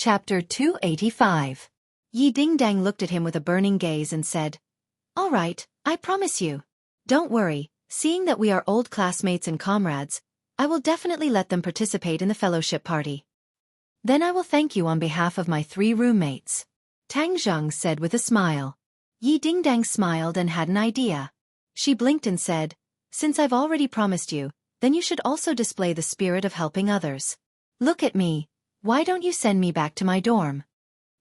Chapter 285. Yi Dingdang looked at him with a burning gaze and said, "All right, I promise you. Don't worry, seeing that we are old classmates and comrades, I will definitely let them participate in the fellowship party. Then I will thank you on behalf of my 3 roommates." Tang Zheng said with a smile. Yi Dingdang smiled and had an idea. She blinked and said, "Since I've already promised you, then you should also display the spirit of helping others. Look at me. Why don't you send me back to my dorm?"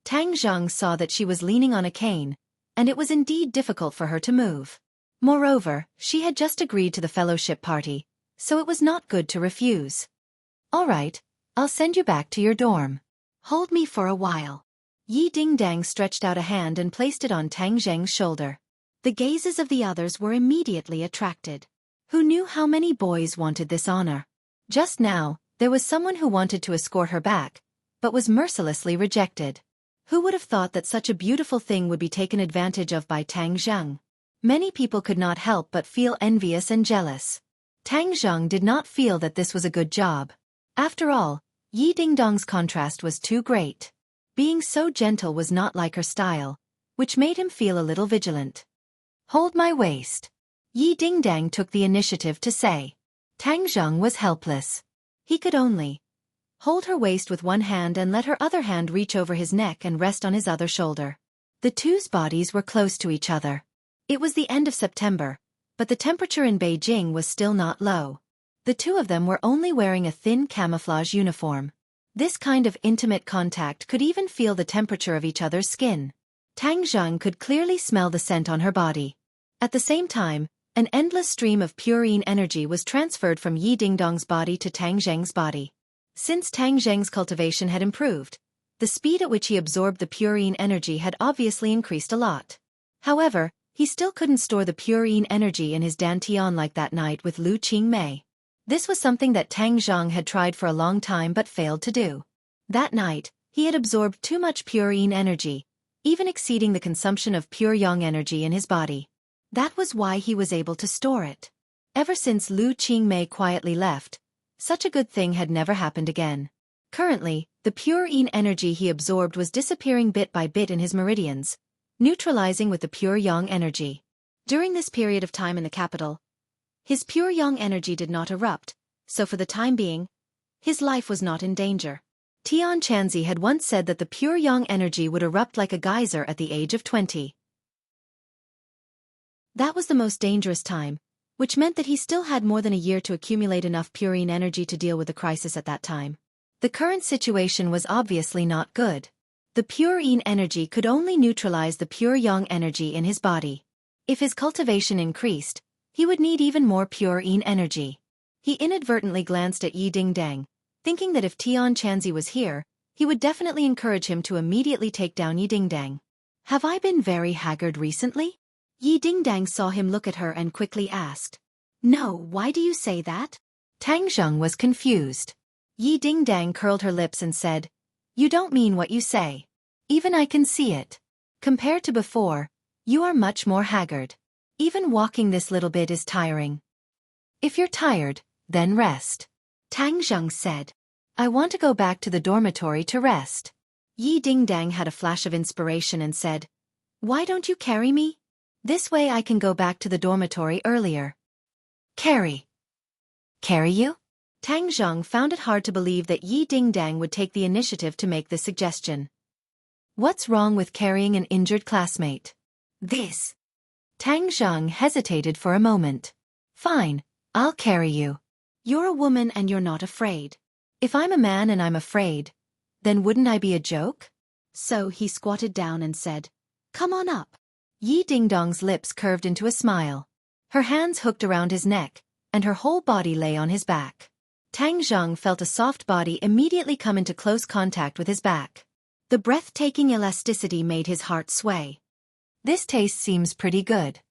Tang Zheng saw that she was leaning on a cane, and it was indeed difficult for her to move. Moreover, she had just agreed to the fellowship party, so it was not good to refuse. "All right, I'll send you back to your dorm. Hold me for a while." Yi Dingdang stretched out a hand and placed it on Tang Zheng's shoulder. The gazes of the others were immediately attracted. Who knew how many boys wanted this honor? Just now, there was someone who wanted to escort her back, but was mercilessly rejected. Who would have thought that such a beautiful thing would be taken advantage of by Tang Zheng? Many people could not help but feel envious and jealous. Tang Zheng did not feel that this was a good job. After all, Yi Dingdong's contrast was too great. Being so gentle was not like her style, which made him feel a little vigilant. "Hold my waist." Yi Dingdang took the initiative to say. Tang Zheng was helpless. He could only hold her waist with one hand and let her other hand reach over his neck and rest on his other shoulder. The two's bodies were close to each other. It was the end of September, but the temperature in Beijing was still not low. The two of them were only wearing a thin camouflage uniform. This kind of intimate contact could even feel the temperature of each other's skin. Tang Zheng could clearly smell the scent on her body. At the same time, an endless stream of purine energy was transferred from Yi Dingdong's body to Tang Zheng's body. Since Tang Zheng's cultivation had improved, the speed at which he absorbed the purine energy had obviously increased a lot. However, he still couldn't store the purine energy in his dantian like that night with Lu Qingmei. This was something that Tang Zheng had tried for a long time but failed to do. That night, he had absorbed too much purine energy, even exceeding the consumption of pure yang energy in his body. That was why he was able to store it. Ever since Lu Qingmei quietly left, such a good thing had never happened again. Currently, the purine energy he absorbed was disappearing bit by bit in his meridians, neutralizing with the pure yang energy. During this period of time in the capital, his pure yang energy did not erupt, so for the time being, his life was not in danger. Tian Chanzi had once said that the pure yang energy would erupt like a geyser at the age of 20. That was the most dangerous time, which meant that he still had more than a year to accumulate enough purine energy to deal with the crisis at that time. The current situation was obviously not good. The purine energy could only neutralize the pure yang energy in his body. If his cultivation increased, he would need even more purine energy. He inadvertently glanced at Yi Dingdang, thinking that if Tian Chanzi was here, he would definitely encourage him to immediately take down Yi Dingdang. "Have I been very haggard recently?" Yi Dingdang saw him look at her and quickly asked. "No, why do you say that?" Tang Zheng was confused. Yi Dingdang curled her lips and said, "You don't mean what you say. Even I can see it. Compared to before, you are much more haggard. Even walking this little bit is tiring. If you're tired, then rest." Tang Zheng said, "I want to go back to the dormitory to rest." Yi Dingdang had a flash of inspiration and said, "Why don't you carry me? This way I can go back to the dormitory earlier." "Carry you?" Tang Zheng found it hard to believe that Yi Dingdang would take the initiative to make this suggestion. What's wrong with carrying an injured classmate? This. Tang Zheng hesitated for a moment. "Fine, I'll carry you. You're a woman and you're not afraid. If I'm a man and I'm afraid, then wouldn't I be a joke?" So he squatted down and said, "Come on up." Yi Dingdong's lips curved into a smile. Her hands hooked around his neck, and her whole body lay on his back. Tang Zheng felt a soft body immediately come into close contact with his back. The breathtaking elasticity made his heart sway. "This taste seems pretty good.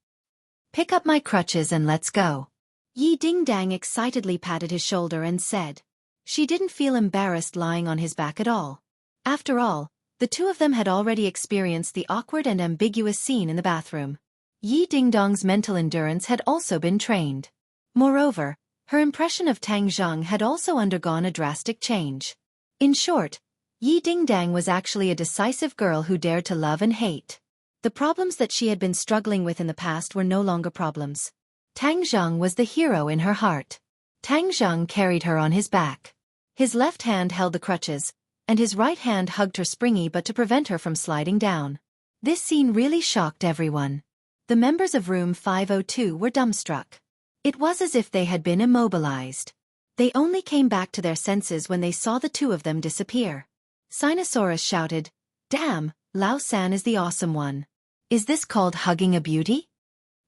Pick up my crutches and let's go." Yi Dingdang excitedly patted his shoulder and said. She didn't feel embarrassed lying on his back at all. After all, the two of them had already experienced the awkward and ambiguous scene in the bathroom. Yi Dingdong's mental endurance had also been trained. Moreover, her impression of Tang Zheng had also undergone a drastic change. In short, Yi Dingdang was actually a decisive girl who dared to love and hate. The problems that she had been struggling with in the past were no longer problems. Tang Zheng was the hero in her heart. Tang Zheng carried her on his back. His left hand held the crutches, and his right hand hugged her springy butt to prevent her from sliding down. This scene really shocked everyone. The members of room 502 were dumbstruck. It was as if they had been immobilized. They only came back to their senses when they saw the two of them disappear. Sinosaurus shouted, "Damn, Lao San is the awesome one. Is this called hugging a beauty?"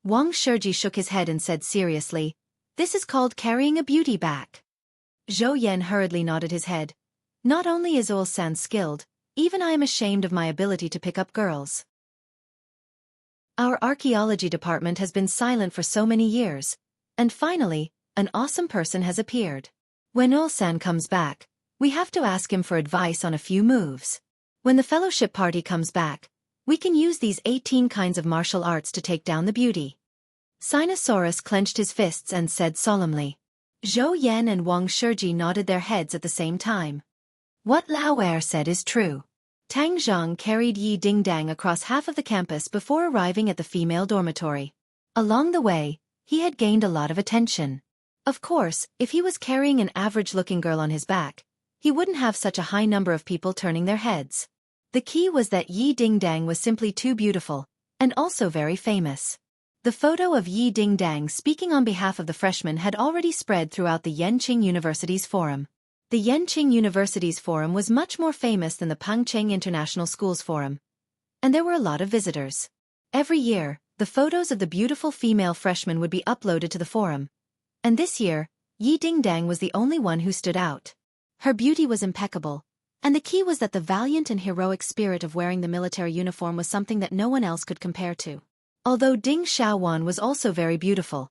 Wang Shiji shook his head and said seriously, "This is called carrying a beauty back." Zhou Yan hurriedly nodded his head. "Not only is Ol San skilled, even I am ashamed of my ability to pick up girls." Our archaeology department has been silent for so many years, and finally, an awesome person has appeared. When Ol San comes back, we have to ask him for advice on a few moves. When the fellowship party comes back, we can use these 18 kinds of martial arts to take down the beauty. Sinosaurus clenched his fists and said solemnly. Zhou Yan and Wang Shiji nodded their heads at the same time. What Lao Er said is true. Tang Zheng carried Yi Dingdang across half of the campus before arriving at the female dormitory. Along the way, he had gained a lot of attention. Of course, if he was carrying an average-looking girl on his back, he wouldn't have such a high number of people turning their heads. The key was that Yi Dingdang was simply too beautiful, and also very famous. The photo of Yi Dingdang speaking on behalf of the freshmen had already spread throughout the Yenqing University's forum. The Yenqing University's forum was much more famous than the Pangcheng International School's forum, and there were a lot of visitors. Every year, the photos of the beautiful female freshmen would be uploaded to the forum, and this year, Yi Dingdang was the only one who stood out. Her beauty was impeccable, and the key was that the valiant and heroic spirit of wearing the military uniform was something that no one else could compare to. Although Ding Xiaofan was also very beautiful,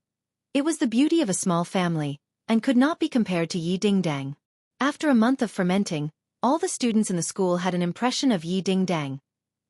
it was the beauty of a small family, and could not be compared to Yi Dingdang. After a month of fermenting, all the students in the school had an impression of Yi Dingdang,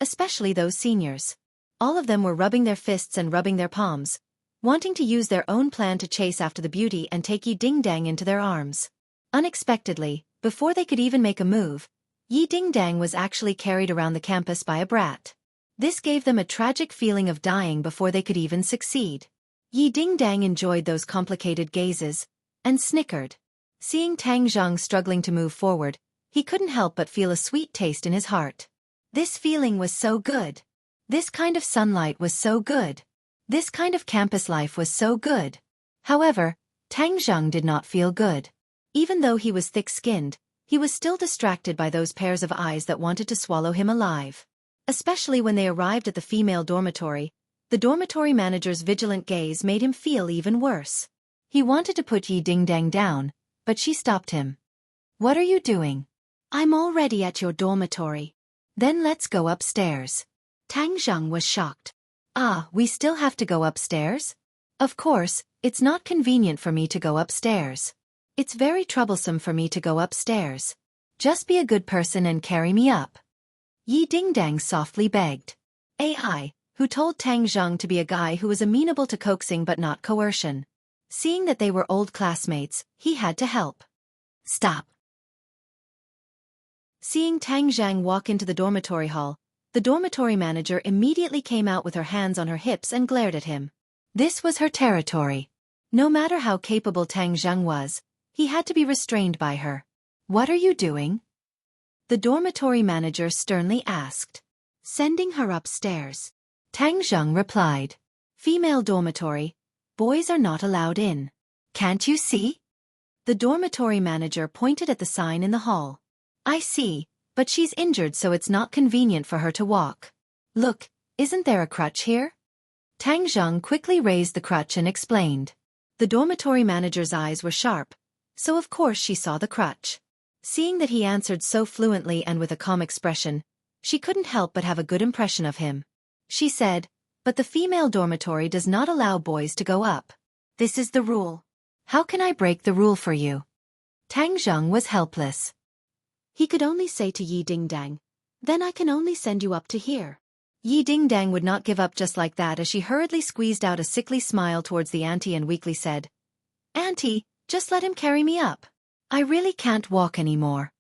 especially those seniors. All of them were rubbing their fists and rubbing their palms, wanting to use their own plan to chase after the beauty and take Yi Dingdang into their arms. Unexpectedly, before they could even make a move, Yi Dingdang was actually carried around the campus by a brat. This gave them a tragic feeling of dying before they could even succeed. Yi Dingdang enjoyed those complicated gazes, and snickered. Seeing Tang Zheng struggling to move forward, he couldn't help but feel a sweet taste in his heart. This feeling was so good. This kind of sunlight was so good. This kind of campus life was so good. However, Tang Zheng did not feel good. Even though he was thick-skinned, he was still distracted by those pairs of eyes that wanted to swallow him alive. Especially when they arrived at the female dormitory, the dormitory manager's vigilant gaze made him feel even worse. He wanted to put Yi Dingdang down, but she stopped him. What are you doing? I'm already at your dormitory. Then let's go upstairs. Tang Zheng was shocked. Ah, we still have to go upstairs? Of course, it's not convenient for me to go upstairs. It's very troublesome for me to go upstairs. Just be a good person and carry me up. Yi Dingdang softly begged. AI, who told Tang Zheng to be a guy who was amenable to coaxing but not coercion. Seeing that they were old classmates, he had to help. Stop. Seeing Tang Zheng walk into the dormitory hall, the dormitory manager immediately came out with her hands on her hips and glared at him. This was her territory. No matter how capable Tang Zheng was, he had to be restrained by her. What are you doing? The dormitory manager sternly asked. Sending her upstairs. Tang Zheng replied. Female dormitory. Boys are not allowed in. Can't you see? The dormitory manager pointed at the sign in the hall. I see, but she's injured so it's not convenient for her to walk. Look, isn't there a crutch here? Tang Zheng quickly raised the crutch and explained. The dormitory manager's eyes were sharp, so of course she saw the crutch. Seeing that he answered so fluently and with a calm expression, she couldn't help but have a good impression of him. She said, but the female dormitory does not allow boys to go up. This is the rule. How can I break the rule for you? Tang Zheng was helpless. He could only say to Yi Dingdang, then I can only send you up to here. Yi Dingdang would not give up just like that as she hurriedly squeezed out a sickly smile towards the auntie and weakly said, Auntie, just let him carry me up. I really can't walk anymore.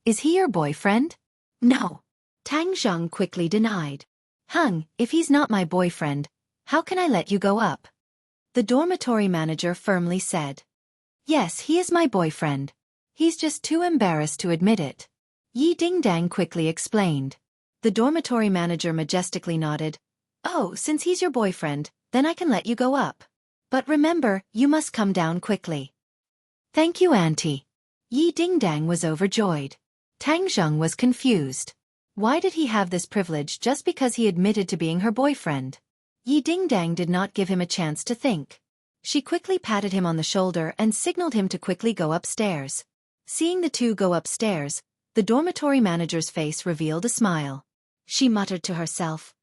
Is he your boyfriend? No. Tang Zheng quickly denied. If he's not my boyfriend, how can I let you go up? The dormitory manager firmly said. Yes, he is my boyfriend. He's just too embarrassed to admit it. Yi Dingdang quickly explained. The dormitory manager majestically nodded. Oh, since he's your boyfriend, then I can let you go up. But remember, you must come down quickly. Thank you, Auntie. Yi Dingdang was overjoyed. Tang Zheng was confused. Why did he have this privilege just because he admitted to being her boyfriend? Yi Dingdang did not give him a chance to think. She quickly patted him on the shoulder and signaled him to quickly go upstairs. Seeing the two go upstairs, the dormitory manager's face revealed a smile. She muttered to herself,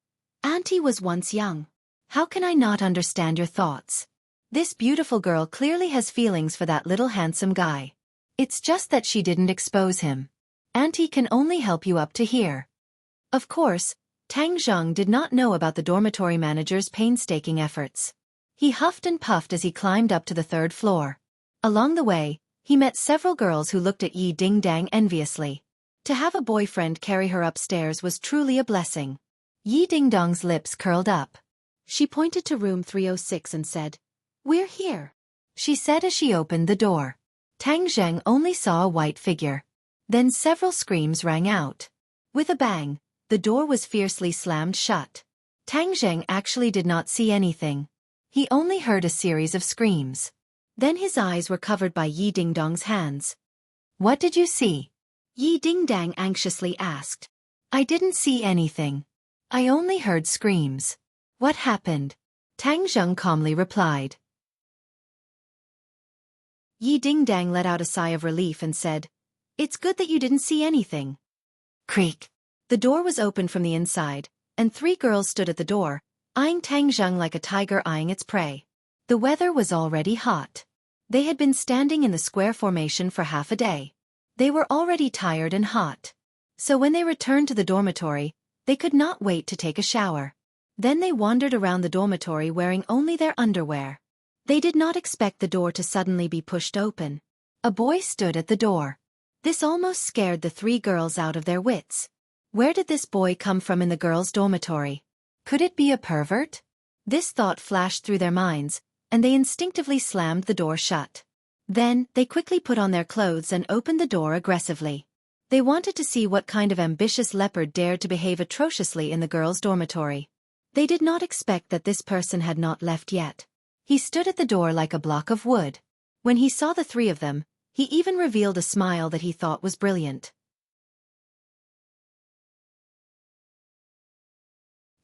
Auntie was once young. How can I not understand your thoughts? This beautiful girl clearly has feelings for that little handsome guy. It's just that she didn't expose him. Auntie can only help you up to here. Of course, Tang Zheng did not know about the dormitory manager's painstaking efforts. He huffed and puffed as he climbed up to the 3rd floor. Along the way, he met several girls who looked at Yi Dingdang enviously. To have a boyfriend carry her upstairs was truly a blessing. Yi Dingdang's lips curled up. She pointed to room 306 and said, We're here, she said as she opened the door. Tang Zheng only saw a white figure. Then several screams rang out. With a bang, the door was fiercely slammed shut. Tang Zheng actually did not see anything. He only heard a series of screams. Then his eyes were covered by Yi Dingdang's hands. What did you see? Yi Dingdang anxiously asked. I didn't see anything. I only heard screams. What happened? Tang Zheng calmly replied. Yi Dingdang let out a sigh of relief and said, It's good that you didn't see anything. Creak. The door was opened from the inside, and 3 girls stood at the door, eyeing Tang Zheng like a tiger eyeing its prey. The weather was already hot. They had been standing in the square formation for half a day. They were already tired and hot. So when they returned to the dormitory, they could not wait to take a shower. Then they wandered around the dormitory wearing only their underwear. They did not expect the door to suddenly be pushed open. A boy stood at the door. This almost scared the 3 girls out of their wits. Where did this boy come from in the girls' dormitory? Could it be a pervert? This thought flashed through their minds, and they instinctively slammed the door shut. Then, they quickly put on their clothes and opened the door aggressively. They wanted to see what kind of ambitious leopard dared to behave atrociously in the girls' dormitory. They did not expect that this person had not left yet. He stood at the door like a block of wood. When he saw the 3 of them, he even revealed a smile that he thought was brilliant.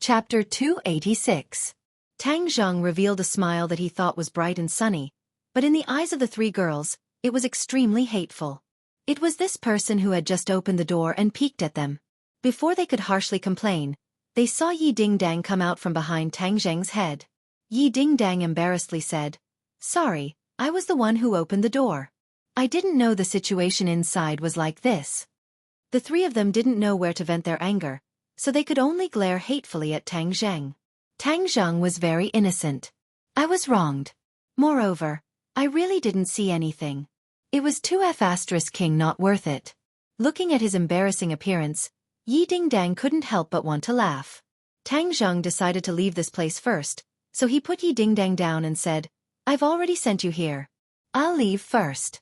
Chapter 286. Tang Zheng revealed a smile that he thought was bright and sunny, but in the eyes of the 3 girls, it was extremely hateful. It was this person who had just opened the door and peeked at them. Before they could harshly complain, they saw Yi Dingdang come out from behind Tang Zheng's head. Yi Dingdang embarrassedly said, Sorry, I was the one who opened the door. I didn't know the situation inside was like this. The 3 of them didn't know where to vent their anger, so they could only glare hatefully at Tang Zheng. Tang Zheng was very innocent. I was wronged. Moreover, I really didn't see anything. It was 2F** king not worth it. Looking at his embarrassing appearance, Yi Dingdang couldn't help but want to laugh. Tang Zheng decided to leave this place first, so he put Yi Dingdang down and said, I've already sent you here. I'll leave first.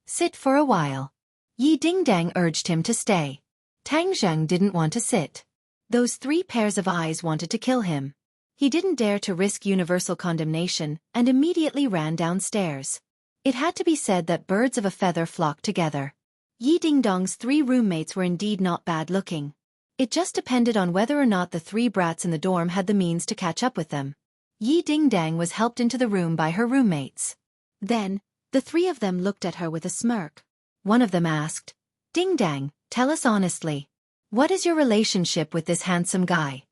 Sit for a while. Yi Dingdang urged him to stay. Tang Zheng didn't want to sit. Those 3 pairs of eyes wanted to kill him. He didn't dare to risk universal condemnation and immediately ran downstairs. It had to be said that birds of a feather flocked together. Yi Dingdong's 3 roommates were indeed not bad looking. It just depended on whether or not the 3 brats in the dorm had the means to catch up with them. Yi Dingdang was helped into the room by her roommates. Then, the 3 of them looked at her with a smirk. One of them asked, Dingdang, tell us honestly. What is your relationship with this handsome guy?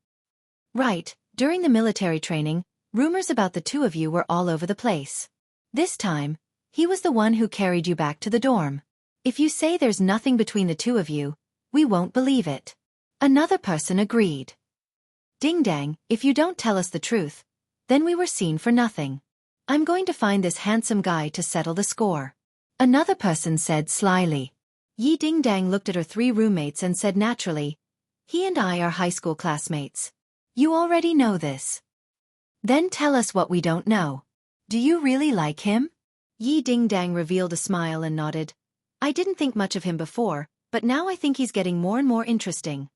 Right, during the military training, rumors about the 2 of you were all over the place. This time, he was the one who carried you back to the dorm. If you say there's nothing between the 2 of you, we won't believe it. Another person agreed. Dingdang, if you don't tell us the truth, then we were seen for nothing. I'm going to find this handsome guy to settle the score. Another person said slyly. Yi Dingdang looked at her three roommates and said naturally, "He and I are high school classmates. You already know this. Then tell us what we don't know. Do you really like him?" Yi Dingdang revealed a smile and nodded. "I didn't think much of him before, but now I think he's getting more and more interesting."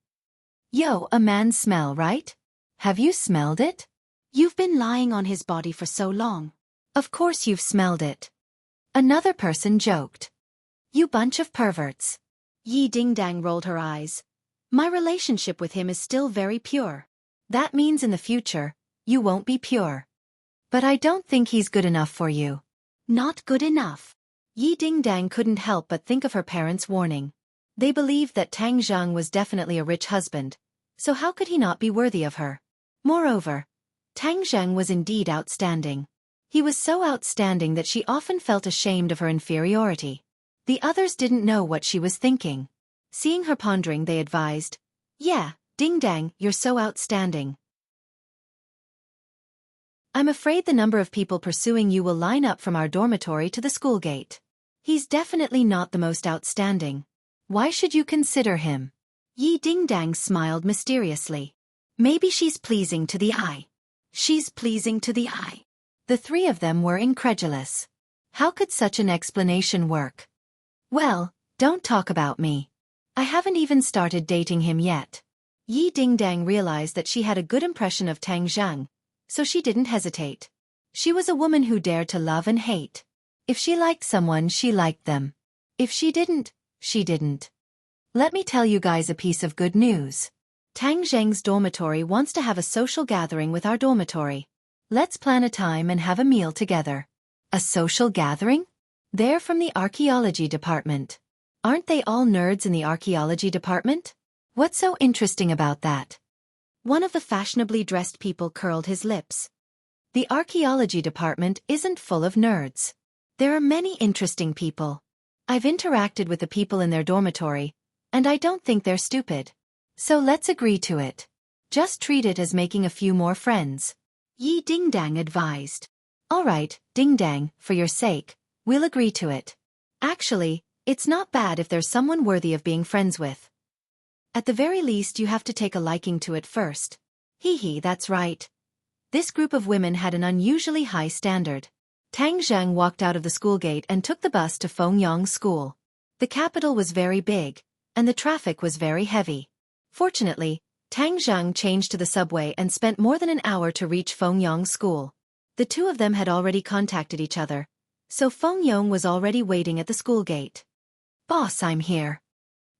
"Yo, a man's smell, right? Have you smelled it? You've been lying on his body for so long. Of course you've smelled it." Another person joked. "You bunch of perverts." Yi Dingdang rolled her eyes. "My relationship with him is still very pure. That means in the future, you won't be pure. But I don't think he's good enough for you." Not good enough. Yi Dingdang couldn't help but think of her parents' warning. They believed that Tang Zheng was definitely a rich husband, so how could he not be worthy of her? Moreover, Tang Zheng was indeed outstanding. He was so outstanding that she often felt ashamed of her inferiority. The others didn't know what she was thinking. Seeing her pondering, they advised, "Yeah, Dingdang, you're so outstanding. I'm afraid the number of people pursuing you will line up from our dormitory to the school gate. He's definitely not the most outstanding. Why should you consider him?" Yi Dingdang smiled mysteriously. "Maybe she's pleasing to the eye." She's pleasing to the eye. The three of them were incredulous. How could such an explanation work? "Well, don't talk about me. I haven't even started dating him yet." Yi Dingdang realized that she had a good impression of Tang Zheng, so she didn't hesitate. She was a woman who dared to love and hate. If she liked someone, she liked them. If she didn't, she didn't. Let me tell you guys a piece of good news. Tang Zheng's dormitory wants to have a social gathering with our dormitory. Let's plan a time and have a meal together. A social gathering? They're from the archaeology department. Aren't they all nerds in the archaeology department? What's so interesting about that? One of the fashionably dressed people curled his lips. The archaeology department isn't full of nerds. There are many interesting people. I've interacted with the people in their dormitory, and I don't think they're stupid. So let's agree to it. Just treat it as making a few more friends. Yi Dingdang advised. "All right, Dingdang, for your sake, we'll agree to it. Actually, it's not bad if there's someone worthy of being friends with. At the very least you have to take a liking to it first." Hee, that's right. This group of women had an unusually high standard. Tang Zheng walked out of the school gate and took the bus to Fengyang School. The capital was very big, and the traffic was very heavy. Fortunately, Tang Zheng changed to the subway and spent more than an hour to reach Fengyang School. The two of them had already contacted each other, so Fengyang was already waiting at the school gate. "Boss, I'm here."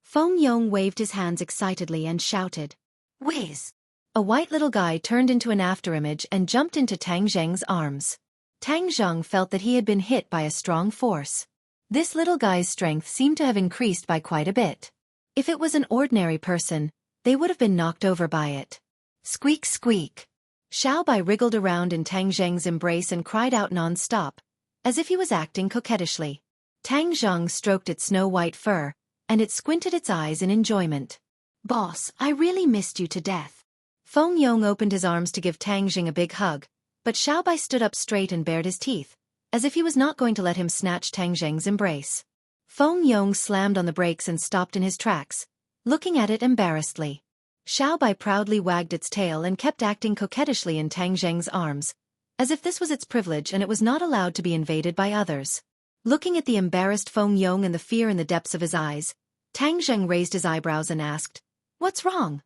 Fengyang waved his hands excitedly and shouted, "Whiz!" A white little guy turned into an afterimage and jumped into Tang Zheng's arms. Tang Zheng felt that he had been hit by a strong force. This little guy's strength seemed to have increased by quite a bit. If it was an ordinary person, they would have been knocked over by it. Squeak, squeak. Xiaobai wriggled around in Tang Zheng's embrace and cried out non-stop, as if he was acting coquettishly. Tang Zheng stroked its snow-white fur, and it squinted its eyes in enjoyment. "Boss, I really missed you to death." Fengyang opened his arms to give Tang Zheng a big hug, but Xiaobai stood up straight and bared his teeth, as if he was not going to let him snatch Tang Zheng's embrace. Fengyang slammed on the brakes and stopped in his tracks, looking at it embarrassedly. Xiaobai proudly wagged its tail and kept acting coquettishly in Tang Zheng's arms, as if this was its privilege and it was not allowed to be invaded by others. Looking at the embarrassed Fengyang and the fear in the depths of his eyes, Tang Zheng raised his eyebrows and asked, "What's wrong?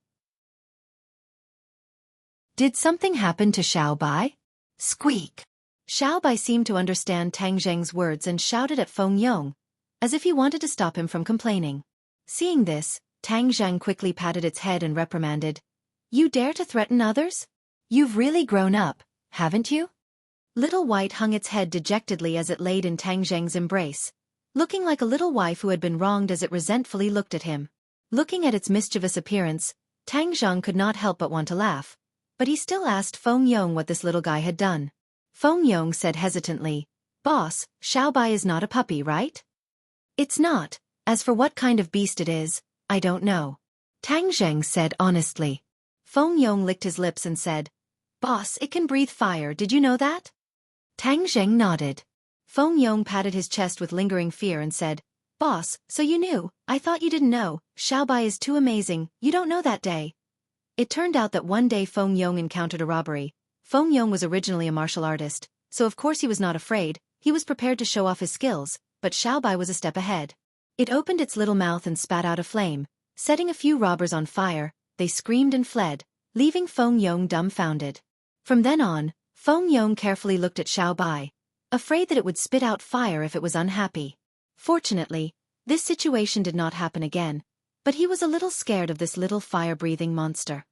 Did something happen to Xiaobai?" Squeak. Xiaobai seemed to understand Tang Zheng's words and shouted at Fengyang, as if he wanted to stop him from complaining. Seeing this, Tang Zheng quickly patted its head and reprimanded, "You dare to threaten others? You've really grown up, haven't you?" Little White hung its head dejectedly as it laid in Tang Zheng's embrace, looking like a little wife who had been wronged as it resentfully looked at him. Looking at its mischievous appearance, Tang Zheng could not help but want to laugh, but he still asked Fengyang what this little guy had done. Fengyang said hesitantly, "Boss, Xiaobai is not a puppy, right?" "It's not. As for what kind of beast it is, I don't know." Tang Zheng said honestly. Fengyang licked his lips and said, "Boss, it can breathe fire, did you know that?" Tang Zheng nodded. Fengyang patted his chest with lingering fear and said, Boss, so you knew. I thought you didn't know. Xiaobai is too amazing. You don't know that day. It turned out that one day Feng Yong encountered a robbery. Feng Yong was originally a martial artist, so of course he was not afraid. He was prepared to show off his skills, but Xiaobai was a step ahead. It opened its little mouth and spat out a flame, setting a few robbers on fire. They screamed and fled, leaving Feng Yong dumbfounded. From then on, Feng Yong carefully looked at Xiaobai, afraid that it would spit out fire if it was unhappy. Fortunately, this situation did not happen again, but he was a little scared of this little fire-breathing monster.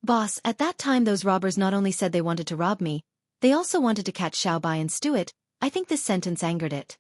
Boss, at that time those robbers not only said they wanted to rob me, they also wanted to catch Xiaobai and stew it. I think this sentence angered it.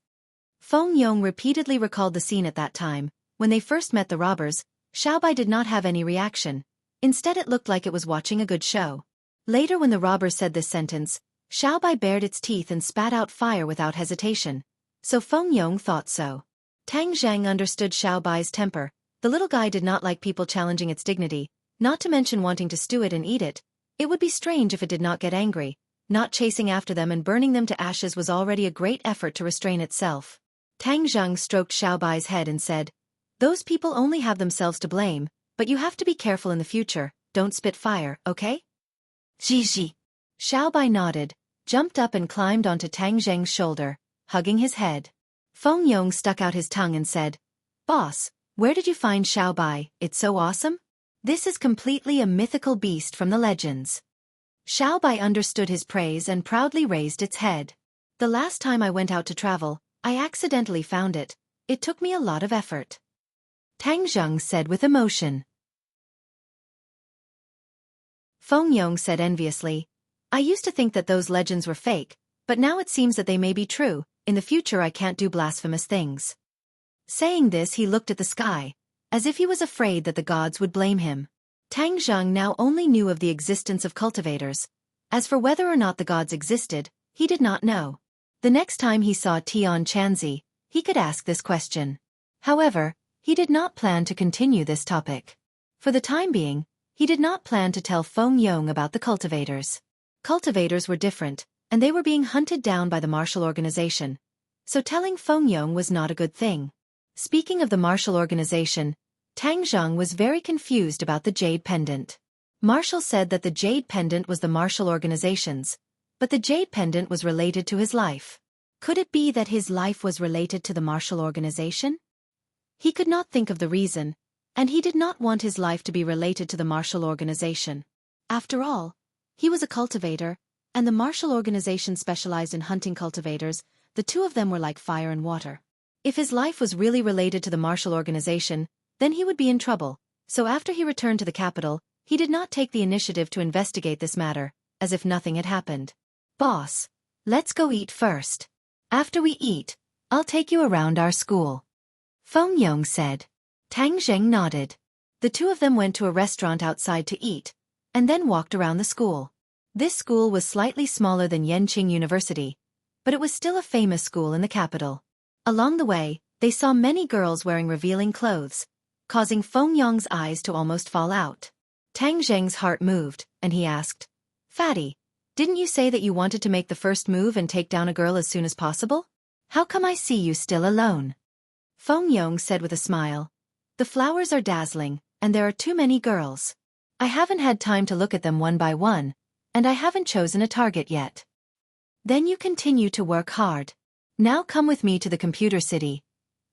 Feng Yong repeatedly recalled the scene at that time. When they first met the robbers, Xiaobai did not have any reaction. Instead it looked like it was watching a good show. Later when the robbers said this sentence, Xiaobai bared its teeth and spat out fire without hesitation. So Feng Yong thought so. Tang Zhang understood Xiaobai's temper. The little guy did not like people challenging its dignity, not to mention wanting to stew it and eat it. It would be strange if it did not get angry. Not chasing after them and burning them to ashes was already a great effort to restrain itself. Tang Zhang stroked Xiaobai's head and said, "Those people only have themselves to blame, but you have to be careful in the future. Don't spit fire, okay?" Ji. Xiaobai nodded, jumped up and climbed onto Tang Zhang's shoulder, hugging his head. Feng Yong stuck out his tongue and said, "Boss, where did you find Xiaobai? It's so awesome. This is completely a mythical beast from the legends." Xiaobai understood his praise and proudly raised its head. "The last time I went out to travel, I accidentally found it. It took me a lot of effort," Tang Zhang said with emotion. Feng Yong said enviously, "I used to think that those legends were fake, but now it seems that they may be true. In the future I can't do blasphemous things." Saying this he looked at the sky, as if he was afraid that the gods would blame him. Tang Zhang now only knew of the existence of cultivators. As for whether or not the gods existed, he did not know. The next time he saw Tian Chanzi, he could ask this question. However, he did not plan to continue this topic. For the time being, he did not plan to tell Feng Yong about the cultivators. Cultivators were different, and they were being hunted down by the martial organization. So telling Feng Yong was not a good thing. Speaking of the martial organization, Tang Zhang was very confused about the jade pendant. Marshall said that the jade pendant was the martial organization's, but the jade pendant was related to his life. Could it be that his life was related to the martial organization? He could not think of the reason, and he did not want his life to be related to the martial organization. After all, he was a cultivator, and the martial organization specialized in hunting cultivators. The two of them were like fire and water. If his life was really related to the martial organization, then he would be in trouble. So after he returned to the capital, he did not take the initiative to investigate this matter, as if nothing had happened. "Boss, let's go eat first. After we eat, I'll take you around our school," Feng Yong said. Tang Zheng nodded. The two of them went to a restaurant outside to eat, and then walked around the school. This school was slightly smaller than Yenqing University, but it was still a famous school in the capital. Along the way, they saw many girls wearing revealing clothes, causing Feng Yong's eyes to almost fall out. Tang Zheng's heart moved, and he asked, "Fatty, didn't you say that you wanted to make the first move and take down a girl as soon as possible? How come I see you still alone?" Feng Yong said with a smile, "The flowers are dazzling, and there are too many girls. I haven't had time to look at them one by one, and I haven't chosen a target yet." "Then you continue to work hard. Now come with me to the computer city.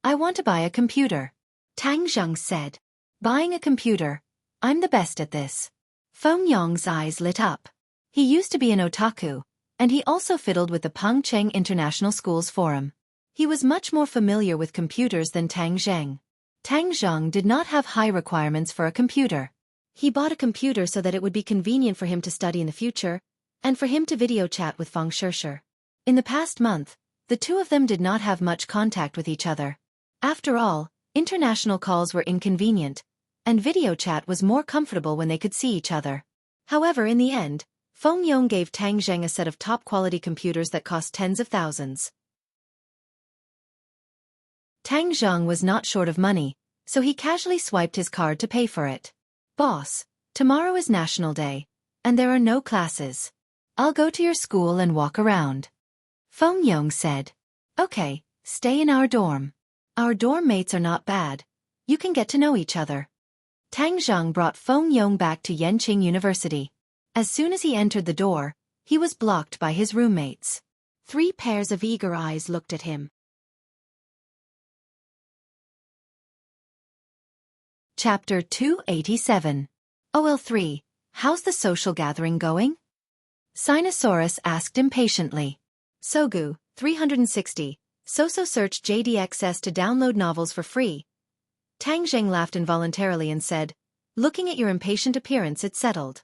I want to buy a computer," Tang Zheng said. "Buying a computer? I'm the best at this." Feng Yong's eyes lit up. He used to be an otaku, and he also fiddled with the Pengcheng International Schools Forum. He was much more familiar with computers than Tang Zheng. Tang Zheng did not have high requirements for a computer. He bought a computer so that it would be convenient for him to study in the future, and for him to video chat with Feng Shishir. In the past month, the two of them did not have much contact with each other. After all, international calls were inconvenient, and video chat was more comfortable when they could see each other. However, in the end, Feng Yong gave Tang Zheng a set of top-quality computers that cost tens of thousands. Tang Zheng was not short of money, so he casually swiped his card to pay for it. "Boss, tomorrow is National Day, and there are no classes. I'll go to your school and walk around," Feng Yong said. "Okay, stay in our dorm." Our dorm mates are not bad. You can get to know each other. Tang Zhang brought Feng Yong back to Yenqing University. As soon as he entered the door, he was blocked by his roommates. 3 pairs of eager eyes looked at him. Chapter 287. OL3, how's the social gathering going? Sinosaurus asked impatiently. Sogu, 360. Soso searched JDXS to download novels for free. Tang Zheng laughed involuntarily and said, looking at your impatient appearance, it's settled.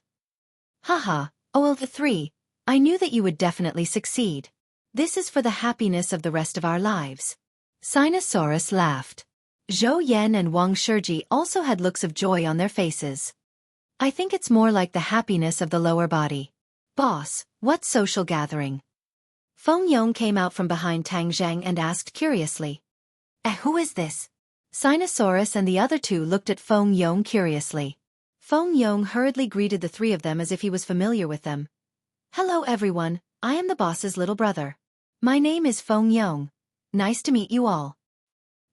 Haha, OL3, I knew that you would definitely succeed. This is for the happiness of the rest of our lives. Sinosaurus laughed. Zhou Yan and Wang Shiji also had looks of joy on their faces. I think it's more like the happiness of the lower body. Boss, what social gathering? Feng Yong came out from behind Tang Zheng and asked curiously. Who is this? Sinosaurus and the other 2 looked at Feng Yong curiously. Feng Yong hurriedly greeted the 3 of them as if he was familiar with them. Hello everyone, I am the boss's little brother. My name is Feng Yong. Nice to meet you all.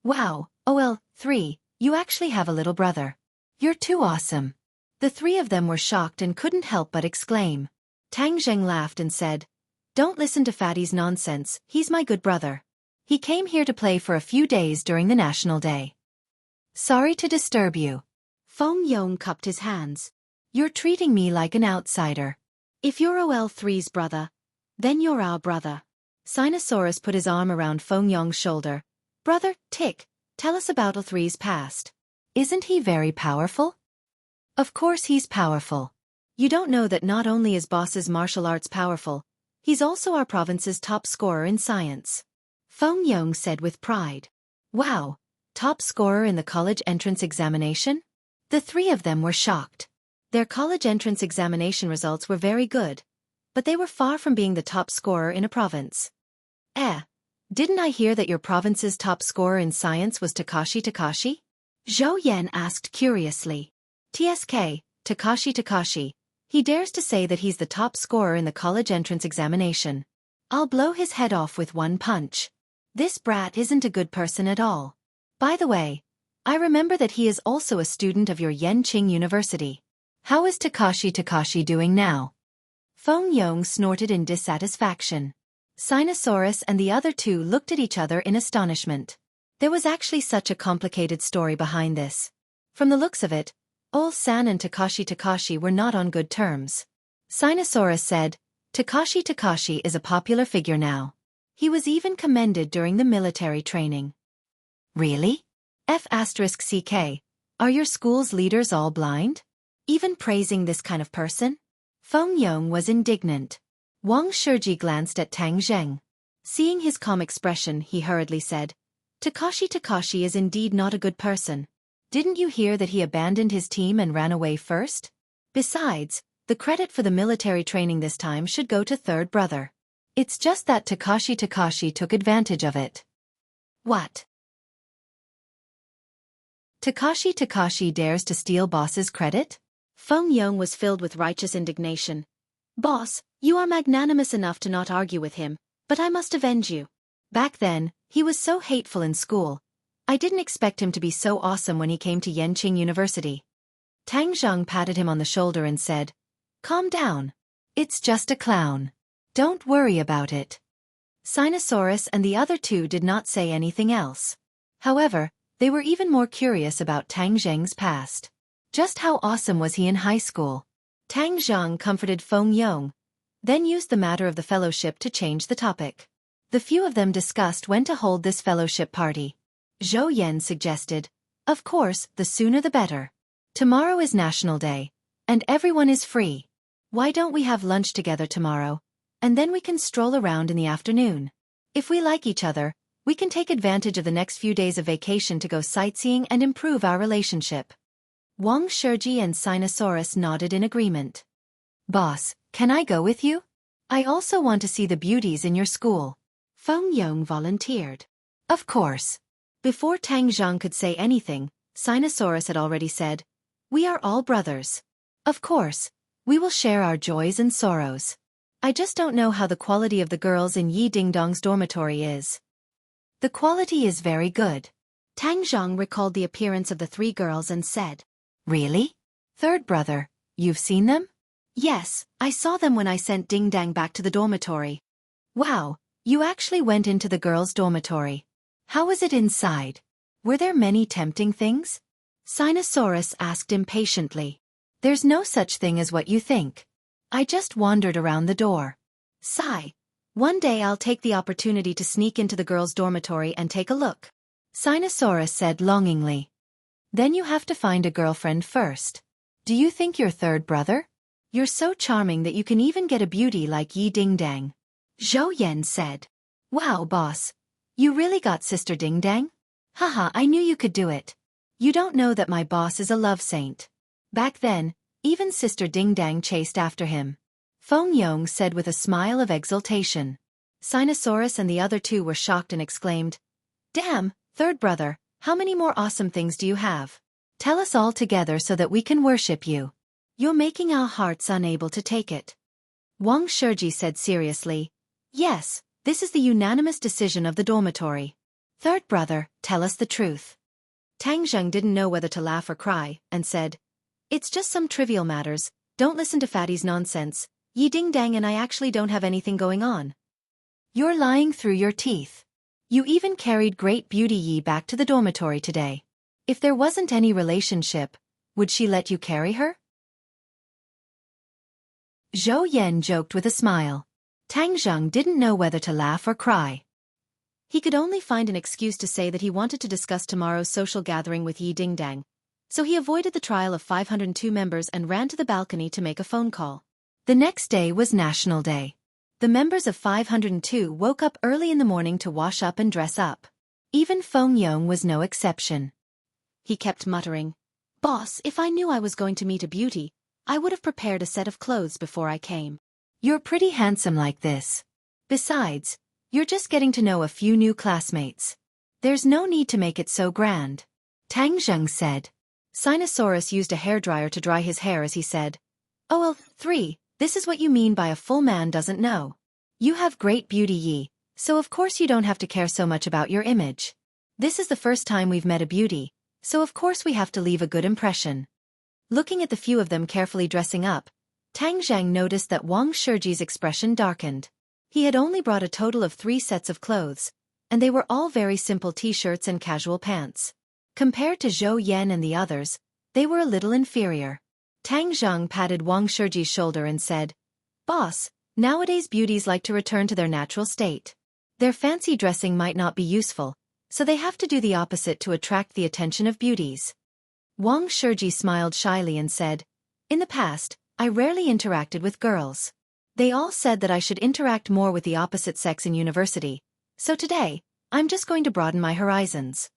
Wow, OL3, you actually have a little brother. You're too awesome. The 3 of them were shocked and couldn't help but exclaim. Tang Zheng laughed and said, don't listen to Fatty's nonsense, he's my good brother. He came here to play for a few days during the National Day. Sorry to disturb you. Feng Yong cupped his hands. You're treating me like an outsider. If you're OL3's brother, then you're our brother. Sinosaurus put his arm around Feng Yong's shoulder. Brother, Tick, tell us about OL3's past. Isn't he very powerful? Of course he's powerful. You don't know that not only is Boss's martial arts powerful, he's also our province's top scorer in science. Feng Yong said with pride. Wow, top scorer in the college entrance examination? The 3 of them were shocked. Their college entrance examination results were very good, but they were far from being the top scorer in a province. Didn't I hear that your province's top scorer in science was Takashi? Zhou Yan asked curiously. TSK, Takashi. He dares to say that he's the top scorer in the college entrance examination. I'll blow his head off with one punch. This brat isn't a good person at all. By the way, I remember that he is also a student of your Yenqing University. How is Takashi doing now? Feng Yong snorted in dissatisfaction. Sinosaurus and the other 2 looked at each other in astonishment. There was actually such a complicated story behind this. From the looks of it, Ol-san and Takashi were not on good terms. Sinosaurus said, Takashi is a popular figure now. He was even commended during the military training. Really? F***CK, are your school's leaders all blind? Even praising this kind of person? Feng Yong was indignant. Wang Shiji glanced at Tang Zheng. Seeing his calm expression, he hurriedly said, Takashi is indeed not a good person. Didn't you hear that he abandoned his team and ran away first? Besides, the credit for the military training this time should go to third brother. It's just that Takashi took advantage of it. What? Takashi dares to steal boss's credit? Feng Yong was filled with righteous indignation. Boss, you are magnanimous enough to not argue with him, but I must avenge you. Back then, he was so hateful in school. I didn't expect him to be so awesome when he came to Yenqing University. Tang Zheng patted him on the shoulder and said, Calm down. It's just a clown. Don't worry about it. Sinosaurus and the other 2 did not say anything else. However, they were even more curious about Tang Zheng's past. Just how awesome was he in high school? Tang Zheng comforted Feng Yong, then used the matter of the fellowship to change the topic. The few of them discussed when to hold this fellowship party. Zhou Yan suggested, Of course, the sooner the better. Tomorrow is National Day, and everyone is free. Why don't we have lunch together tomorrow, and then we can stroll around in the afternoon. If we like each other, we can take advantage of the next few days of vacation to go sightseeing and improve our relationship. Wang Shiji and Sinosaurus nodded in agreement. Boss, can I go with you? I also want to see the beauties in your school. Feng Yong volunteered. Of course. Before Tang Zheng could say anything, Sinosaurus had already said, We are all brothers. Of course, we will share our joys and sorrows. I just don't know how the quality of the girls in Yi Ding Dong's dormitory is. The quality is very good. Tang Zhang recalled the appearance of the three girls and said, "Really? Third brother, you've seen them?" "Yes, I saw them when I sent Ding Dang back to the dormitory." "Wow, you actually went into the girls' dormitory. How was it inside? Were there many tempting things?" Sinosaurus asked impatiently. "There's no such thing as what you think. I just wandered around the door." Sigh. "One day I'll take the opportunity to sneak into the girls' dormitory and take a look," Sinosaurus said longingly. "Then you have to find a girlfriend first. Do you think you're third brother? You're so charming that you can even get a beauty like Yi Ding Dang." Zhou Yan said. "Wow, boss. You really got Sister Ding Dang? Haha, I knew you could do it. You don't know that my boss is a love saint." Back then, even Sister Ding Dang chased after him. Feng Yong said with a smile of exultation. Sinosaurus and the other two were shocked and exclaimed, "Damn, third brother, how many more awesome things do you have? Tell us all together so that we can worship you. You're making our hearts unable to take it." Wang Shiji said seriously, "Yes, this is the unanimous decision of the dormitory. Third brother, tell us the truth." Tang Zheng didn't know whether to laugh or cry, and said, "It's just some trivial matters, don't listen to Fatty's nonsense. Yi Ding Dang and I actually don't have anything going on." "You're lying through your teeth. You even carried Great Beauty Yi back to the dormitory today. If there wasn't any relationship, would she let you carry her?" Zhou Yan joked with a smile. Tang Zheng didn't know whether to laugh or cry. He could only find an excuse to say that he wanted to discuss tomorrow's social gathering with Yi Ding Dang, so he avoided the trial of 502 members and ran to the balcony to make a phone call. The next day was National Day. The members of 502 woke up early in the morning to wash up and dress up. Even Feng Yong was no exception. He kept muttering, "Boss, if I knew I was going to meet a beauty, I would have prepared a set of clothes before I came. You're pretty handsome like this. Besides, you're just getting to know a few new classmates. There's no need to make it so grand." Tang Zheng said. Sinosaurus used a hairdryer to dry his hair as he said, "Oh well, 3, this is what you mean by a full man doesn't know. You have Great Beauty Yi, so of course you don't have to care so much about your image. This is the first time we've met a beauty, so of course we have to leave a good impression." Looking at the few of them carefully dressing up, Tang Zheng noticed that Wang Shiji's expression darkened. He had only brought a total of 3 sets of clothes, and they were all very simple t-shirts and casual pants. Compared to Zhou Yan and the others, they were a little inferior. Tang Zheng patted Wang Shiji's shoulder and said, "Boss, nowadays beauties like to return to their natural state. Their fancy dressing might not be useful, so they have to do the opposite to attract the attention of beauties." Wang Shiji smiled shyly and said, "In the past, I rarely interacted with girls. They all said that I should interact more with the opposite sex in university, so today, I'm just going to broaden my horizons."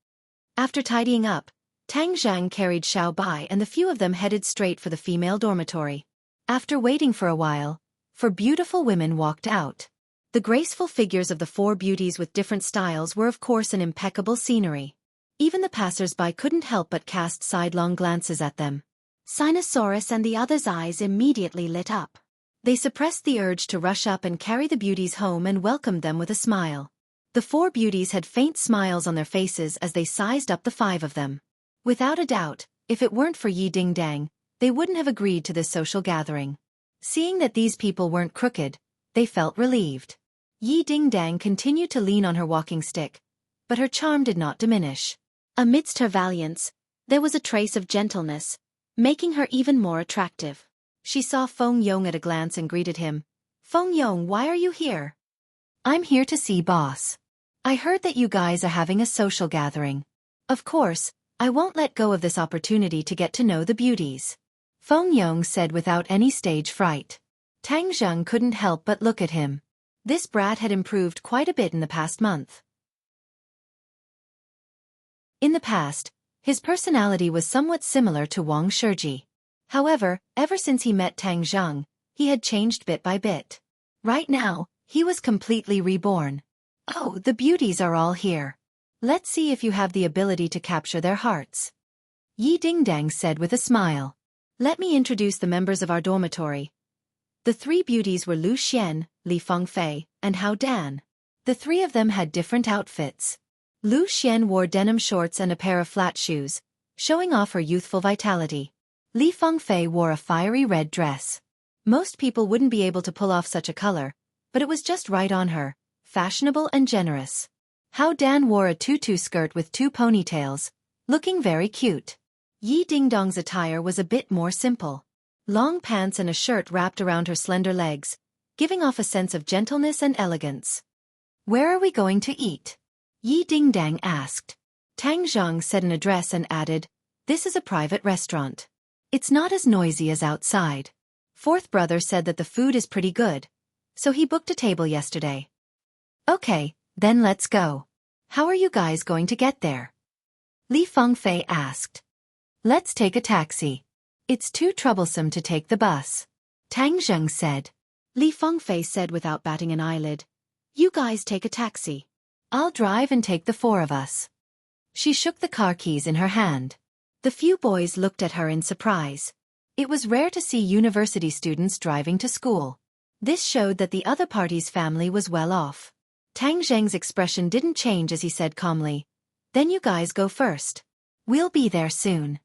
After tidying up, Tang Zhang carried Xiao Bai and the few of them headed straight for the female dormitory. After waiting for a while, 4 beautiful women walked out. The graceful figures of the 4 beauties with different styles were of course an impeccable scenery. Even the passers-by couldn't help but cast sidelong glances at them. Sinosaurus and the others' eyes immediately lit up. They suppressed the urge to rush up and carry the beauties home and welcomed them with a smile. The 4 beauties had faint smiles on their faces as they sized up the 5 of them. Without a doubt, if it weren't for Yi Ding Dang, they wouldn't have agreed to this social gathering. Seeing that these people weren't crooked, they felt relieved. Yi Ding Dang continued to lean on her walking stick, but her charm did not diminish. Amidst her valiance, there was a trace of gentleness, making her even more attractive. She saw Feng Yong at a glance and greeted him. "Feng Yong, why are you here?" "I'm here to see boss. I heard that you guys are having a social gathering. Of course, I won't let go of this opportunity to get to know the beauties," Feng Yong said without any stage fright. Tang Zheng couldn't help but look at him. This brat had improved quite a bit in the past month. In the past, his personality was somewhat similar to Wang Shiji. However, ever since he met Tang Zheng, he had changed bit by bit. Right now, he was completely reborn. "Oh, the beauties are all here. Let's see if you have the ability to capture their hearts," Yi Ding Dang said with a smile. "Let me introduce the members of our dormitory." The 3 beauties were Lu Xian, Li Fengfei, and Hao Dan. The 3 of them had different outfits. Lu Xian wore denim shorts and a pair of flat shoes, showing off her youthful vitality. Li Fengfei wore a fiery red dress. Most people wouldn't be able to pull off such a color, but it was just right on her, fashionable and generous. Hao Dan wore a tutu skirt with 2 ponytails, looking very cute. Yi Dingdong's attire was a bit more simple. Long pants and a shirt wrapped around her slender legs, giving off a sense of gentleness and elegance. "Where are we going to eat?" Yi Dingdang asked. Tang Zhang said an address and added, "This is a private restaurant. It's not as noisy as outside." Fourth brother said that the food is pretty good, so he booked a table yesterday. "Okay, then let's go. How are you guys going to get there?" Li Fengfei asked. "Let's take a taxi. It's too troublesome to take the bus," Tang Zheng said. Li Fengfei said without batting an eyelid, "You guys take a taxi. I'll drive and take the 4 of us." She shook the car keys in her hand. The few boys looked at her in surprise. It was rare to see university students driving to school. This showed that the other party's family was well off. Tang Zheng's expression didn't change as he said calmly, "Then you guys go first. We'll be there soon."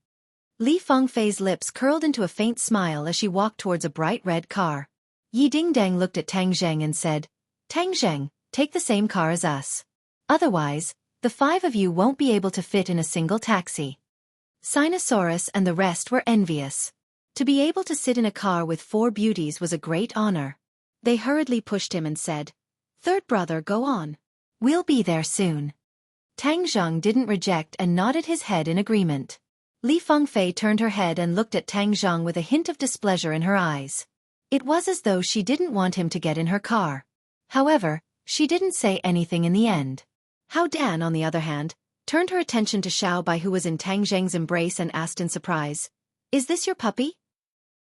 Li Fengfei's lips curled into a faint smile as she walked towards a bright red car. Yi Dingdang looked at Tang Zheng and said, "Tang Zheng, take the same car as us. Otherwise, the 5 of you won't be able to fit in a single taxi." Sinosaurus and the rest were envious. To be able to sit in a car with 4 beauties was a great honor. They hurriedly pushed him and said, "Third brother, go on. We'll be there soon." Tang Zheng didn't reject and nodded his head in agreement. Li Fengfei turned her head and looked at Tang Zheng with a hint of displeasure in her eyes. It was as though she didn't want him to get in her car. However, she didn't say anything in the end. Hao Dan, on the other hand, turned her attention to Xiao Bai, who was in Tang Zheng's embrace, and asked in surprise, "Is this your puppy?"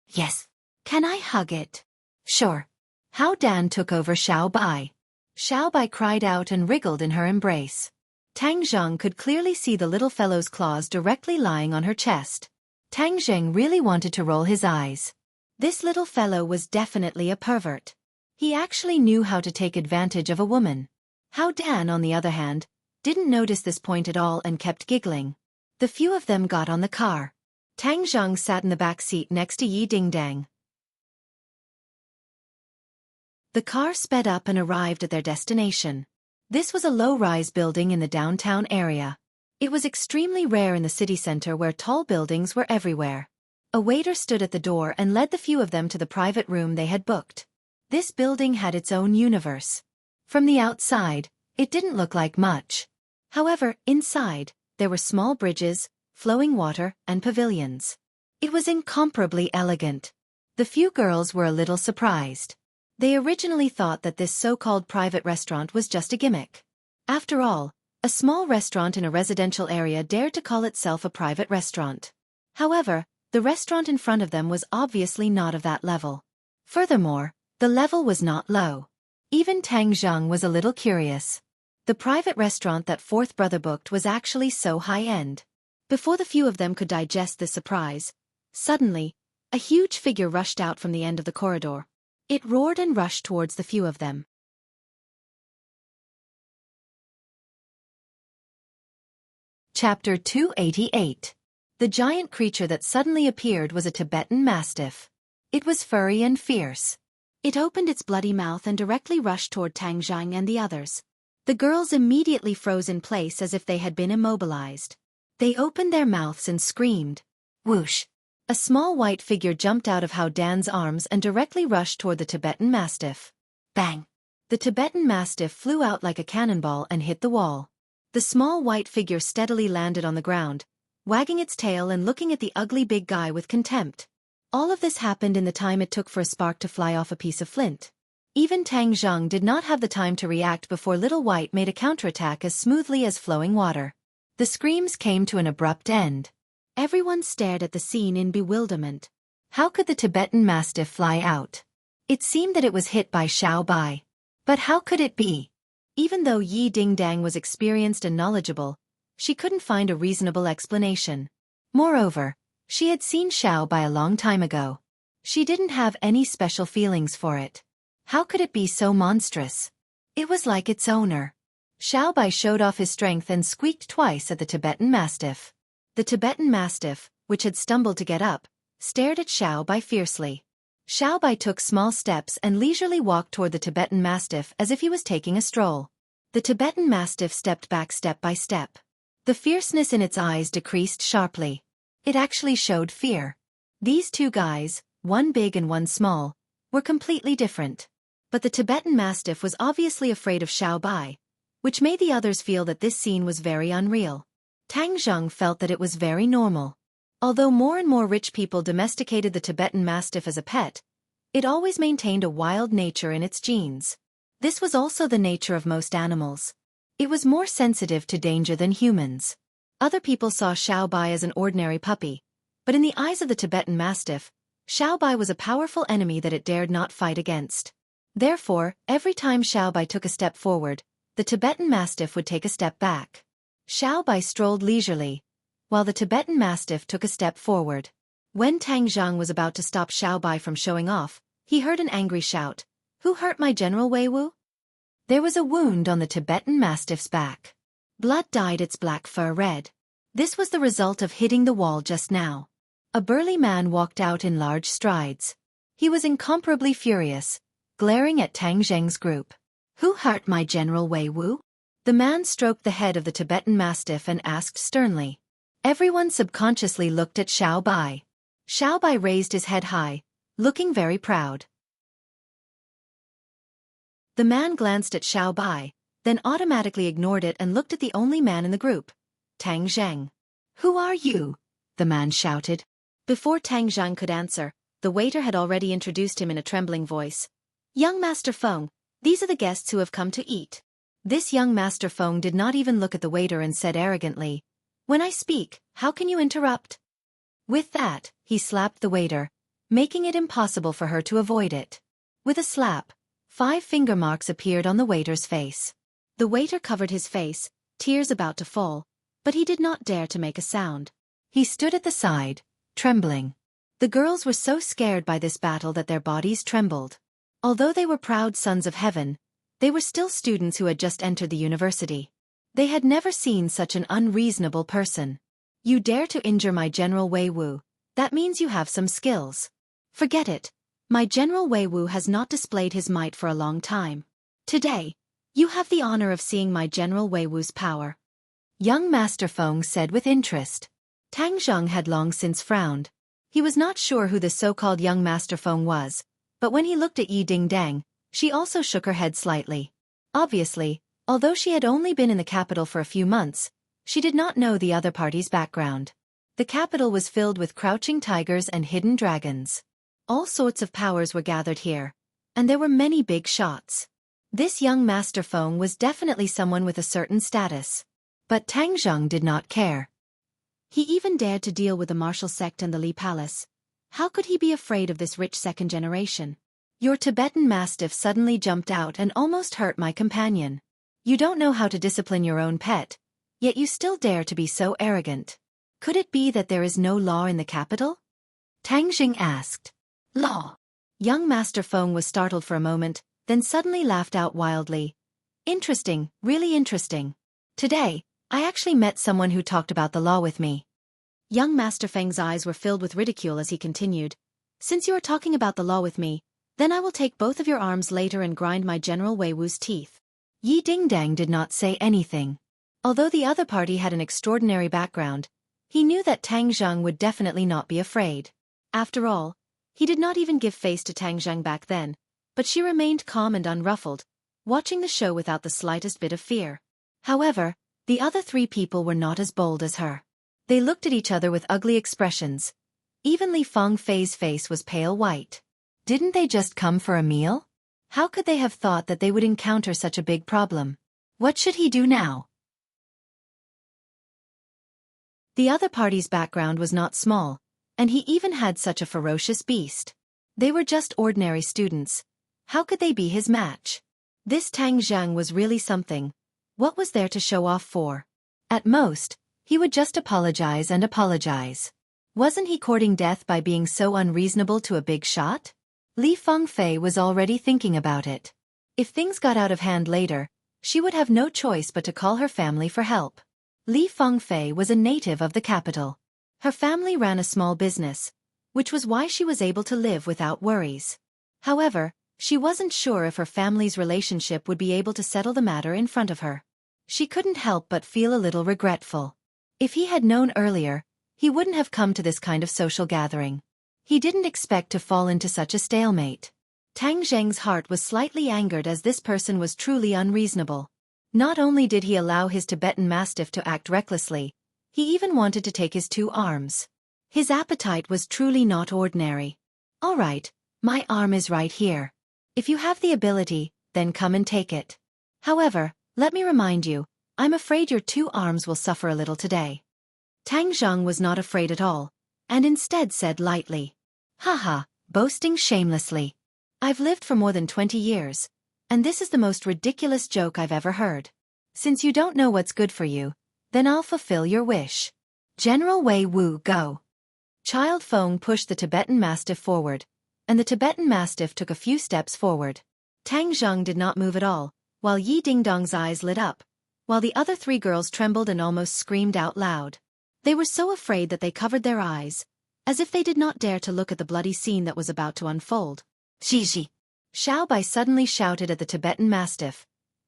"Yes. Can I hug it?" "Sure." Hao Dan took over Xiao Bai. Xiao Bai cried out and wriggled in her embrace. Tang Zheng could clearly see the little fellow's claws directly lying on her chest. Tang Zheng really wanted to roll his eyes. This little fellow was definitely a pervert. He actually knew how to take advantage of a woman. Hao Dan, on the other hand, didn't notice this point at all and kept giggling. The few of them got on the car. Tang Zheng sat in the back seat next to Yi Dingdang. The car sped up and arrived at their destination. This was a low-rise building in the downtown area. It was extremely rare in the city center where tall buildings were everywhere. A waiter stood at the door and led the few of them to the private room they had booked. This building had its own universe. From the outside, it didn't look like much. However, inside, there were small bridges, flowing water, and pavilions. It was incomparably elegant. The few girls were a little surprised. They originally thought that this so-called private restaurant was just a gimmick. After all, a small restaurant in a residential area dared to call itself a private restaurant. However, the restaurant in front of them was obviously not of that level. Furthermore, the level was not low. Even Tang Zheng was a little curious. The private restaurant that fourth brother booked was actually so high-end. Before the few of them could digest this surprise, suddenly, a huge figure rushed out from the end of the corridor. It roared and rushed towards the few of them. Chapter 288. The giant creature that suddenly appeared was a Tibetan Mastiff. It was furry and fierce. It opened its bloody mouth and directly rushed toward Tang Zheng and the others. The girls immediately froze in place as if they had been immobilized. They opened their mouths and screamed. Whoosh! A small white figure jumped out of Hao Dan's arms and directly rushed toward the Tibetan Mastiff. Bang! The Tibetan Mastiff flew out like a cannonball and hit the wall. The small white figure steadily landed on the ground, wagging its tail and looking at the ugly big guy with contempt. All of this happened in the time it took for a spark to fly off a piece of flint. Even Tang Zheng did not have the time to react before Little White made a counterattack as smoothly as flowing water. The screams came to an abrupt end. Everyone stared at the scene in bewilderment. How could the Tibetan Mastiff fly out? It seemed that it was hit by Xiao Bai. But how could it be? Even though Yi Dingdang was experienced and knowledgeable, she couldn't find a reasonable explanation. Moreover, she had seen Xiao Bai a long time ago. She didn't have any special feelings for it. How could it be so monstrous? It was like its owner. Xiaobai showed off his strength and squeaked twice at the Tibetan Mastiff. The Tibetan Mastiff, which had stumbled to get up, stared at Xiaobai fiercely. Xiaobai took small steps and leisurely walked toward the Tibetan Mastiff as if he was taking a stroll. The Tibetan Mastiff stepped back step by step. The fierceness in its eyes decreased sharply. It actually showed fear. These two guys, one big and one small, were completely different. But the Tibetan Mastiff was obviously afraid of Xiaobai, which made the others feel that this scene was very unreal. Tang Zheng felt that it was very normal. Although more and more rich people domesticated the Tibetan Mastiff as a pet, it always maintained a wild nature in its genes. This was also the nature of most animals. It was more sensitive to danger than humans. Other people saw Xiaobai as an ordinary puppy, but in the eyes of the Tibetan Mastiff, Xiaobai was a powerful enemy that it dared not fight against. Therefore, every time Xiaobai took a step forward, the Tibetan Mastiff would take a step back. Xiaobai strolled leisurely, while the Tibetan Mastiff took a step forward. When Tang Zheng was about to stop Xiaobai from showing off, he heard an angry shout. "Who hurt my General Wei Wu?" There was a wound on the Tibetan Mastiff's back. Blood dyed its black fur red. This was the result of hitting the wall just now. A burly man walked out in large strides. He was incomparably furious, glaring at Tang Zheng's group. "Who hurt my General Wei Wu?" The man stroked the head of the Tibetan Mastiff and asked sternly. Everyone subconsciously looked at Xiaobai. Xiaobai raised his head high, looking very proud. The man glanced at Xiaobai, then automatically ignored it and looked at the only man in the group, Tang Zheng. "Who are you?" the man shouted. Before Tang Zheng could answer, the waiter had already introduced him in a trembling voice. "Young Master Feng, these are the guests who have come to eat." This young Master Feng did not even look at the waiter and said arrogantly, "When I speak, how can you interrupt?" With that, he slapped the waiter, making it impossible for her to avoid it. With a slap, 5 finger marks appeared on the waiter's face. The waiter covered his face, tears about to fall, but he did not dare to make a sound. He stood at the side, trembling. The girls were so scared by this battle that their bodies trembled. Although they were proud sons of heaven, they were still students who had just entered the university. They had never seen such an unreasonable person. "You dare to injure my General Wei Wu, that means you have some skills." "Forget it. My General Wei Wu has not displayed his might for a long time. Today, you have the honor of seeing my General Wei Wu's power." Young Master Feng said with interest. Tang Zheng had long since frowned. He was not sure who the so-called young Master Feng was, but when he looked at Yi Dingdang, she also shook her head slightly. Obviously, although she had only been in the capital for a few months, she did not know the other party's background. The capital was filled with crouching tigers and hidden dragons. All sorts of powers were gathered here, and there were many big shots. This young Master Feng was definitely someone with a certain status. But Tang Zheng did not care. He even dared to deal with the martial sect and the Li Palace. How could he be afraid of this rich second generation? "Your Tibetan Mastiff suddenly jumped out and almost hurt my companion. You don't know how to discipline your own pet, yet you still dare to be so arrogant. Could it be that there is no law in the capital?" Tang Jing asked. "Law?" Young Master Feng was startled for a moment, then suddenly laughed out wildly. "Interesting, really interesting. Today, I actually met someone who talked about the law with me." Young Master Feng's eyes were filled with ridicule as he continued. "Since you are talking about the law with me, then I will take both of your arms later and grind my General Wei Wu's teeth." Yi Dingdang did not say anything. Although the other party had an extraordinary background, he knew that Tang Zheng would definitely not be afraid. After all, he did not even give face to Tang Zheng back then, but she remained calm and unruffled, watching the show without the slightest bit of fear. However, the other 3 people were not as bold as her. They looked at each other with ugly expressions. Even Li Fengfei's face was pale white. Didn't they just come for a meal? How could they have thought that they would encounter such a big problem? What should he do now? The other party's background was not small, and he even had such a ferocious beast. They were just ordinary students. How could they be his match? This Tang Zheng was really something. What was there to show off for? At most, he would just apologize and apologize. Wasn't he courting death by being so unreasonable to a big shot? Li Fengfei was already thinking about it. If things got out of hand later, she would have no choice but to call her family for help. Li Fengfei was a native of the capital. Her family ran a small business, which was why she was able to live without worries. However, she wasn't sure if her family's relationship would be able to settle the matter in front of her. She couldn't help but feel a little regretful. If he had known earlier, he wouldn't have come to this kind of social gathering. He didn't expect to fall into such a stalemate. Tang Zheng's heart was slightly angered as this person was truly unreasonable. Not only did he allow his Tibetan Mastiff to act recklessly, he even wanted to take his 2 arms. His appetite was truly not ordinary. "All right, my arm is right here. If you have the ability, then come and take it. However, let me remind you, I'm afraid your 2 arms will suffer a little today." Tang Zheng was not afraid at all, and instead said lightly, "Haha, boasting shamelessly. I've lived for more than 20 years, and this is the most ridiculous joke I've ever heard. Since you don't know what's good for you, then I'll fulfill your wish. General Wei Wu, go." Child Feng pushed the Tibetan Mastiff forward, and the Tibetan Mastiff took a few steps forward. Tang Zheng did not move at all, while Yi Dingdong's eyes lit up, while the other 3 girls trembled and almost screamed out loud. They were so afraid that they covered their eyes, as if they did not dare to look at the bloody scene that was about to unfold. "Xixi!" Xiao Bai suddenly shouted at the Tibetan Mastiff,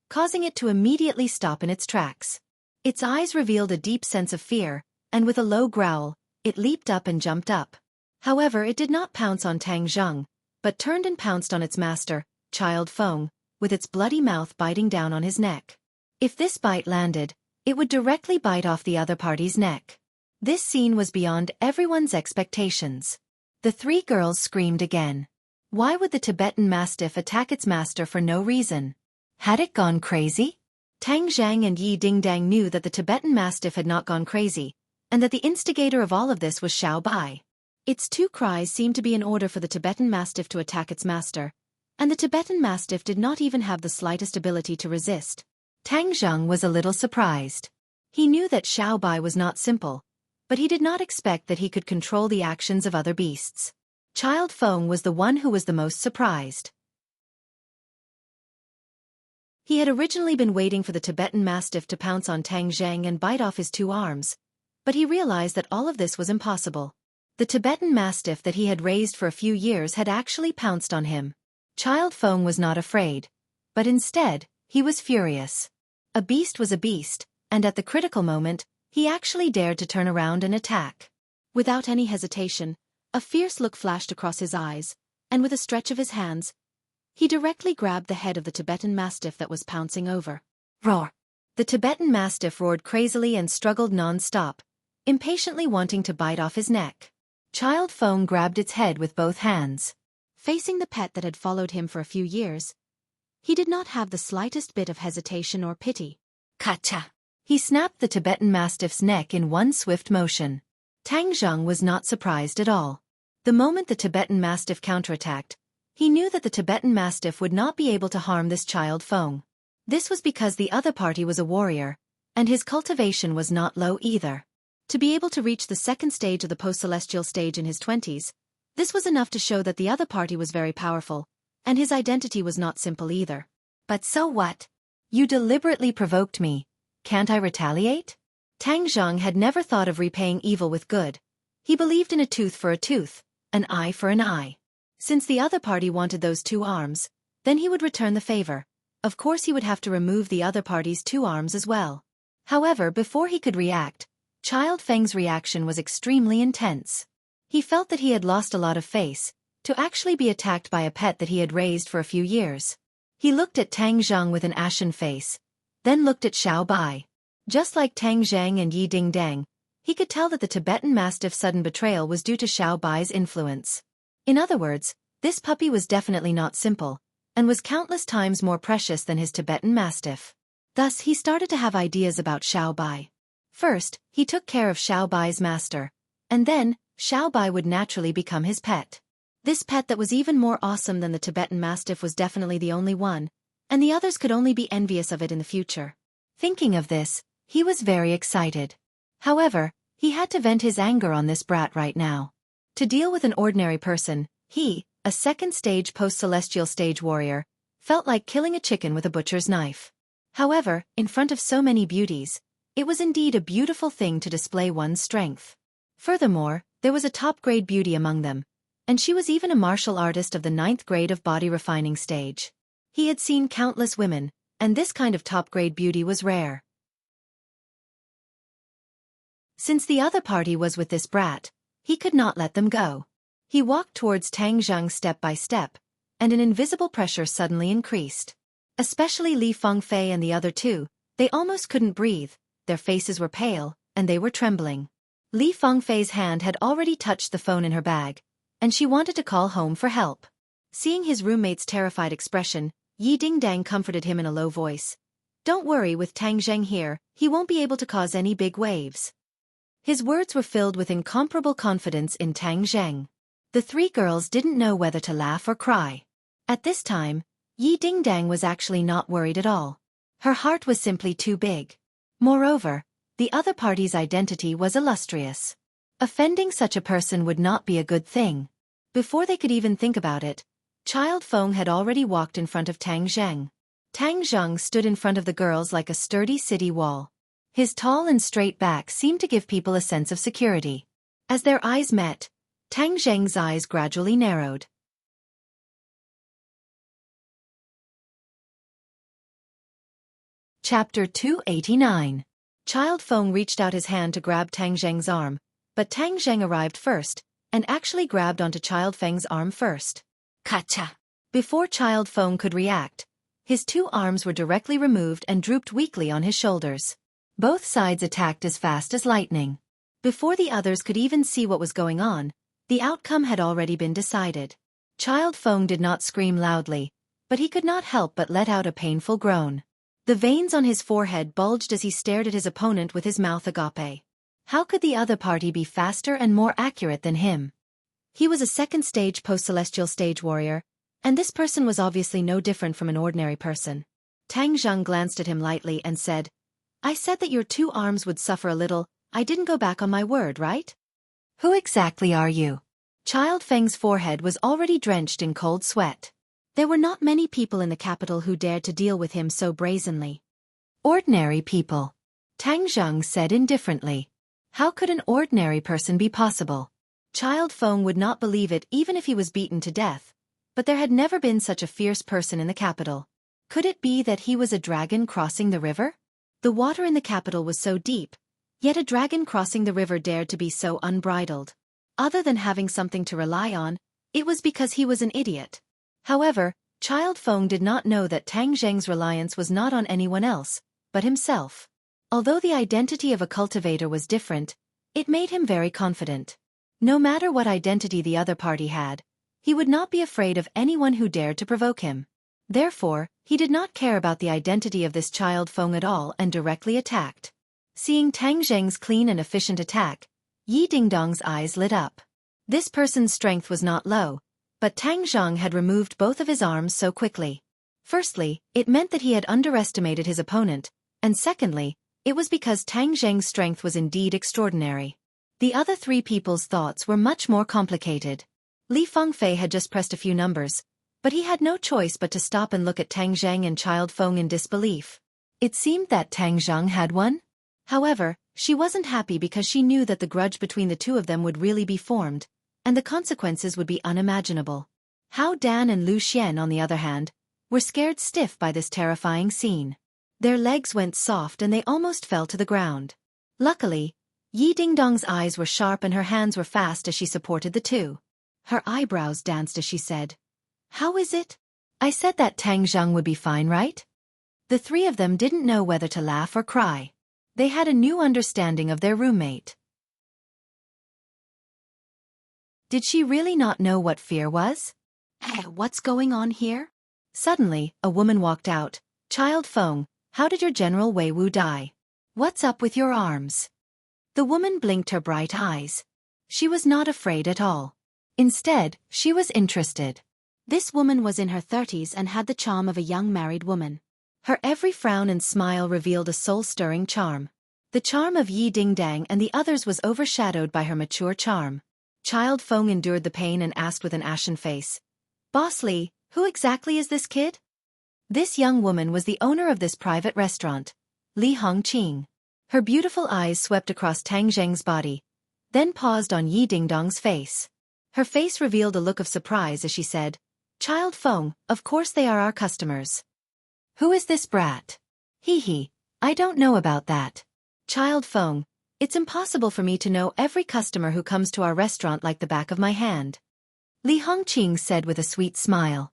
causing it to immediately stop in its tracks. Its eyes revealed a deep sense of fear, and with a low growl, it leaped up and jumped up. However, it did not pounce on Tang Zheng, but turned and pounced on its master, Child Feng, with its bloody mouth biting down on his neck. If this bite landed, it would directly bite off the other party's neck. This scene was beyond everyone's expectations. The 3 girls screamed again. Why would the Tibetan Mastiff attack its master for no reason? Had it gone crazy? Tang Zhang and Yi Dingdang knew that the Tibetan Mastiff had not gone crazy, and that the instigator of all of this was Xiao Bai. Its 2 cries seemed to be in order for the Tibetan Mastiff to attack its master, and the Tibetan Mastiff did not even have the slightest ability to resist. Tang Zheng was a little surprised. He knew that Xiao Bai was not simple, but he did not expect that he could control the actions of other beasts. Child Feng was the one who was the most surprised. He had originally been waiting for the Tibetan Mastiff to pounce on Tang Zheng and bite off his 2 arms, but he realized that all of this was impossible. The Tibetan Mastiff that he had raised for a few years had actually pounced on him. Child Feng was not afraid, but instead, he was furious. A beast was a beast, and at the critical moment, he actually dared to turn around and attack. Without any hesitation, a fierce look flashed across his eyes, and with a stretch of his hands, he directly grabbed the head of the Tibetan Mastiff that was pouncing over. Roar! The Tibetan Mastiff roared crazily and struggled non-stop, impatiently wanting to bite off his neck. Child Feng grabbed its head with both hands. Facing the pet that had followed him for a few years, he did not have the slightest bit of hesitation or pity. Kacha! He snapped the Tibetan Mastiff's neck in one swift motion. Tang Zheng was not surprised at all. The moment the Tibetan Mastiff counterattacked, he knew that the Tibetan Mastiff would not be able to harm this Child Feng. This was because the other party was a warrior, and his cultivation was not low either. To be able to reach the 2nd stage of the post-celestial stage in his 20s, this was enough to show that the other party was very powerful, and his identity was not simple either. But so what? You deliberately provoked me. Can't I retaliate? Tang Zheng had never thought of repaying evil with good. He believed in a tooth for a tooth, an eye for an eye. Since the other party wanted those 2 arms, then he would return the favor. Of course he would have to remove the other party's 2 arms as well. However, before he could react, Child Feng's reaction was extremely intense. He felt that he had lost a lot of face, to actually be attacked by a pet that he had raised for a few years. He looked at Tang Zheng with an ashen face, then looked at Xiao Bai. Just like Tang Zhang and Yi Dingdang, he could tell that the Tibetan Mastiff's sudden betrayal was due to Xiao Bai's influence. In other words, this puppy was definitely not simple, and was countless times more precious than his Tibetan Mastiff. Thus he started to have ideas about Xiao Bai. First, he took care of Xiao Bai's master, and then, Xiao Bai would naturally become his pet. This pet that was even more awesome than the Tibetan Mastiff was definitely the only one, and the others could only be envious of it in the future. Thinking of this, he was very excited. However, he had to vent his anger on this brat right now. To deal with an ordinary person, he, a 2nd stage post-celestial stage warrior, felt like killing a chicken with a butcher's knife. However, in front of so many beauties, it was indeed a beautiful thing to display one's strength. Furthermore, there was a top-grade beauty among them, and she was even a martial artist of the 9th grade of body refining stage. He had seen countless women, and this kind of top-grade beauty was rare. Since the other party was with this brat, he could not let them go. He walked towards Tang Zheng step by step, and an invisible pressure suddenly increased. Especially Li Fengfei and the other two, they almost couldn't breathe, their faces were pale, and they were trembling. Li Fengfei's hand had already touched the phone in her bag, and she wanted to call home for help. Seeing his roommate's terrified expression, Yi Dingdang comforted him in a low voice. "Don't worry, with Tang Zheng here, he won't be able to cause any big waves." His words were filled with incomparable confidence in Tang Zheng. The three girls didn't know whether to laugh or cry. At this time, Yi Dingdang was actually not worried at all. Her heart was simply too big. Moreover, the other party's identity was illustrious. Offending such a person would not be a good thing. Before they could even think about it, Child Feng had already walked in front of Tang Zheng. Tang Zheng stood in front of the girls like a sturdy city wall. His tall and straight back seemed to give people a sense of security. As their eyes met, Tang Zheng's eyes gradually narrowed. Chapter 289. Child Feng reached out his hand to grab Tang Zheng's arm, but Tang Zheng arrived first, and actually grabbed onto Child Feng's arm first. Kacha! Before Child Feng could react, his two arms were directly removed and drooped weakly on his shoulders. Both sides attacked as fast as lightning. Before the others could even see what was going on, the outcome had already been decided. Child Feng did not scream loudly, but he could not help but let out a painful groan. The veins on his forehead bulged as he stared at his opponent with his mouth agape. How could the other party be faster and more accurate than him? He was a second-stage post-celestial stage warrior, and this person was obviously no different from an ordinary person. Tang Zheng glanced at him lightly and said, "I said that your two arms would suffer a little. I didn't go back on my word, right? Who exactly are you?" Child Feng's forehead was already drenched in cold sweat. There were not many people in the capital who dared to deal with him so brazenly. "Ordinary people," Tang Zheng said indifferently. How could an ordinary person be possible? Child Feng would not believe it even if he was beaten to death, but there had never been such a fierce person in the capital. Could it be that he was a dragon crossing the river? The water in the capital was so deep, yet a dragon crossing the river dared to be so unbridled. Other than having something to rely on, it was because he was an idiot. However, Child Feng did not know that Tang Zheng's reliance was not on anyone else, but himself. Although the identity of a cultivator was different, it made him very confident. No matter what identity the other party had, he would not be afraid of anyone who dared to provoke him. Therefore, he did not care about the identity of this Child Feng at all and directly attacked. Seeing Tang Zheng's clean and efficient attack, Yi Dingdong's eyes lit up. This person's strength was not low, but Tang Zheng had removed both of his arms so quickly. Firstly, it meant that he had underestimated his opponent, and secondly, it was because Tang Zheng's strength was indeed extraordinary. The other three people's thoughts were much more complicated. Li Fengfei had just pressed a few numbers, but he had no choice but to stop and look at Tang Zheng and Child Feng in disbelief. It seemed that Tang Zheng had won. However, she wasn't happy because she knew that the grudge between the two of them would really be formed, and the consequences would be unimaginable. Hao Dan and Lu Xian, on the other hand, were scared stiff by this terrifying scene. Their legs went soft and they almost fell to the ground. Luckily, Yi Dingdong's eyes were sharp and her hands were fast as she supported the two. Her eyebrows danced as she said, "How is it? I said that Tang Zheng would be fine, right?" The three of them didn't know whether to laugh or cry. They had a new understanding of their roommate. Did she really not know what fear was? "Hey, what's going on here?" Suddenly, a woman walked out. "Child Feng, how did your General Wei Wu die? What's up with your arms?" The woman blinked her bright eyes. She was not afraid at all. Instead, she was interested. This woman was in her 30s and had the charm of a young married woman. Her every frown and smile revealed a soul-stirring charm. The charm of Yi Dingdang and the others was overshadowed by her mature charm. Child Feng endured the pain and asked with an ashen face, "Boss Li, who exactly is this kid?" This young woman was the owner of this private restaurant, Li Hongqing. Her beautiful eyes swept across Tang Zheng's body, then paused on Yi Dingdong's face. Her face revealed a look of surprise as she said, "Child Feng, of course they are our customers." "Who is this brat?" "Hee, I don't know about that. Child Feng, it's impossible for me to know every customer who comes to our restaurant like the back of my hand," Li Hongqing said with a sweet smile.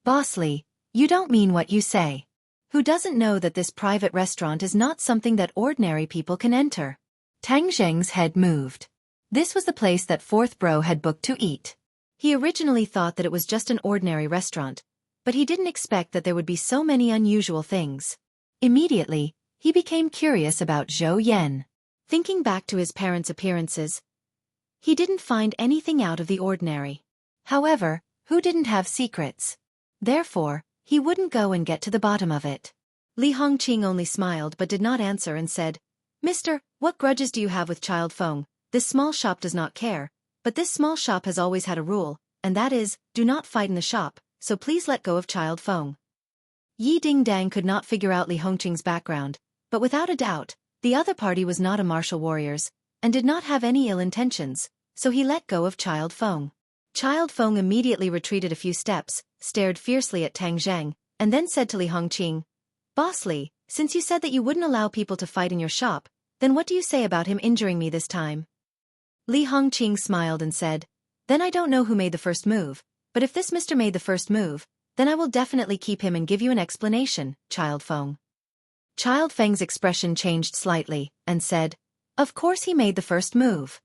"Boss Li, you don't mean what you say. Who doesn't know that this private restaurant is not something that ordinary people can enter?" Tang Zheng's head moved. This was the place that fourth bro had booked to eat. He originally thought that it was just an ordinary restaurant, but he didn't expect that there would be so many unusual things. Immediately, he became curious about Zhou Yan. Thinking back to his parents' appearances, he didn't find anything out of the ordinary. However, who didn't have secrets? Therefore, he wouldn't go and get to the bottom of it. Li Hongqing only smiled but did not answer and said, "Mister, what grudges do you have with Child Feng? This small shop does not care, but this small shop has always had a rule, and that is, do not fight in the shop, so please let go of Child Feng." Yi Dingdang could not figure out Li Hongqing's background, but without a doubt, the other party was not a martial warriors, and did not have any ill intentions, so he let go of Child Feng. Child Feng immediately retreated a few steps, stared fiercely at Tang Zheng, and then said to Li Hongqing, "Boss Li, since you said that you wouldn't allow people to fight in your shop, then what do you say about him injuring me this time?" Li Hongqing smiled and said, "Then I don't know who made the first move, but if this Mr. made the first move, then I will definitely keep him and give you an explanation, Child Feng." Child Feng's expression changed slightly, and said, "Of course he made the first move."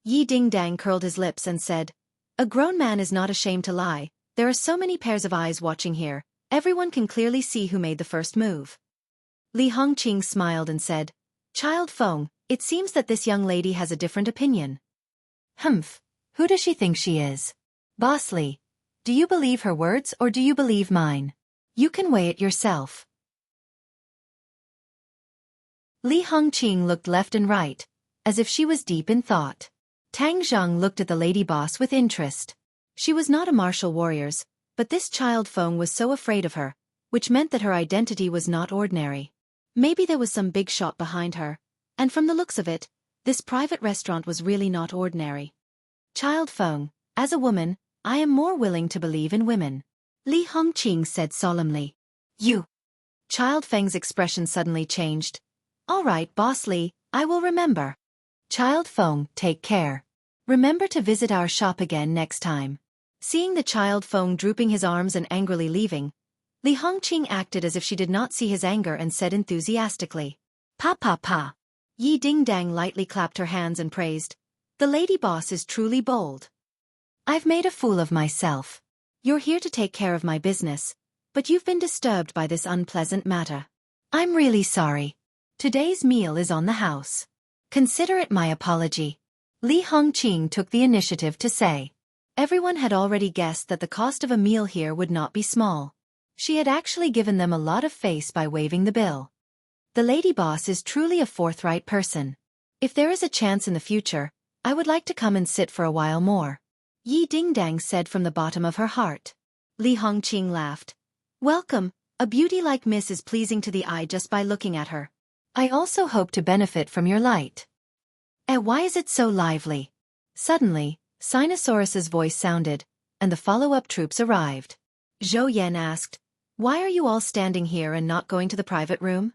Yi Dingdang curled his lips and said, "A grown man is not ashamed to lie. There are so many pairs of eyes watching here, everyone can clearly see who made the first move." Li Hongqing smiled and said, "Child Feng, it seems that this young lady has a different opinion." "Humph, who does she think she is? Boss Li, do you believe her words or do you believe mine? You can weigh it yourself." Li Hongqing looked left and right, as if she was deep in thought. Tang Zheng looked at the lady boss with interest. She was not a martial warriors, but this Child Feng was so afraid of her, which meant that her identity was not ordinary. Maybe there was some big shot behind her, and from the looks of it, this private restaurant was really not ordinary. "Child Feng, as a woman, I am more willing to believe in women," Li Hongqing said solemnly. "You." Child Feng's expression suddenly changed. "All right, Boss Li, I will remember." "Child Feng, take care. Remember to visit our shop again next time." Seeing the Child Feng drooping his arms and angrily leaving, Li Hongqing acted as if she did not see his anger and said enthusiastically, "Pa pa pa." Yi Dingdang lightly clapped her hands and praised, "The lady boss is truly bold. I've made a fool of myself. You're here to take care of my business, but you've been disturbed by this unpleasant matter. I'm really sorry. Today's meal is on the house. Consider it my apology." Li Hongqing took the initiative to say. Everyone had already guessed that the cost of a meal here would not be small. She had actually given them a lot of face by waiving the bill. The lady boss is truly a forthright person. If there is a chance in the future, I would like to come and sit for a while more," Yi Dingdang said from the bottom of her heart. Li Hongqing laughed. "Welcome, a beauty like Miss is pleasing to the eye just by looking at her. I also hope to benefit from your light. Why is it so lively?" Suddenly, Sinosaurus's voice sounded, and the follow-up troops arrived. Zhou Yan asked, "Why are you all standing here and not going to the private room?"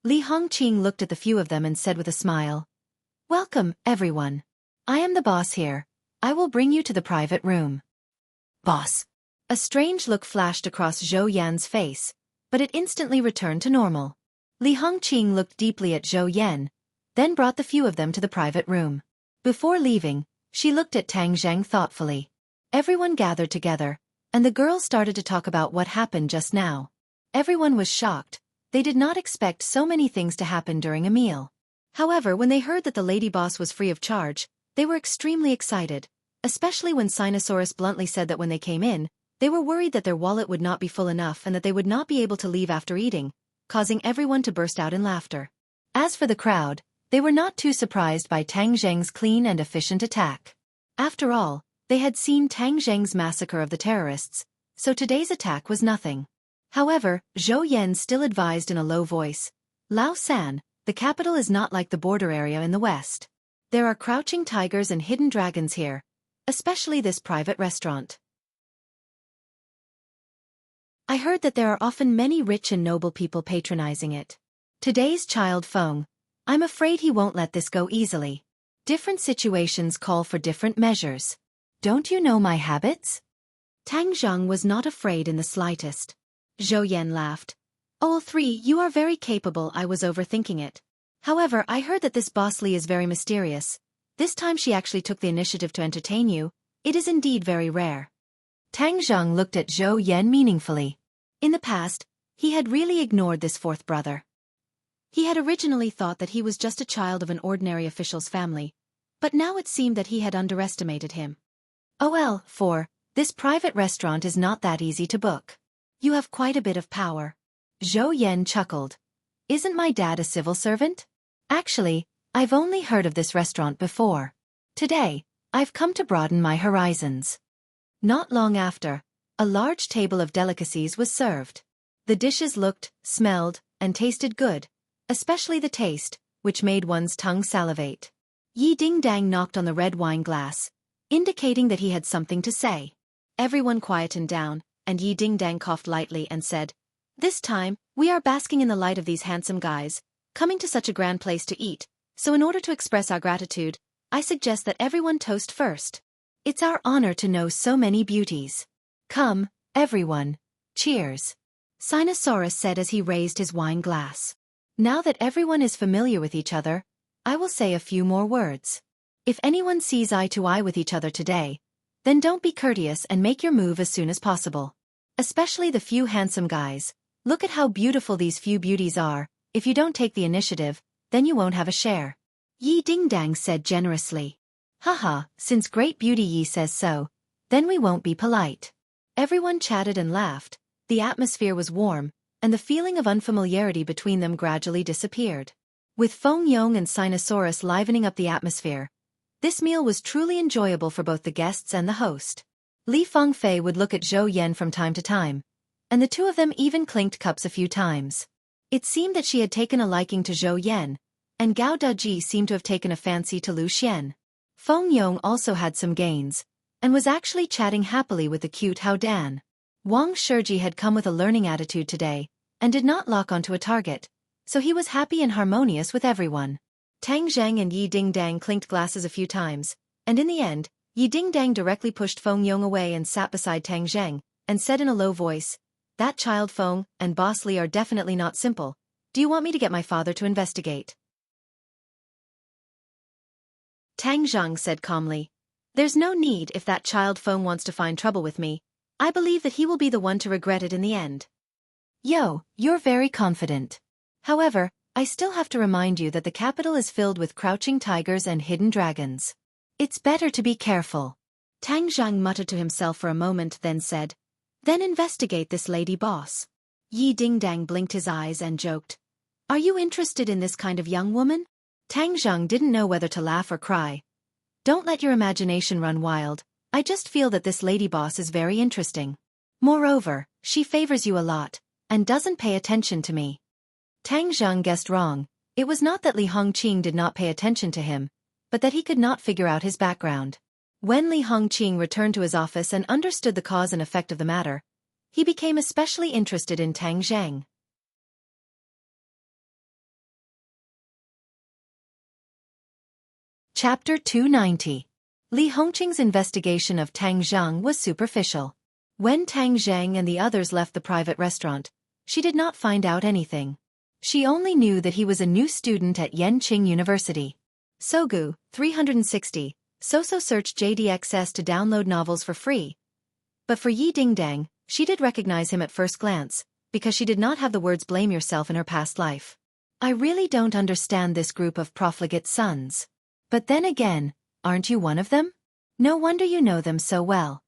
Li Hongqing looked at the few of them and said with a smile, "Welcome, everyone. I am the boss here. I will bring you to the private room." "Boss." A strange look flashed across Zhou Yan's face, but it instantly returned to normal. Li Hongqing looked deeply at Zhou Yan, then brought the few of them to the private room. Before leaving, she looked at Tang Zheng thoughtfully. Everyone gathered together, and the girls started to talk about what happened just now. Everyone was shocked. They did not expect so many things to happen during a meal. However, when they heard that the lady boss was free of charge, they were extremely excited, especially when Sinosaurus bluntly said that when they came in, they were worried that their wallet would not be full enough and that they would not be able to leave after eating, causing everyone to burst out in laughter. As for the crowd, they were not too surprised by Tang Zheng's clean and efficient attack. After all, they had seen Tang Zheng's massacre of the terrorists, so today's attack was nothing. However, Zhou Yan still advised in a low voice, Lao San, the capital is not like the border area in the west. There are crouching tigers and hidden dragons here, especially this private restaurant. I heard that there are often many rich and noble people patronizing it. Today's child Feng, I'm afraid he won't let this go easily. Different situations call for different measures. Don't you know my habits? Tang Zhang was not afraid in the slightest. Zhou Yan laughed. All three, you are very capable. I was overthinking it. However, I heard that this boss Li is very mysterious. This time she actually took the initiative to entertain you. It is indeed very rare. Tang Zhang looked at Zhou Yan meaningfully. In the past, he had really ignored this fourth brother. He had originally thought that he was just a child of an ordinary official's family, but now it seemed that he had underestimated him. Oh well, this private restaurant is not that easy to book. You have quite a bit of power. Zhou Yan chuckled. Isn't my dad a civil servant? Actually, I've only heard of this restaurant before. Today, I've come to broaden my horizons. Not long after, a large table of delicacies was served. The dishes looked, smelled, and tasted good, especially the taste, which made one's tongue salivate. Yi Ding-dang knocked on the red wine glass, indicating that he had something to say. Everyone quietened down, and Yi Ding-dang coughed lightly and said, This time, we are basking in the light of these handsome guys, coming to such a grand place to eat, so in order to express our gratitude, I suggest that everyone toast first. It's our honor to know so many beauties. Come, everyone, cheers. Sinosaurus said as he raised his wine glass. Now that everyone is familiar with each other, I will say a few more words. If anyone sees eye to eye with each other today, then don't be courteous and make your move as soon as possible. Especially the few handsome guys. Look at how beautiful these few beauties are. If you don't take the initiative, then you won't have a share. Yi Ding-dang said generously. Haha, since great beauty Yi says so, then we won't be polite. Everyone chatted and laughed, the atmosphere was warm, and the feeling of unfamiliarity between them gradually disappeared. With Feng Yong and Sinosaurus livening up the atmosphere, this meal was truly enjoyable for both the guests and the host. Li Fengfei would look at Zhou Yan from time to time, and the two of them even clinked cups a few times. It seemed that she had taken a liking to Zhou Yan, and Gao Daji seemed to have taken a fancy to Lu Xian. Feng Yong also had some gains, and was actually chatting happily with the cute Hao Dan. Wang Shiji had come with a learning attitude today, and did not lock onto a target, so he was happy and harmonious with everyone. Tang Zhang and Yi Ding-dang clinked glasses a few times, and in the end, Yi Ding-dang directly pushed Feng Yong away and sat beside Tang Zhang, and said in a low voice, That child Feng and Boss Li are definitely not simple. Do you want me to get my father to investigate? Tang Zhang said calmly, There's no need if that child Feng wants to find trouble with me. I believe that he will be the one to regret it in the end. Yo, you're very confident. However, I still have to remind you that the capital is filled with crouching tigers and hidden dragons. It's better to be careful. Tang Zhang muttered to himself for a moment, then said, Then investigate this lady boss. Yi Ding-dang blinked his eyes and joked, Are you interested in this kind of young woman? Tang Zhang didn't know whether to laugh or cry. Don't let your imagination run wild. I just feel that this lady boss is very interesting. Moreover, she favors you a lot, and doesn't pay attention to me. Tang Zhang guessed wrong. It was not that Li Hongqing did not pay attention to him, but that he could not figure out his background. When Li Hongqing returned to his office and understood the cause and effect of the matter, he became especially interested in Tang Zhang. Chapter 290. Li Hongqing's investigation of Tang Zhang was superficial. When Tang Zhang and the others left the private restaurant, she did not find out anything. She only knew that he was a new student at Yenqing University. Sogu, 360, Soso searched JDXS to download novels for free. But for Yi Ding-dang, she did recognize him at first glance, because she did not have the words blame yourself in her past life. I really don't understand this group of profligate sons. But then again, aren't you one of them? No wonder you know them so well.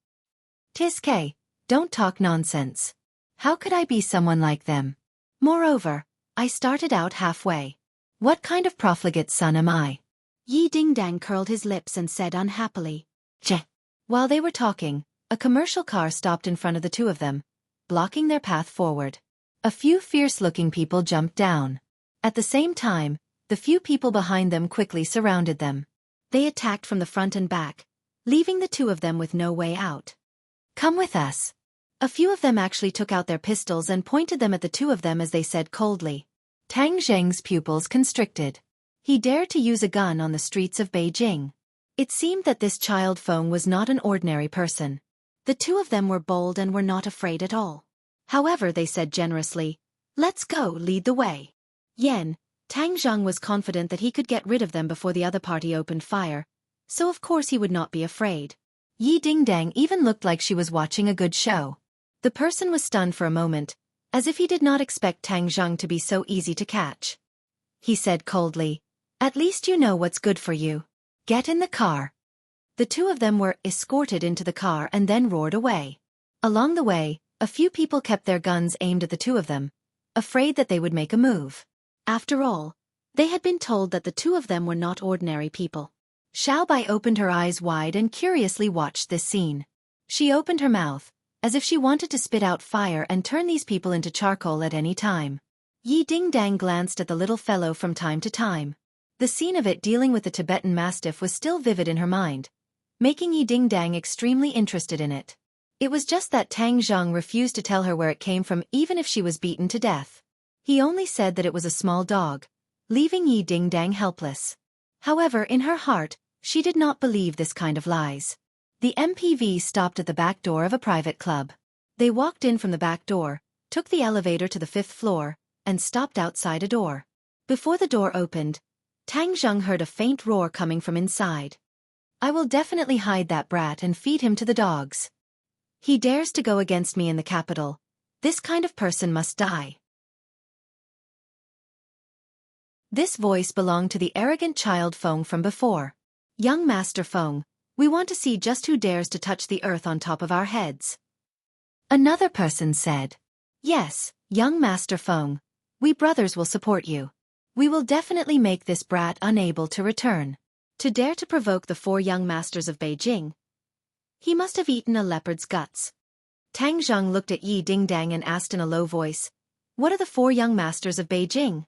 Tiske, don't talk nonsense. How could I be someone like them? Moreover, I started out halfway. What kind of profligate son am I? Yi Ding-dang curled his lips and said unhappily, While they were talking, a commercial car stopped in front of the two of them, blocking their path forward. A few fierce-looking people jumped down. At the same time, the few people behind them quickly surrounded them. They attacked from the front and back, leaving the two of them with no way out. "Come with us." A few of them actually took out their pistols and pointed them at the two of them as they said coldly. Tang Zheng's pupils constricted. He dared to use a gun on the streets of Beijing. It seemed that this child Feng was not an ordinary person. The two of them were bold and were not afraid at all. However, they said generously, "Let's go, lead the way." Tang Zheng was confident that he could get rid of them before the other party opened fire, so of course he would not be afraid. Yi Dingdang even looked like she was watching a good show. The person was stunned for a moment, as if he did not expect Tang Zheng to be so easy to catch. He said coldly, "At least you know what's good for you. Get in the car." The two of them were escorted into the car and then roared away. Along the way, a few people kept their guns aimed at the two of them, afraid that they would make a move. After all, they had been told that the two of them were not ordinary people. Xiaobai opened her eyes wide and curiously watched this scene. She opened her mouth, as if she wanted to spit out fire and turn these people into charcoal at any time. Yi Dingdang glanced at the little fellow from time to time. The scene of it dealing with the Tibetan Mastiff was still vivid in her mind, making Yi Dingdang extremely interested in it. It was just that Tang Zheng refused to tell her where it came from even if she was beaten to death. He only said that it was a small dog, leaving Yi Dingdang helpless. However, in her heart, she did not believe this kind of lies. The MPV stopped at the back door of a private club. They walked in from the back door, took the elevator to the 5th floor, and stopped outside a door. Before the door opened, Tang Zheng heard a faint roar coming from inside. "I will definitely hide that brat and feed him to the dogs. He dares to go against me in the capital. This kind of person must die." This voice belonged to the arrogant child Feng from before. "Young Master Feng, we want to see just who dares to touch the earth on top of our heads." Another person said, "Yes, young Master Feng, we brothers will support you. We will definitely make this brat unable to return." To dare to provoke the 4 young masters of Beijing, he must have eaten a leopard's guts. Tang Zheng looked at Yi Dingdang and asked in a low voice, "What are the 4 young masters of Beijing?"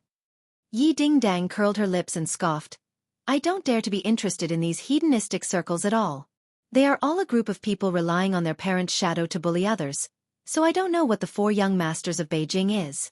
Yi Dingdang curled her lips and scoffed, "I don't dare to be interested in these hedonistic circles at all. They are all a group of people relying on their parents' shadow to bully others, so I don't know what the 4 young masters of Beijing is."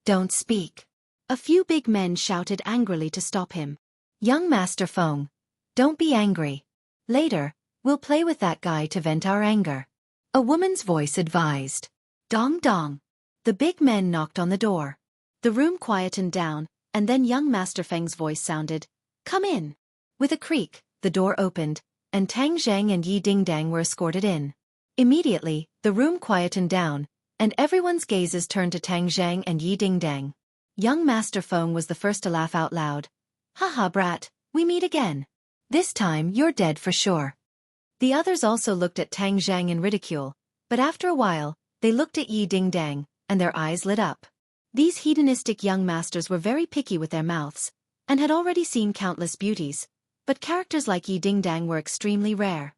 "Don't speak." A few big men shouted angrily to stop him. "Young Master Feng, don't be angry. Later, we'll play with that guy to vent our anger," a woman's voice advised. Dong dong. The big men knocked on the door. The room quietened down, and then young Master Feng's voice sounded, "Come in." With a creak, the door opened, and Tang Zheng and Yi Dingdang were escorted in. Immediately, the room quietened down, and everyone's gazes turned to Tang Zheng and Yi Dingdang. Young Master Feng was the first to laugh out loud. "Haha brat, we meet again. This time you're dead for sure." The others also looked at Tang Zheng in ridicule, but after a while, they looked at Yi Dingdang, and their eyes lit up. These hedonistic young masters were very picky with their mouths, and had already seen countless beauties, but characters like Yi Dingdang were extremely rare.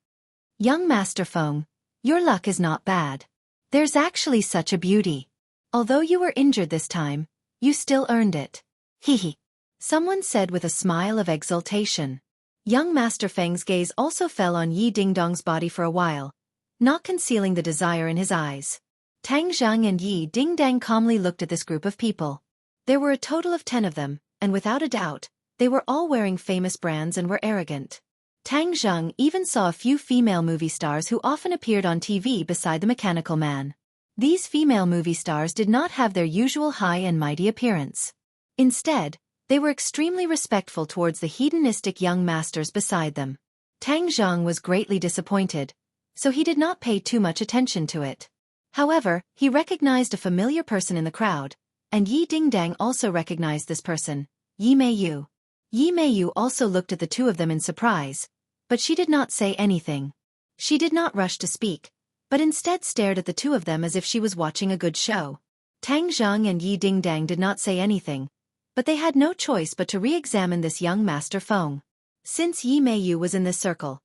"Young Master Feng, your luck is not bad. There's actually such a beauty. Although you were injured this time, you still earned it. Hehe," someone said with a smile of exultation. Young Master Feng's gaze also fell on Yi Dingdong's body for a while, not concealing the desire in his eyes. Tang Zheng and Yi Dingdang calmly looked at this group of people. There were a total of 10 of them, and without a doubt, they were all wearing famous brands and were arrogant. Tang Zheng even saw a few female movie stars who often appeared on TV beside the mechanical man. These female movie stars did not have their usual high and mighty appearance. Instead, they were extremely respectful towards the hedonistic young masters beside them. Tang Zheng was greatly disappointed, so he did not pay too much attention to it. However, he recognized a familiar person in the crowd, and Yi Dingdang also recognized this person, Yi Meiyu. Yi Meiyu also looked at the two of them in surprise, but she did not say anything. She did not rush to speak, but instead stared at the two of them as if she was watching a good show. Tang Zheng and Yi Dingdang did not say anything, but they had no choice but to re-examine this young Master Feng. Since Yi Meiyu was in this circle,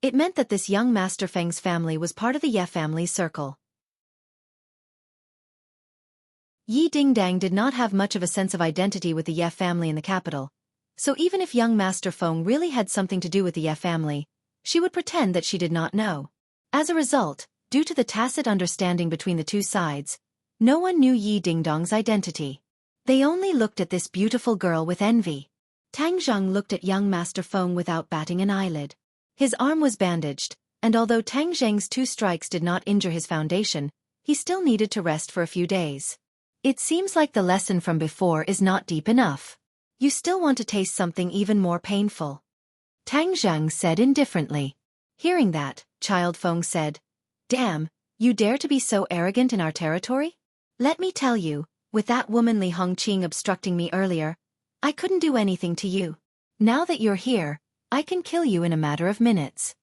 it meant that this young Master Feng's family was part of the Ye family's circle. Yi Dingdang did not have much of a sense of identity with the Ye family in the capital, so even if young Master Feng really had something to do with the Ye family, she would pretend that she did not know. As a result, due to the tacit understanding between the two sides, no one knew Yi Dingdong's identity. They only looked at this beautiful girl with envy. Tang Zheng looked at young Master Feng without batting an eyelid. His arm was bandaged, and although Tang Zheng's 2 strikes did not injure his foundation, he still needed to rest for a few days. It seems like the lesson from before is not deep enough. You still want to taste something even more painful. Tang Zheng said indifferently. Hearing that, Child Feng said, "Damn, you dare to be so arrogant in our territory? Let me tell you, with that woman Li Hongqing obstructing me earlier, I couldn't do anything to you. Now that you're here, I can kill you in a matter of minutes."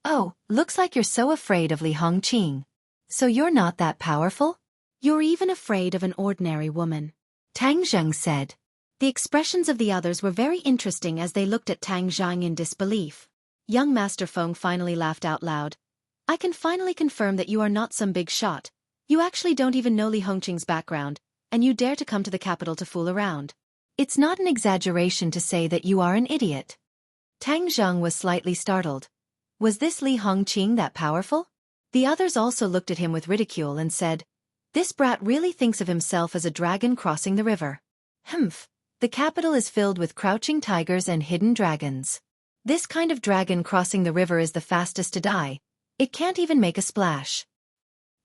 "Oh, looks like you're so afraid of Li Hongqing. So you're not that powerful? You're even afraid of an ordinary woman," Tang Zheng said. The expressions of the others were very interesting as they looked at Tang Zheng in disbelief. Young Master Feng finally laughed out loud. "I can finally confirm that you are not some big shot. You actually don't even know Li Hongqing's background, and you dare to come to the capital to fool around. It's not an exaggeration to say that you are an idiot." Tang Zheng was slightly startled. Was this Li Hongqing that powerful? The others also looked at him with ridicule and said, "This brat really thinks of himself as a dragon crossing the river. Humph, the capital is filled with crouching tigers and hidden dragons. This kind of dragon crossing the river is the fastest to die. It can't even make a splash.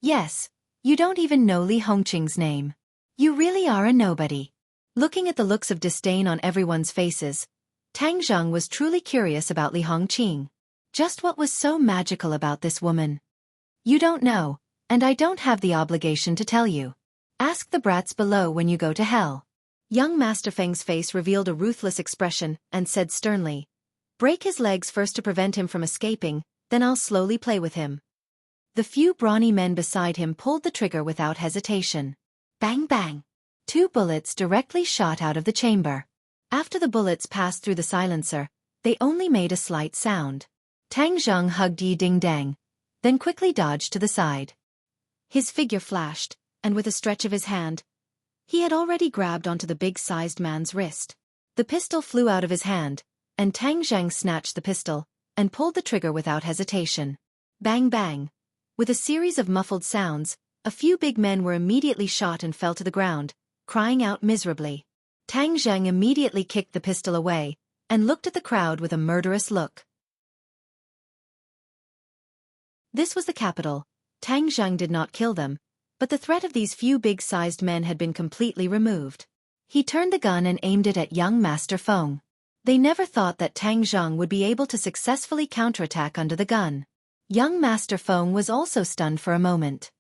Yes, you don't even know Li Hongqing's name. You really are a nobody." Looking at the looks of disdain on everyone's faces, Tang Zheng was truly curious about Li Hongqing. Just what was so magical about this woman? "You don't know, and I don't have the obligation to tell you. Ask the brats below when you go to hell." Young Master Feng's face revealed a ruthless expression and said sternly, "Break his legs first to prevent him from escaping, then I'll slowly play with him." The few brawny men beside him pulled the trigger without hesitation. Bang bang! 2 bullets directly shot out of the chamber. After the bullets passed through the silencer, they only made a slight sound. Tang Zheng hugged Yi Dingdang, then quickly dodged to the side. His figure flashed, and with a stretch of his hand, he had already grabbed onto the big-sized man's wrist. The pistol flew out of his hand, and Tang Zheng snatched the pistol and pulled the trigger without hesitation. Bang bang! With a series of muffled sounds, a few big men were immediately shot and fell to the ground, crying out miserably. Tang Zheng immediately kicked the pistol away and looked at the crowd with a murderous look. This was the capital. Tang Zheng did not kill them, but the threat of these few big-sized men had been completely removed. He turned the gun and aimed it at young Master Feng. They never thought that Tang Zheng would be able to successfully counterattack under the gun. Young Master Feng was also stunned for a moment.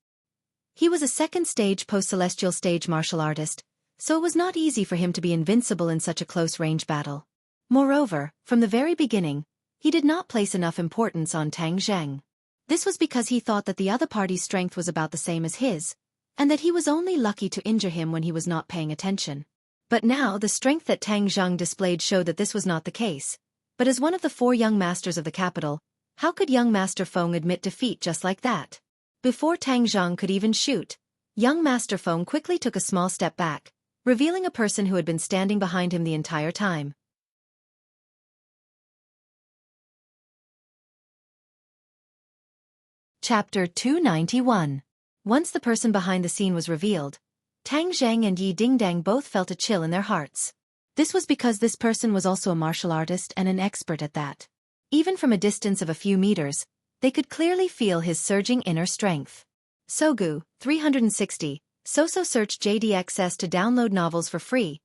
He was a second-stage post-celestial stage martial artist, so it was not easy for him to be invincible in such a close-range battle. Moreover, from the very beginning, he did not place enough importance on Tang Zheng. This was because he thought that the other party's strength was about the same as his, and that he was only lucky to injure him when he was not paying attention. But now the strength that Tang Zheng displayed showed that this was not the case. But as one of the 4 young masters of the capital, how could young Master Feng admit defeat just like that? Before Tang Zheng could even shoot, young Master Feng quickly took a small step back, revealing a person who had been standing behind him the entire time. Chapter 291. Once the person behind the scene was revealed, Tang Zheng and Yi Dingdang both felt a chill in their hearts. This was because this person was also a martial artist and an expert at that. Even from a distance of a few meters, they could clearly feel his surging inner strength. Sogu, 360, Soso search JDXS to download novels for free.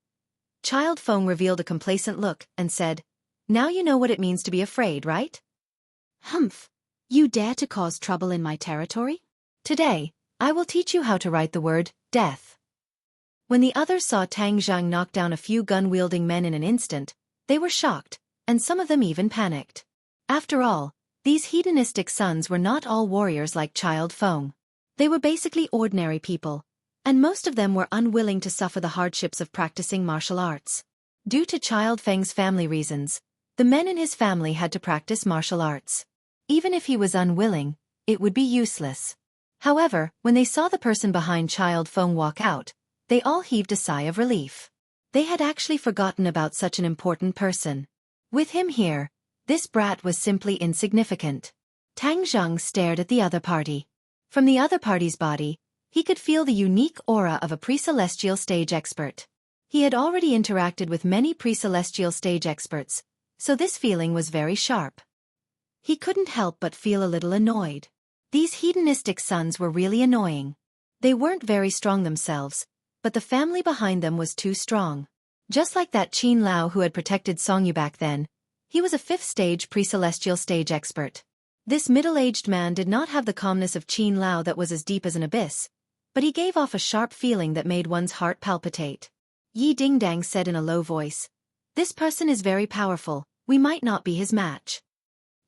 Child Feng revealed a complacent look and said, "Now you know what it means to be afraid, right? Humph. You dare to cause trouble in my territory? Today, I will teach you how to write the word, death." When the others saw Tang Zheng knock down a few gun-wielding men in an instant, they were shocked, and some of them even panicked. After all, these hedonistic sons were not all warriors like Child Feng. They were basically ordinary people, and most of them were unwilling to suffer the hardships of practicing martial arts. Due to Child Feng's family reasons, the men in his family had to practice martial arts. Even if he was unwilling, it would be useless. However, when they saw the person behind Child Feng walk out, They all heaved a sigh of relief. They had actually forgotten about such an important person. With him here, this brat was simply insignificant. Tang Zheng stared at the other party. From the other party's body, he could feel the unique aura of a pre-celestial stage expert. He had already interacted with many pre-celestial stage experts, so this feeling was very sharp. He couldn't help but feel a little annoyed. These hedonistic sons were really annoying. They weren't very strong themselves, but the family behind them was too strong. Just like that Qin Lao who had protected Songyu back then, he was a 5th stage pre-celestial stage expert. This middle-aged man did not have the calmness of Qin Lao that was as deep as an abyss, but he gave off a sharp feeling that made one's heart palpitate. Yi Dingdang said in a low voice, "This person is very powerful, we might not be his match."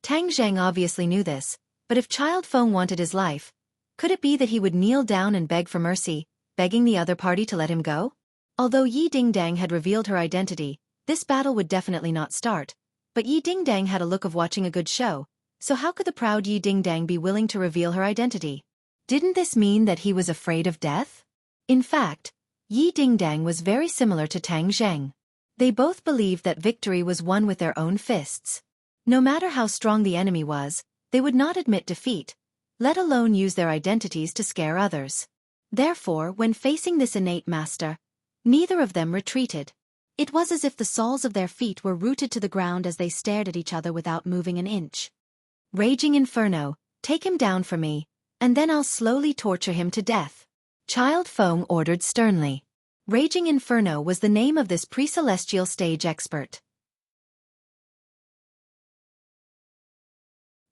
Tang Zheng obviously knew this, but if Child Feng wanted his life, could it be that he would kneel down and beg for mercy, begging the other party to let him go? Although Yi Dingdang had revealed her identity, this battle would definitely not start, but Yi Dingdang had a look of watching a good show, so how could the proud Yi Dingdang be willing to reveal her identity? Didn't this mean that he was afraid of death? In fact, Yi Dingdang was very similar to Tang Zheng. They both believed that victory was won with their own fists. No matter how strong the enemy was, they would not admit defeat, let alone use their identities to scare others. Therefore, when facing this innate master, neither of them retreated. It was as if the soles of their feet were rooted to the ground as they stared at each other without moving an inch. "Raging Inferno, take him down for me, and then I'll slowly torture him to death," Child Feng ordered sternly. Raging Inferno was the name of this pre-celestial stage expert.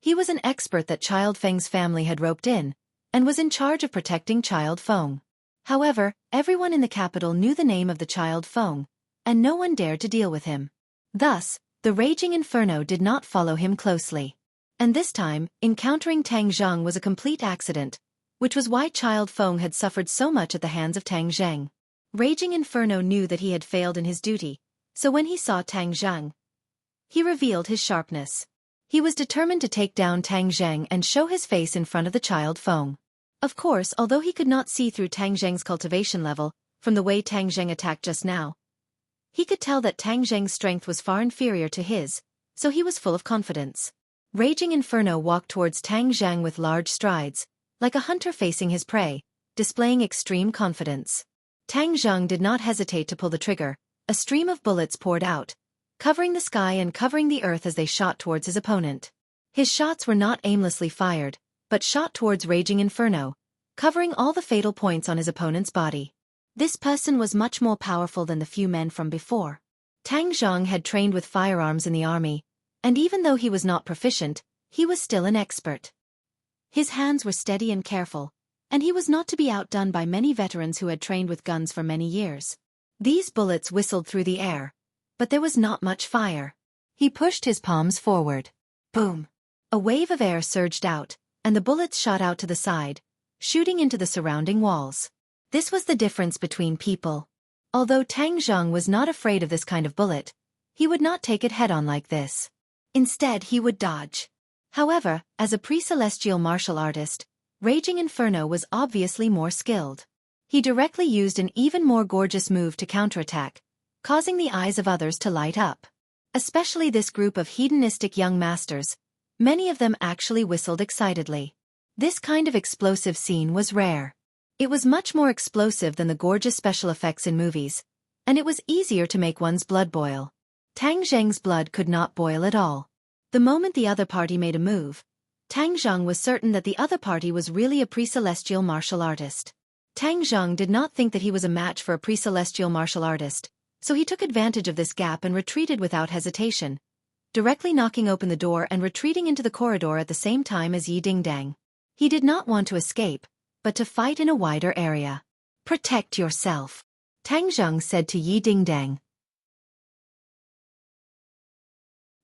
He was an expert that Child Feng's family had roped in, and was in charge of protecting Child Feng. However, everyone in the capital knew the name of the Child Feng, and no one dared to deal with him. Thus, the Raging Inferno did not follow him closely. And this time, encountering Tang Zheng was a complete accident, which was why Child Feng had suffered so much at the hands of Tang Zheng. Raging Inferno knew that he had failed in his duty, so when he saw Tang Zheng, he revealed his sharpness. He was determined to take down Tang Zheng and show his face in front of the Child Feng. Of course, although he could not see through Tang Zheng's cultivation level, from the way Tang Zheng attacked just now, he could tell that Tang Zheng's strength was far inferior to his, so he was full of confidence. Raging Inferno walked towards Tang Zheng with large strides, like a hunter facing his prey, displaying extreme confidence. Tang Zheng did not hesitate to pull the trigger. A stream of bullets poured out, covering the sky and covering the earth as they shot towards his opponent. His shots were not aimlessly fired, but shot towards Raging Inferno, covering all the fatal points on his opponent's body. This person was much more powerful than the few men from before. Tang Zheng had trained with firearms in the army, and even though he was not proficient, he was still an expert. His hands were steady and careful, and he was not to be outdone by many veterans who had trained with guns for many years. These bullets whistled through the air, but there was not much fire. He pushed his palms forward. Boom! A wave of air surged out, and the bullets shot out to the side, shooting into the surrounding walls. This was the difference between people. Although Tang Zheng was not afraid of this kind of bullet, he would not take it head-on like this. Instead, he would dodge. However, as a pre-celestial martial artist, Raging Inferno was obviously more skilled. He directly used an even more gorgeous move to counterattack, causing the eyes of others to light up. Especially this group of hedonistic young masters, many of them actually whistled excitedly. This kind of explosive scene was rare. It was much more explosive than the gorgeous special effects in movies, and it was easier to make one's blood boil. Tang Zheng's blood could not boil at all. The moment the other party made a move, Tang Zheng was certain that the other party was really a pre-celestial martial artist. Tang Zheng did not think that he was a match for a pre-celestial martial artist, so he took advantage of this gap and retreated without hesitation, directly knocking open the door and retreating into the corridor at the same time as Yi Dingdang. He did not want to escape, but to fight in a wider area. "Protect yourself," Tang Zheng said to Yi Dingdang.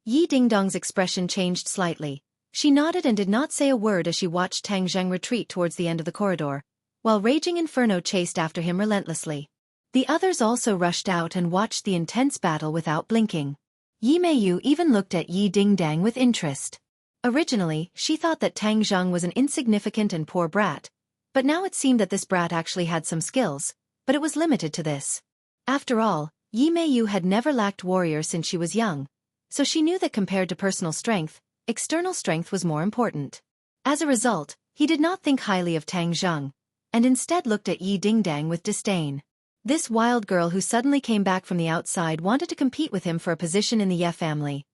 Yi Dingdang's expression changed slightly. She nodded and did not say a word as she watched Tang Zheng retreat towards the end of the corridor, while Raging Inferno chased after him relentlessly. The others also rushed out and watched the intense battle without blinking. Yi Meiyu even looked at Yi Dingdang with interest. Originally, she thought that Tang Zheng was an insignificant and poor brat, but now it seemed that this brat actually had some skills, but it was limited to this. After all, Yi Meiyu had never lacked warriors since she was young, so she knew that compared to personal strength, external strength was more important. As a result, he did not think highly of Tang Zheng, and instead looked at Yi Dingdang with disdain. This wild girl who suddenly came back from the outside wanted to compete with him for a position in the Ye family.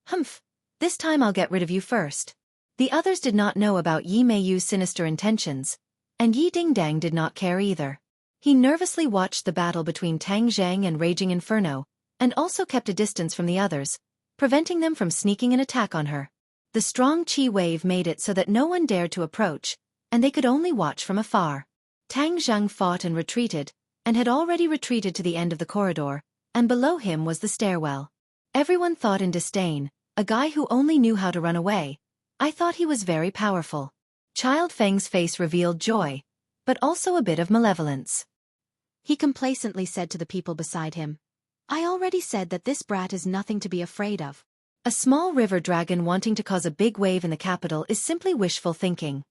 Humph, this time I'll get rid of you first. The others did not know about Yi Meiyu's sinister intentions, and Yi Dingdang did not care either. He nervously watched the battle between Tang Zheng and Raging Inferno, and also kept a distance from the others, preventing them from sneaking an attack on her. The strong qi wave made it so that no one dared to approach, and they could only watch from afar. Tang Zheng fought and retreated, and had already retreated to the end of the corridor, and below him was the stairwell. Everyone thought in disdain, a guy who only knew how to run away. I thought he was very powerful. Child Feng's face revealed joy, but also a bit of malevolence. He complacently said to the people beside him, I already said that this brat is nothing to be afraid of. A small river dragon wanting to cause a big wave in the capital is simply wishful thinking.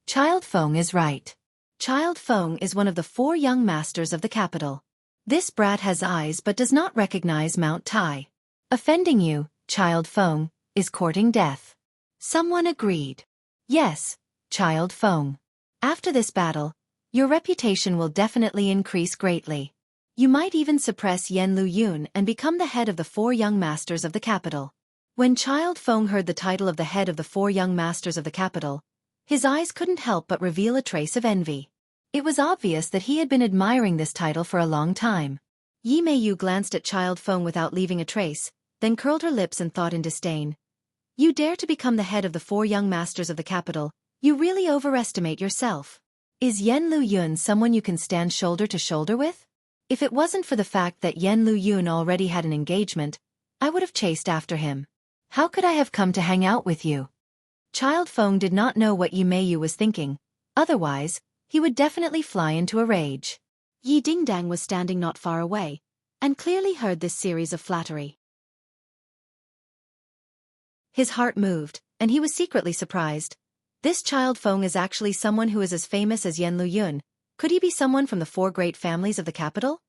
Child Feng is right. Child Feng is one of the 4 young masters of the capital. This brat has eyes but does not recognize Mount Tai. Offending you, Child Feng, is courting death. Someone agreed. Yes, Child Feng. After this battle, your reputation will definitely increase greatly. You might even suppress Yen Lu Yun and become the head of the 4 young masters of the capital. When Child Feng heard the title of the head of the 4 young masters of the capital, his eyes couldn't help but reveal a trace of envy. It was obvious that he had been admiring this title for a long time. Yi Meiyu glanced at Child Feng without leaving a trace, then curled her lips and thought in disdain. You dare to become the head of the 4 young masters of the capital, you really overestimate yourself. Is Yen Lu Yun someone you can stand shoulder to shoulder with? If it wasn't for the fact that Yen Lu Yun already had an engagement, I would have chased after him. How could I have come to hang out with you? Child Feng did not know what Yi Meiyu was thinking, otherwise, he would definitely fly into a rage. Yi Dingdang was standing not far away, and clearly heard this series of flattery. His heart moved, and he was secretly surprised. This Child Feng is actually someone who is as famous as Yen Lu Yun. Could he be someone from the 4 great families of the capital?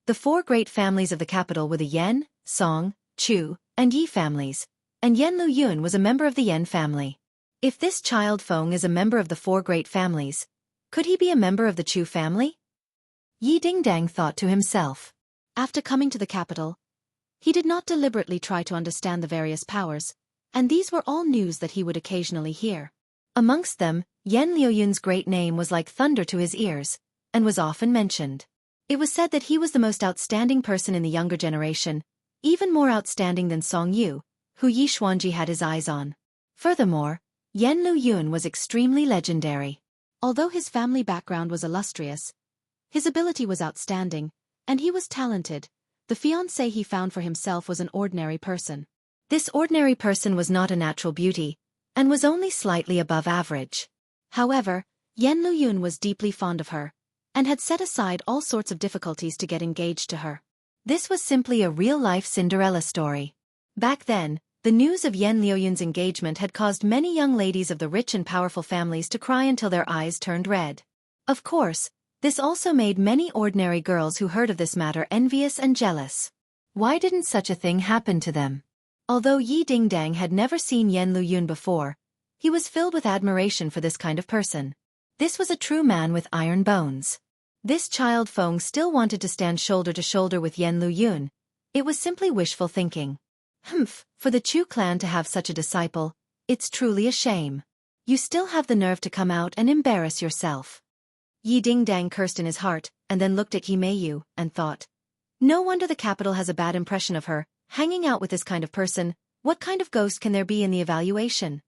The 4 great families of the capital were the Yen, Song, Chu, and Yi families, and Yen Lu Yun was a member of the Yen family. If this Child Feng is a member of the 4 great families, could he be a member of the Chu family? Yi Dingdang thought to himself. After coming to the capital, he did not deliberately try to understand the various powers, and these were all news that he would occasionally hear. Amongst them, Yen Liuyun's great name was like thunder to his ears, and was often mentioned. It was said that he was the most outstanding person in the younger generation, even more outstanding than Song Yu, who Yi Xuanji had his eyes on. Furthermore, Yen Lu Yun was extremely legendary. Although his family background was illustrious, his ability was outstanding, and he was talented, the fiancé he found for himself was an ordinary person. This ordinary person was not a natural beauty, and was only slightly above average. However, Yen Lu Yun was deeply fond of her, and had set aside all sorts of difficulties to get engaged to her. This was simply a real-life Cinderella story. Back then, the news of Yen Liuyun's engagement had caused many young ladies of the rich and powerful families to cry until their eyes turned red. Of course, this also made many ordinary girls who heard of this matter envious and jealous. Why didn't such a thing happen to them? Although Yi Dingdang had never seen Yen Lu Yun before, he was filled with admiration for this kind of person. This was a true man with iron bones. This Child Feng still wanted to stand shoulder to shoulder with Yen Lu Yun. It was simply wishful thinking. Humph, for the Chu clan to have such a disciple, it's truly a shame. You still have the nerve to come out and embarrass yourself. Yi Dingdang cursed in his heart, and then looked at Yi Meiyu, and thought. No wonder the capital has a bad impression of her, hanging out with this kind of person. What kind of ghost can there be in the evaluation?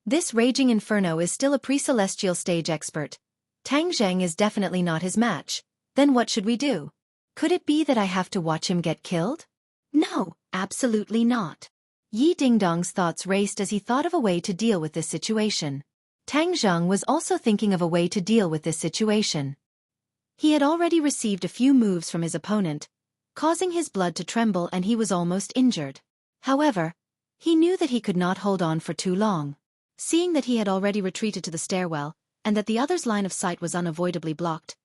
This Raging Inferno is still a pre-celestial stage expert. Tang Zheng is definitely not his match. Then what should we do? Could it be that I have to watch him get killed? No, absolutely not. Yi Dingdong's thoughts raced as he thought of a way to deal with this situation. Tang Zheng was also thinking of a way to deal with this situation. He had already received a few moves from his opponent, causing his blood to tremble, and he was almost injured. However, he knew that he could not hold on for too long. Seeing that he had already retreated to the stairwell, and that the other's line of sight was unavoidably blocked,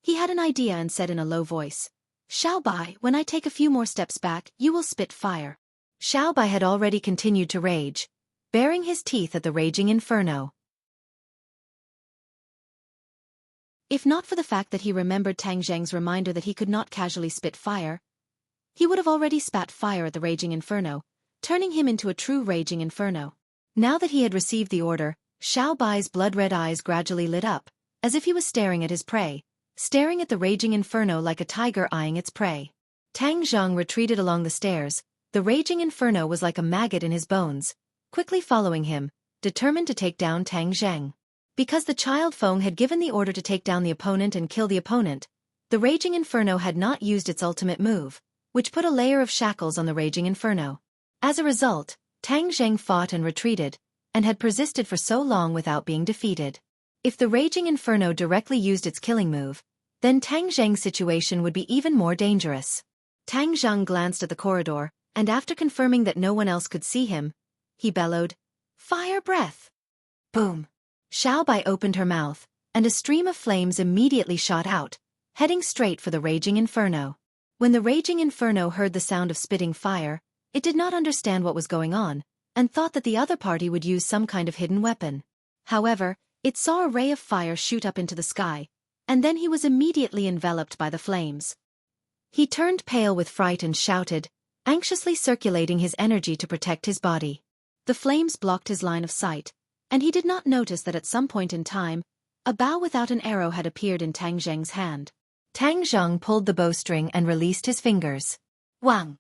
He had an idea and said in a low voice, "Xiaobai, when I take a few more steps back, you will spit fire." Xiaobai had already continued to rage, baring his teeth at the raging inferno. If not for the fact that he remembered Tang Zheng's reminder that he could not casually spit fire, he would have already spat fire at the raging inferno, turning him into a true raging inferno. Now that he had received the order, Xiaobai's blood-red eyes gradually lit up, as if he was staring at his prey, staring at the raging inferno like a tiger eyeing its prey. Tang Zheng retreated along the stairs. The raging inferno was like a maggot in his bones, quickly following him, determined to take down Tang Zheng. Because the child Feng had given the order to take down the opponent and kill the opponent, the raging inferno had not used its ultimate move, which put a layer of shackles on the raging inferno. As a result, Tang Zheng fought and retreated, and had persisted for so long without being defeated. If the raging inferno directly used its killing move, then Tang Zheng's situation would be even more dangerous. Tang Zheng glanced at the corridor, and after confirming that no one else could see him, he bellowed, "Fire breath!" Boom! Xiaobai opened her mouth, and a stream of flames immediately shot out, heading straight for the raging inferno. When the raging inferno heard the sound of spitting fire, it did not understand what was going on, and thought that the other party would use some kind of hidden weapon. However, it saw a ray of fire shoot up into the sky, and then he was immediately enveloped by the flames. He turned pale with fright and shouted, anxiously circulating his energy to protect his body. The flames blocked his line of sight, and he did not notice that at some point in time, a bow without an arrow had appeared in Tang Zheng's hand. Tang Zheng pulled the bowstring and released his fingers. Wang!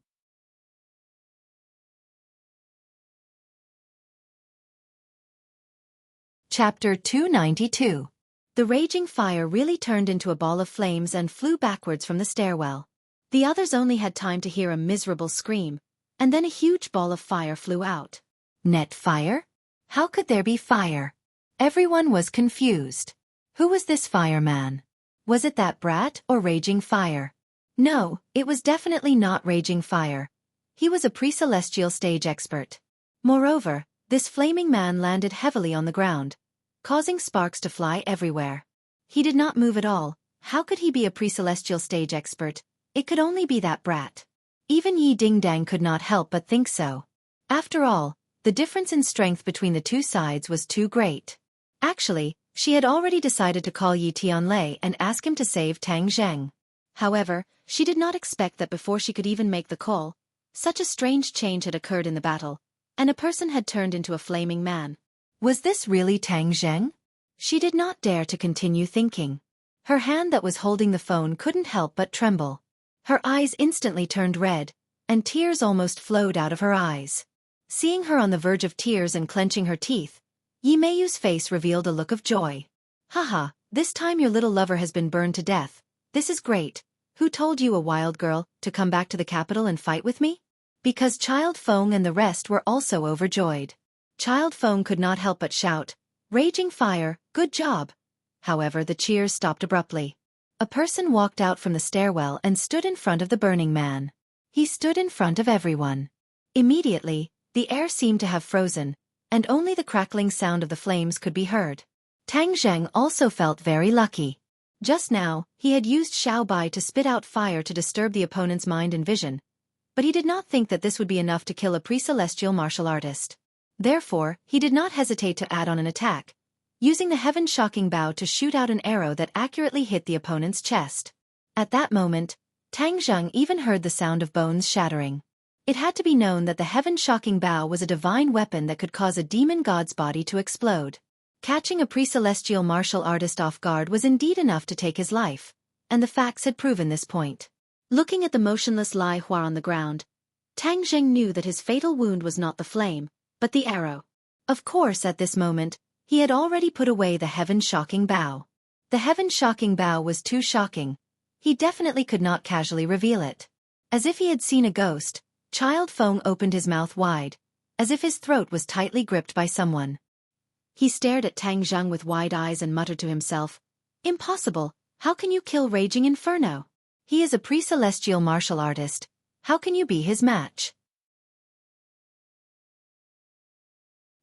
Chapter 292. The raging fire really turned into a ball of flames and flew backwards from the stairwell. The others only had time to hear a miserable scream, and then a huge ball of fire flew out. Net fire? How could there be fire? Everyone was confused. Who was this fireman? Was it that brat or raging fire? No, it was definitely not raging fire. He was a pre-celestial stage expert. Moreover, this flaming man landed heavily on the ground, causing sparks to fly everywhere. He did not move at all. How could he be a pre-celestial stage expert? It could only be that brat. Even Yi Dingdang could not help but think so. After all, the difference in strength between the two sides was too great. Actually, she had already decided to call Yi Tianlei and ask him to save Tang Zheng. However, she did not expect that before she could even make the call, such a strange change had occurred in the battle, and a person had turned into a flaming man. Was this really Tang Zheng? She did not dare to continue thinking. Her hand that was holding the phone couldn't help but tremble. Her eyes instantly turned red, and tears almost flowed out of her eyes. Seeing her on the verge of tears and clenching her teeth, Yi Meiyu's face revealed a look of joy. Haha, this time your little lover has been burned to death. This is great. Who told you, a wild girl, to come back to the capital and fight with me? Because Child Feng and the rest were also overjoyed. Child Feng could not help but shout, "Raging fire, good job!" However, the cheers stopped abruptly. A person walked out from the stairwell and stood in front of the burning man. He stood in front of everyone. Immediately, the air seemed to have frozen, and only the crackling sound of the flames could be heard. Tang Zheng also felt very lucky. Just now, he had used Xiaobai to spit out fire to disturb the opponent's mind and vision, but he did not think that this would be enough to kill a pre-celestial martial artist. Therefore, he did not hesitate to add on an attack, using the heaven-shocking bow to shoot out an arrow that accurately hit the opponent's chest. At that moment, Tang Zheng even heard the sound of bones shattering. It had to be known that the heaven-shocking bow was a divine weapon that could cause a demon god's body to explode. Catching a pre-celestial martial artist off guard was indeed enough to take his life, and the facts had proven this point. Looking at the motionless Lai Hua on the ground, Tang Zheng knew that his fatal wound was not the flame, but the arrow. Of course, at this moment, he had already put away the heaven-shocking bow. The heaven-shocking bow was too shocking. He definitely could not casually reveal it. As if he had seen a ghost, Child Feng opened his mouth wide, as if his throat was tightly gripped by someone. He stared at Tang Zheng with wide eyes and muttered to himself, "Impossible, how can you kill Raging Inferno? He is a pre-celestial martial artist. How can you be his match?"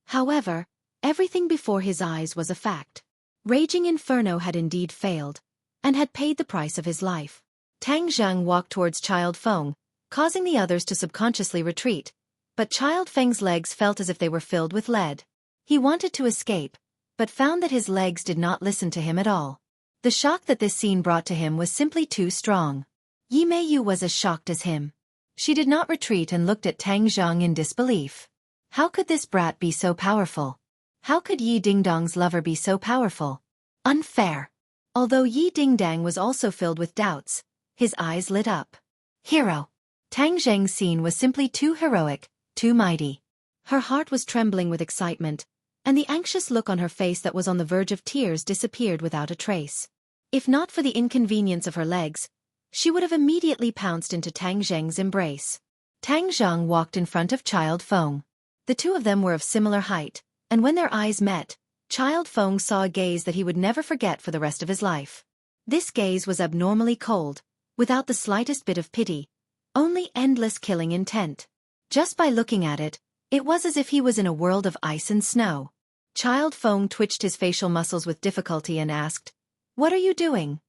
However, everything before his eyes was a fact. Raging Inferno had indeed failed, and had paid the price of his life. Tang Zheng walked towards Child Feng, causing the others to subconsciously retreat, but Child Feng's legs felt as if they were filled with lead. He wanted to escape, but found that his legs did not listen to him at all. The shock that this scene brought to him was simply too strong. Yi Meiyu was as shocked as him. She did not retreat and looked at Tang Zheng in disbelief. How could this brat be so powerful? How could Yi Dingdong's lover be so powerful? Unfair. Although Yi Dingdang was also filled with doubts, his eyes lit up. Hero. Tang Zheng's scene was simply too heroic, too mighty. Her heart was trembling with excitement, and the anxious look on her face that was on the verge of tears disappeared without a trace. If not for the inconvenience of her legs, she would have immediately pounced into Tang Zheng's embrace. Tang Zheng walked in front of Child Feng. The two of them were of similar height, and when their eyes met, Child Feng saw a gaze that he would never forget for the rest of his life. This gaze was abnormally cold, without the slightest bit of pity, only endless killing intent. Just by looking at it, it was as if he was in a world of ice and snow. Child Feng twitched his facial muscles with difficulty and asked, "What are you doing?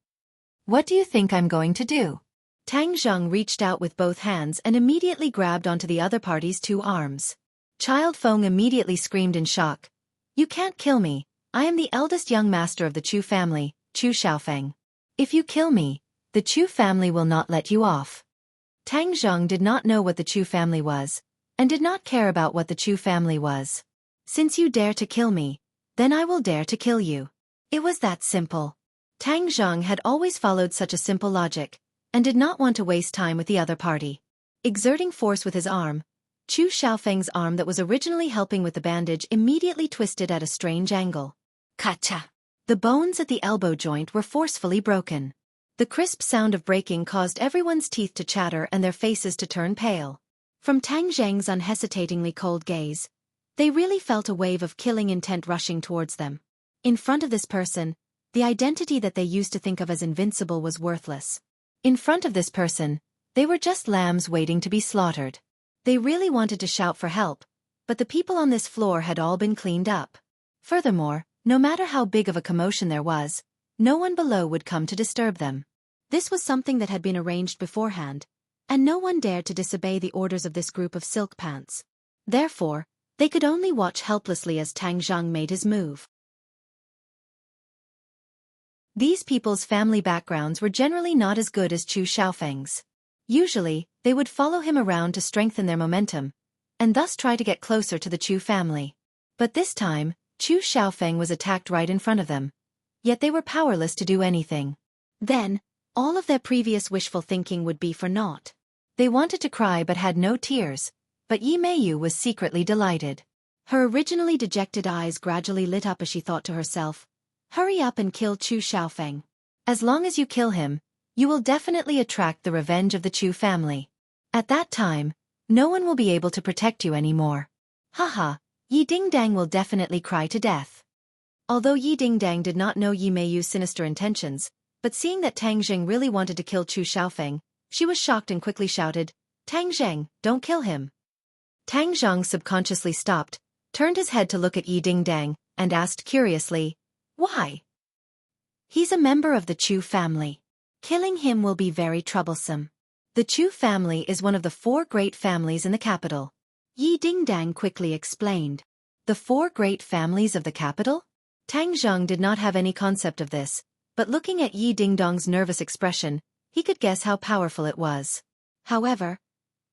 What do you think I'm going to do?" Tang Zheng reached out with both hands and immediately grabbed onto the other party's two arms. Child Feng immediately screamed in shock. "You can't kill me. I am the eldest young master of the Chu family, Chu Xiaofan. If you kill me, the Chu family will not let you off." Tang Zheng did not know what the Chu family was, and did not care about what the Chu family was. "Since you dare to kill me, then I will dare to kill you." It was that simple. Tang Zheng had always followed such a simple logic, and did not want to waste time with the other party. Exerting force with his arm, Chu Xiaofeng's arm that was originally helping with the bandage immediately twisted at a strange angle. Kacha! The bones at the elbow joint were forcefully broken. The crisp sound of breaking caused everyone's teeth to chatter and their faces to turn pale. From Tang Zheng's unhesitatingly cold gaze, they really felt a wave of killing intent rushing towards them. In front of this person, the identity that they used to think of as invincible was worthless. In front of this person, they were just lambs waiting to be slaughtered. They really wanted to shout for help, but the people on this floor had all been cleaned up. Furthermore, no matter how big of a commotion there was, no one below would come to disturb them. This was something that had been arranged beforehand, and no one dared to disobey the orders of this group of silk pants. Therefore, they could only watch helplessly as Tang Zheng made his move. These people's family backgrounds were generally not as good as Chu Xiaofeng's. Usually, they would follow him around to strengthen their momentum, and thus try to get closer to the Chu family. But this time, Chu Xiaofeng was attacked right in front of them. Yet they were powerless to do anything. Then, all of their previous wishful thinking would be for naught. They wanted to cry but had no tears, but Yi Meiyu was secretly delighted. Her originally dejected eyes gradually lit up as she thought to herself, "Hurry up and kill Chu Xiaofeng. As long as you kill him, you will definitely attract the revenge of the Chu family. At that time, no one will be able to protect you anymore. Haha, Yi Dingdang will definitely cry to death." Although Yi Dingdang did not know Yi Meiyu's sinister intentions, but seeing that Tang Zheng really wanted to kill Chu Xiaofeng, she was shocked and quickly shouted, "Tang Zheng, don't kill him." Tang Zheng subconsciously stopped, turned his head to look at Yi Dingdang, and asked curiously, "Why?" "He's a member of the Chu family. Killing him will be very troublesome. The Chu family is one of the 4 great families in the capital." Yi Dingdang quickly explained. "The 4 great families of the capital?" Tang Zheng did not have any concept of this, but looking at Yi Dingdong's nervous expression, he could guess how powerful it was. However,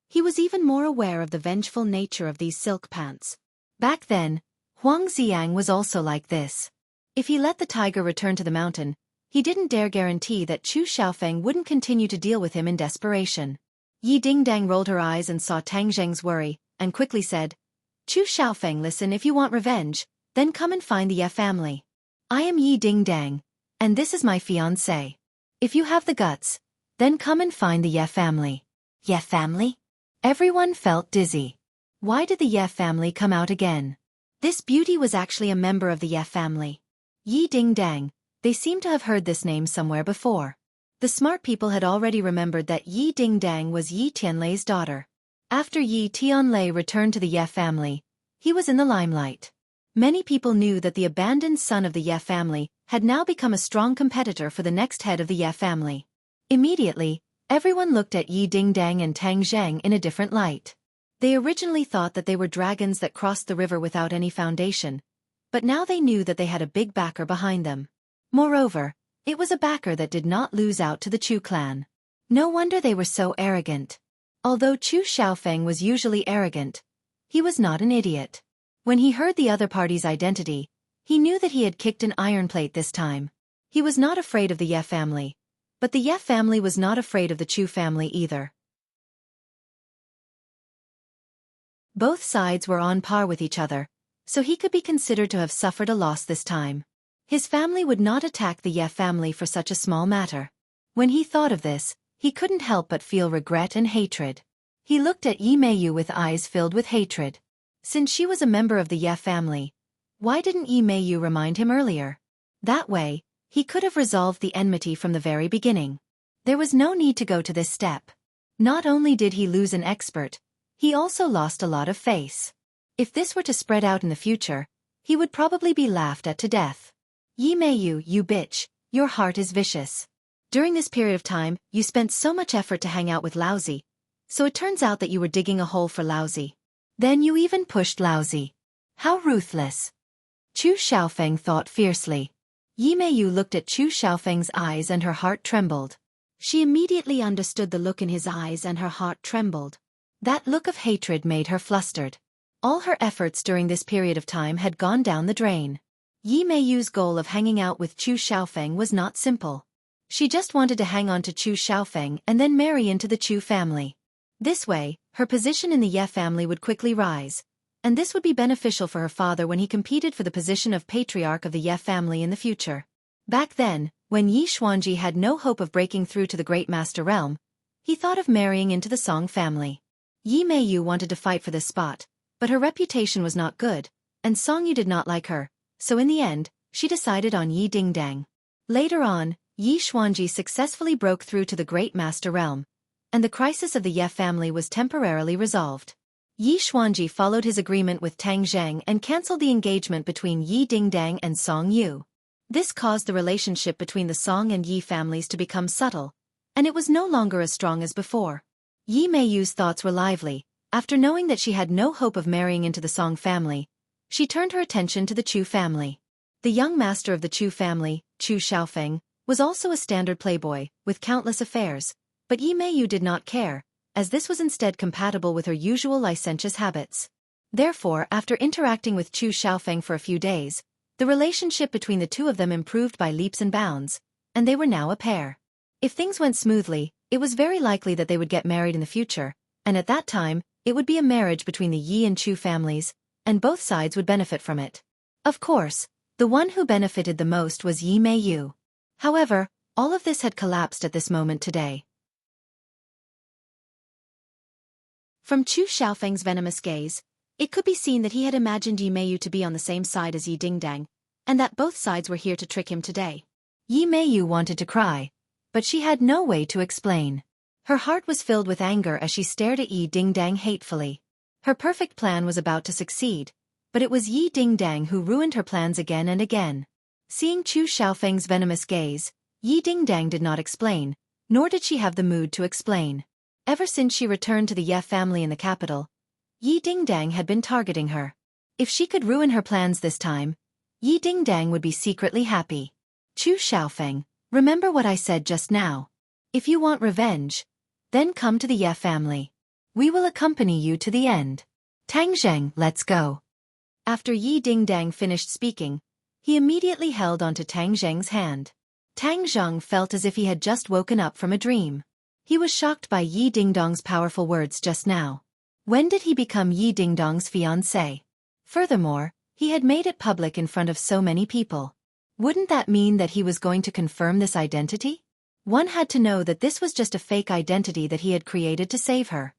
he was even more aware of the vengeful nature of these silk pants. Back then, Huang Xiang was also like this. If he let the tiger return to the mountain, he didn't dare guarantee that Chu Xiaofeng wouldn't continue to deal with him in desperation. Yi Dingdang rolled her eyes and saw Tang Zheng's worry, and quickly said, "Chu Xiaofeng, listen, if you want revenge, then come and find the Ye family. I am Yi Dingdang, and this is my fiancé. If you have the guts, then come and find the Ye family." Ye family? Everyone felt dizzy. Why did the Ye family come out again? This beauty was actually a member of the Ye family. Yi Dingdang. They seemed to have heard this name somewhere before. The smart people had already remembered that Yi Dingdang was Yi Tianlei's daughter. After Yi Tianlei returned to the Ye family, he was in the limelight. Many people knew that the abandoned son of the Ye family had now become a strong competitor for the next head of the Ye family. Immediately, everyone looked at Yi Dingdang and Tang Zheng in a different light. They originally thought that they were dragons that crossed the river without any foundation, but now they knew that they had a big backer behind them. Moreover, it was a backer that did not lose out to the Chu clan. No wonder they were so arrogant. Although Chu Xiaofan was usually arrogant, he was not an idiot. When he heard the other party's identity, he knew that he had kicked an iron plate this time. He was not afraid of the Ye family, but the Ye family was not afraid of the Chu family either. Both sides were on par with each other, so he could be considered to have suffered a loss this time. His family would not attack the Ye family for such a small matter. When he thought of this, he couldn't help but feel regret and hatred. He looked at Yi Meiyu with eyes filled with hatred. Since she was a member of the Ye family, why didn't Yi Meiyu remind him earlier? That way, he could have resolved the enmity from the very beginning. There was no need to go to this step. Not only did he lose an expert, he also lost a lot of face. If this were to spread out in the future, he would probably be laughed at to death. Yi Meiyu, you bitch, your heart is vicious. During this period of time, you spent so much effort to hang out with Laozi, so it turns out that you were digging a hole for Laozi. Then you even pushed Laozi. How ruthless. Chu Xiaofan thought fiercely. Yi Meiyu looked at Chu Xiaofang's eyes and her heart trembled. She immediately understood the look in his eyes and her heart trembled. That look of hatred made her flustered. All her efforts during this period of time had gone down the drain. Yi Meiyu's goal of hanging out with Chu Xiaofan was not simple. She just wanted to hang on to Chu Xiaofan and then marry into the Chu family. This way, her position in the Ye family would quickly rise, and this would be beneficial for her father when he competed for the position of patriarch of the Ye family in the future. Back then, when Yi Xuanji had no hope of breaking through to the Great Master Realm, he thought of marrying into the Song family. Yi Meiyu wanted to fight for this spot, but her reputation was not good, and Song Yu did not like her, so in the end, she decided on Yi Dingdang. Later on, Yi Xuanji successfully broke through to the Great Master Realm, and the crisis of the Ye family was temporarily resolved. Yi Xuanji followed his agreement with Tang Zheng and cancelled the engagement between Yi Dingdang and Song Yu. This caused the relationship between the Song and Yi families to become subtle, and it was no longer as strong as before. Yi Meiyu's thoughts were lively. After knowing that she had no hope of marrying into the Song family, she turned her attention to the Chu family. The young master of the Chu family, Chu Xiaofang, was also a standard playboy, with countless affairs, but Yi Meiyu did not care, as this was instead compatible with her usual licentious habits. Therefore, after interacting with Chu Xiaofang for a few days, the relationship between the two of them improved by leaps and bounds, and they were now a pair. If things went smoothly, it was very likely that they would get married in the future, and at that time, it would be a marriage between the Yi and Chu families, and both sides would benefit from it. Of course, the one who benefited the most was Yi Meiyu. However, all of this had collapsed at this moment today. From Chu Xiaofang's venomous gaze, it could be seen that he had imagined Yi Meiyu to be on the same side as Yi Dingdang, and that both sides were here to trick him today. Yi Meiyu wanted to cry, but she had no way to explain. Her heart was filled with anger as she stared at Yi Dingdang hatefully. Her perfect plan was about to succeed, but it was Yi Dingdang who ruined her plans again and again. Seeing Chu Xiaofang's venomous gaze, Yi Dingdang did not explain, nor did she have the mood to explain. Ever since she returned to the Ye family in the capital, Yi Dingdang had been targeting her. If she could ruin her plans this time, Yi Dingdang would be secretly happy. Chu Xiaofang, remember what I said just now. If you want revenge, then come to the Ye family. We will accompany you to the end. Tang Zheng, let's go. After Yi Dingdang finished speaking, he immediately held onto Tang Zheng's hand. Tang Zheng felt as if he had just woken up from a dream. He was shocked by Yi Dingdong's powerful words just now. When did he become Yi Dingdong's fiancé? Furthermore, he had made it public in front of so many people. Wouldn't that mean that he was going to confirm this identity? One had to know that this was just a fake identity that he had created to save her.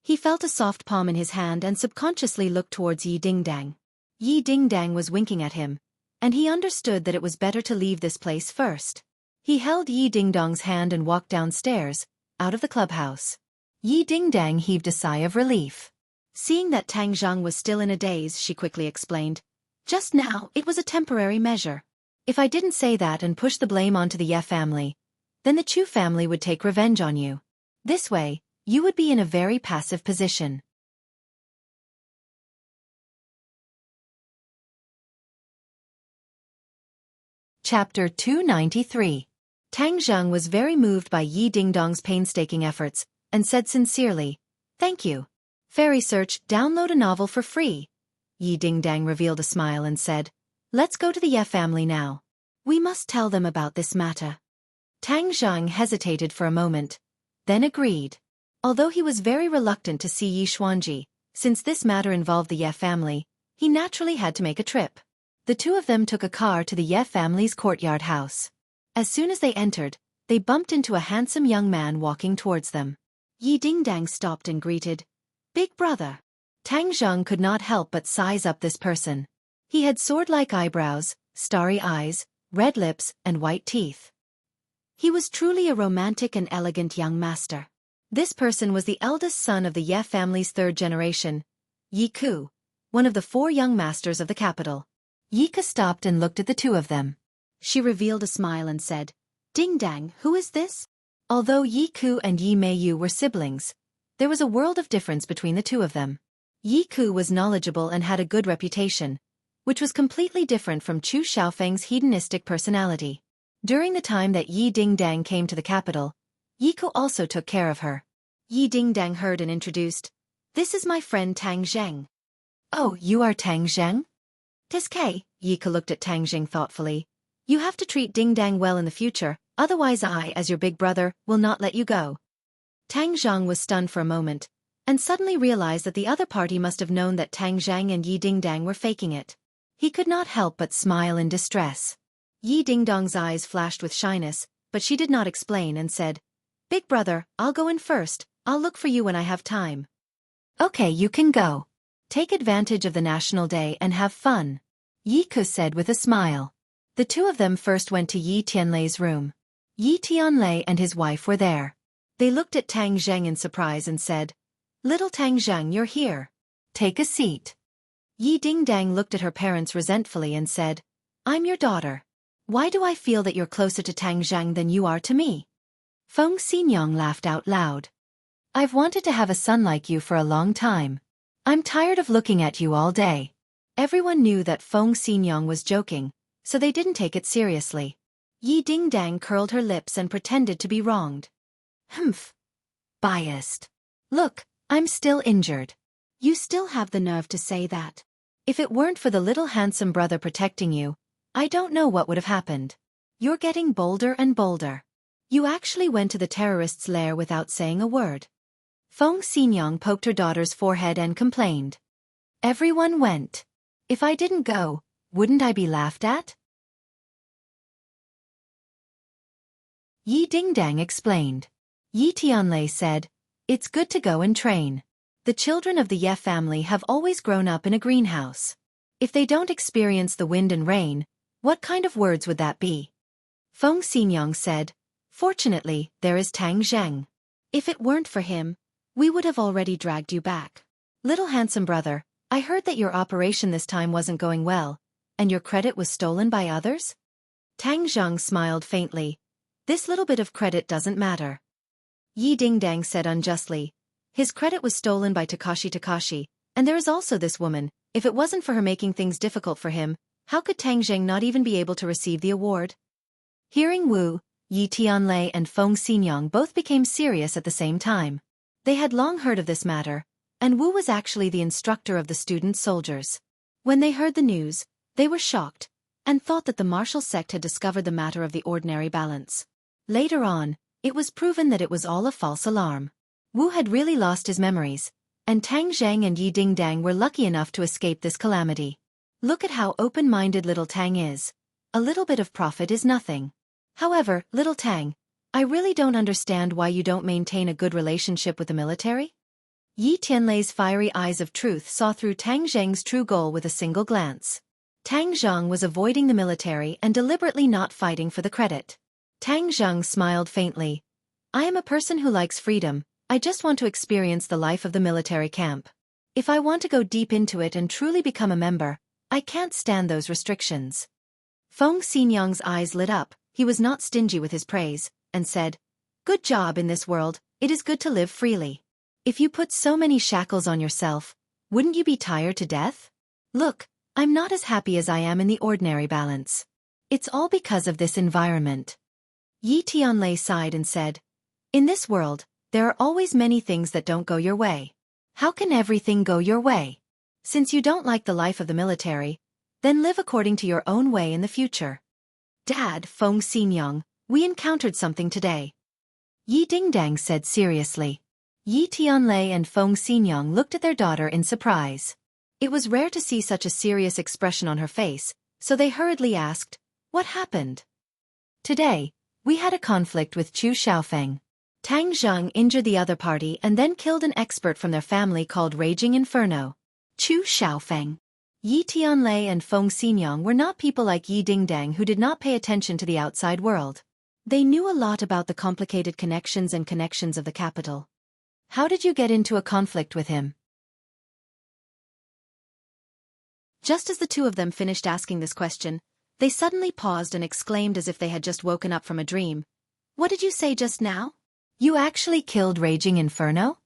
He felt a soft palm in his hand and subconsciously looked towards Yi Dingdang. Yi Dingdang was winking at him, and he understood that it was better to leave this place first. He held Yi Dingdong's hand and walked downstairs, out of the clubhouse. Yi Dingdang heaved a sigh of relief. Seeing that Tang Zheng was still in a daze, she quickly explained, Just now, it was a temporary measure. If I didn't say that and push the blame onto the Ye family, then the Chu family would take revenge on you. This way, you would be in a very passive position. Chapter 293. Tang Zheng was very moved by Yi Dingdong's painstaking efforts, and said sincerely, "Thank you. Fairy Search, download a novel for free." Yi Dingdang revealed a smile and said, "Let's go to the Ye family now. We must tell them about this matter." Tang Zheng hesitated for a moment, then agreed. Although he was very reluctant to see Yi Xuanji, since this matter involved the Ye family, he naturally had to make a trip. The two of them took a car to the Ye family's courtyard house. As soon as they entered, they bumped into a handsome young man walking towards them. Yi Dingdang stopped and greeted, "Big brother." Tang Zheng could not help but size up this person. He had sword-like eyebrows, starry eyes, red lips, and white teeth. He was truly a romantic and elegant young master. This person was the eldest son of the Ye family's third generation, Yi Ku, one of the 4 young masters of the capital. Yika stopped and looked at the two of them. She revealed a smile and said, "Dingdang, who is this?" Although Yi Ku and Yi Meiyu were siblings, there was a world of difference between the two of them. Yi Ku was knowledgeable and had a good reputation, which was completely different from Chu Xiaofang's hedonistic personality. During the time that Yi Dingdang came to the capital, Yi Ku also took care of her. Yi Dingdang heard and introduced, "This is my friend Tang Zheng." "Oh, you are Tang Zheng?" "Tis-K," Yika looked at Tang Zheng thoughtfully. "You have to treat Dingdang well in the future, otherwise I, as your big brother, will not let you go." Tang Zheng was stunned for a moment, and suddenly realized that the other party must have known that Tang Zheng and Yi Dingdang were faking it. He could not help but smile in distress. Yi Dingdong's eyes flashed with shyness, but she did not explain and said, "Big brother, I'll go in first. I'll look for you when I have time." "Okay, you can go. Take advantage of the National Day and have fun," Yi Ku said with a smile. The two of them first went to Yi Tianlei's room. Yi Tianlei and his wife were there. They looked at Tang Zheng in surprise and said, "Little Tang Zheng, you're here. Take a seat." Yi Dingdang looked at her parents resentfully and said, "I'm your daughter. Why do I feel that you're closer to Tang Zheng than you are to me?" Feng Xinyang laughed out loud. "I've wanted to have a son like you for a long time. I'm tired of looking at you all day." Everyone knew that Feng Xinyang was joking, so they didn't take it seriously. Yi Dingdang curled her lips and pretended to be wronged. "Humph. Biased. Look, I'm still injured." "You still have the nerve to say that. If it weren't for the little handsome brother protecting you, I don't know what would have happened. You're getting bolder and bolder. You actually went to the terrorists' lair without saying a word." Feng Xinyang poked her daughter's forehead and complained. "Everyone went. If I didn't go, wouldn't I be laughed at?" Yi Dingdang explained. Yi Tianlei said, "It's good to go and train. The children of the Ye family have always grown up in a greenhouse. If they don't experience the wind and rain, what kind of words would that be?" Feng Xinyang said, "Fortunately, there is Tang Zheng. If it weren't for him, we would have already dragged you back. Little handsome brother, I heard that your operation this time wasn't going well, and your credit was stolen by others?" Tang Zheng smiled faintly. "This little bit of credit doesn't matter." Yi Dingdang said unjustly, "His credit was stolen by Takashi, and there is also this woman. If it wasn't for her making things difficult for him, how could Tang Zheng not even be able to receive the award?" Hearing Wu, Yi Tianlei and Feng Xinyang both became serious at the same time. They had long heard of this matter, and Wu was actually the instructor of the student soldiers. When they heard the news, they were shocked, and thought that the martial sect had discovered the matter of the ordinary balance. Later on, it was proven that it was all a false alarm. Wu had really lost his memories, and Tang Zheng and Yi Dingdang were lucky enough to escape this calamity. Look at how open-minded little Tang is. A little bit of profit is nothing. However, little Tang, I really don't understand why you don't maintain a good relationship with the military? Yi Tianlei's fiery eyes of truth saw through Tang Zheng's true goal with a single glance. Tang Zheng was avoiding the military and deliberately not fighting for the credit. Tang Zheng smiled faintly. "I am a person who likes freedom. I just want to experience the life of the military camp. If I want to go deep into it and truly become a member, I can't stand those restrictions. Feng Xinyang's eyes lit up, he was not stingy with his praise, and said, Good job in this world, it is good to live freely. If you put so many shackles on yourself, wouldn't you be tired to death? Look, I'm not as happy as I am in the ordinary balance. It's all because of this environment. Yi Tianlei sighed and said, In this world, there are always many things that don't go your way. How can everything go your way? Since you don't like the life of the military, then live according to your own way in the future. Dad, Feng Xinyang, we encountered something today. Yi Dingdang said seriously. Yi Tianlei and Feng Xinyang looked at their daughter in surprise. It was rare to see such a serious expression on her face, so they hurriedly asked, What happened? Today, we had a conflict with Chu Xiaofan. Tang Zheng injured the other party and then killed an expert from their family called Raging Inferno. Chu Xiaofan. Yi Tianlei and Feng Xinyang were not people like Yi Dingdang who did not pay attention to the outside world. They knew a lot about the complicated connections of the capital. How did you get into a conflict with him? Just as the two of them finished asking this question, they suddenly paused and exclaimed as if they had just woken up from a dream. What did you say just now? You actually killed Raging Inferno?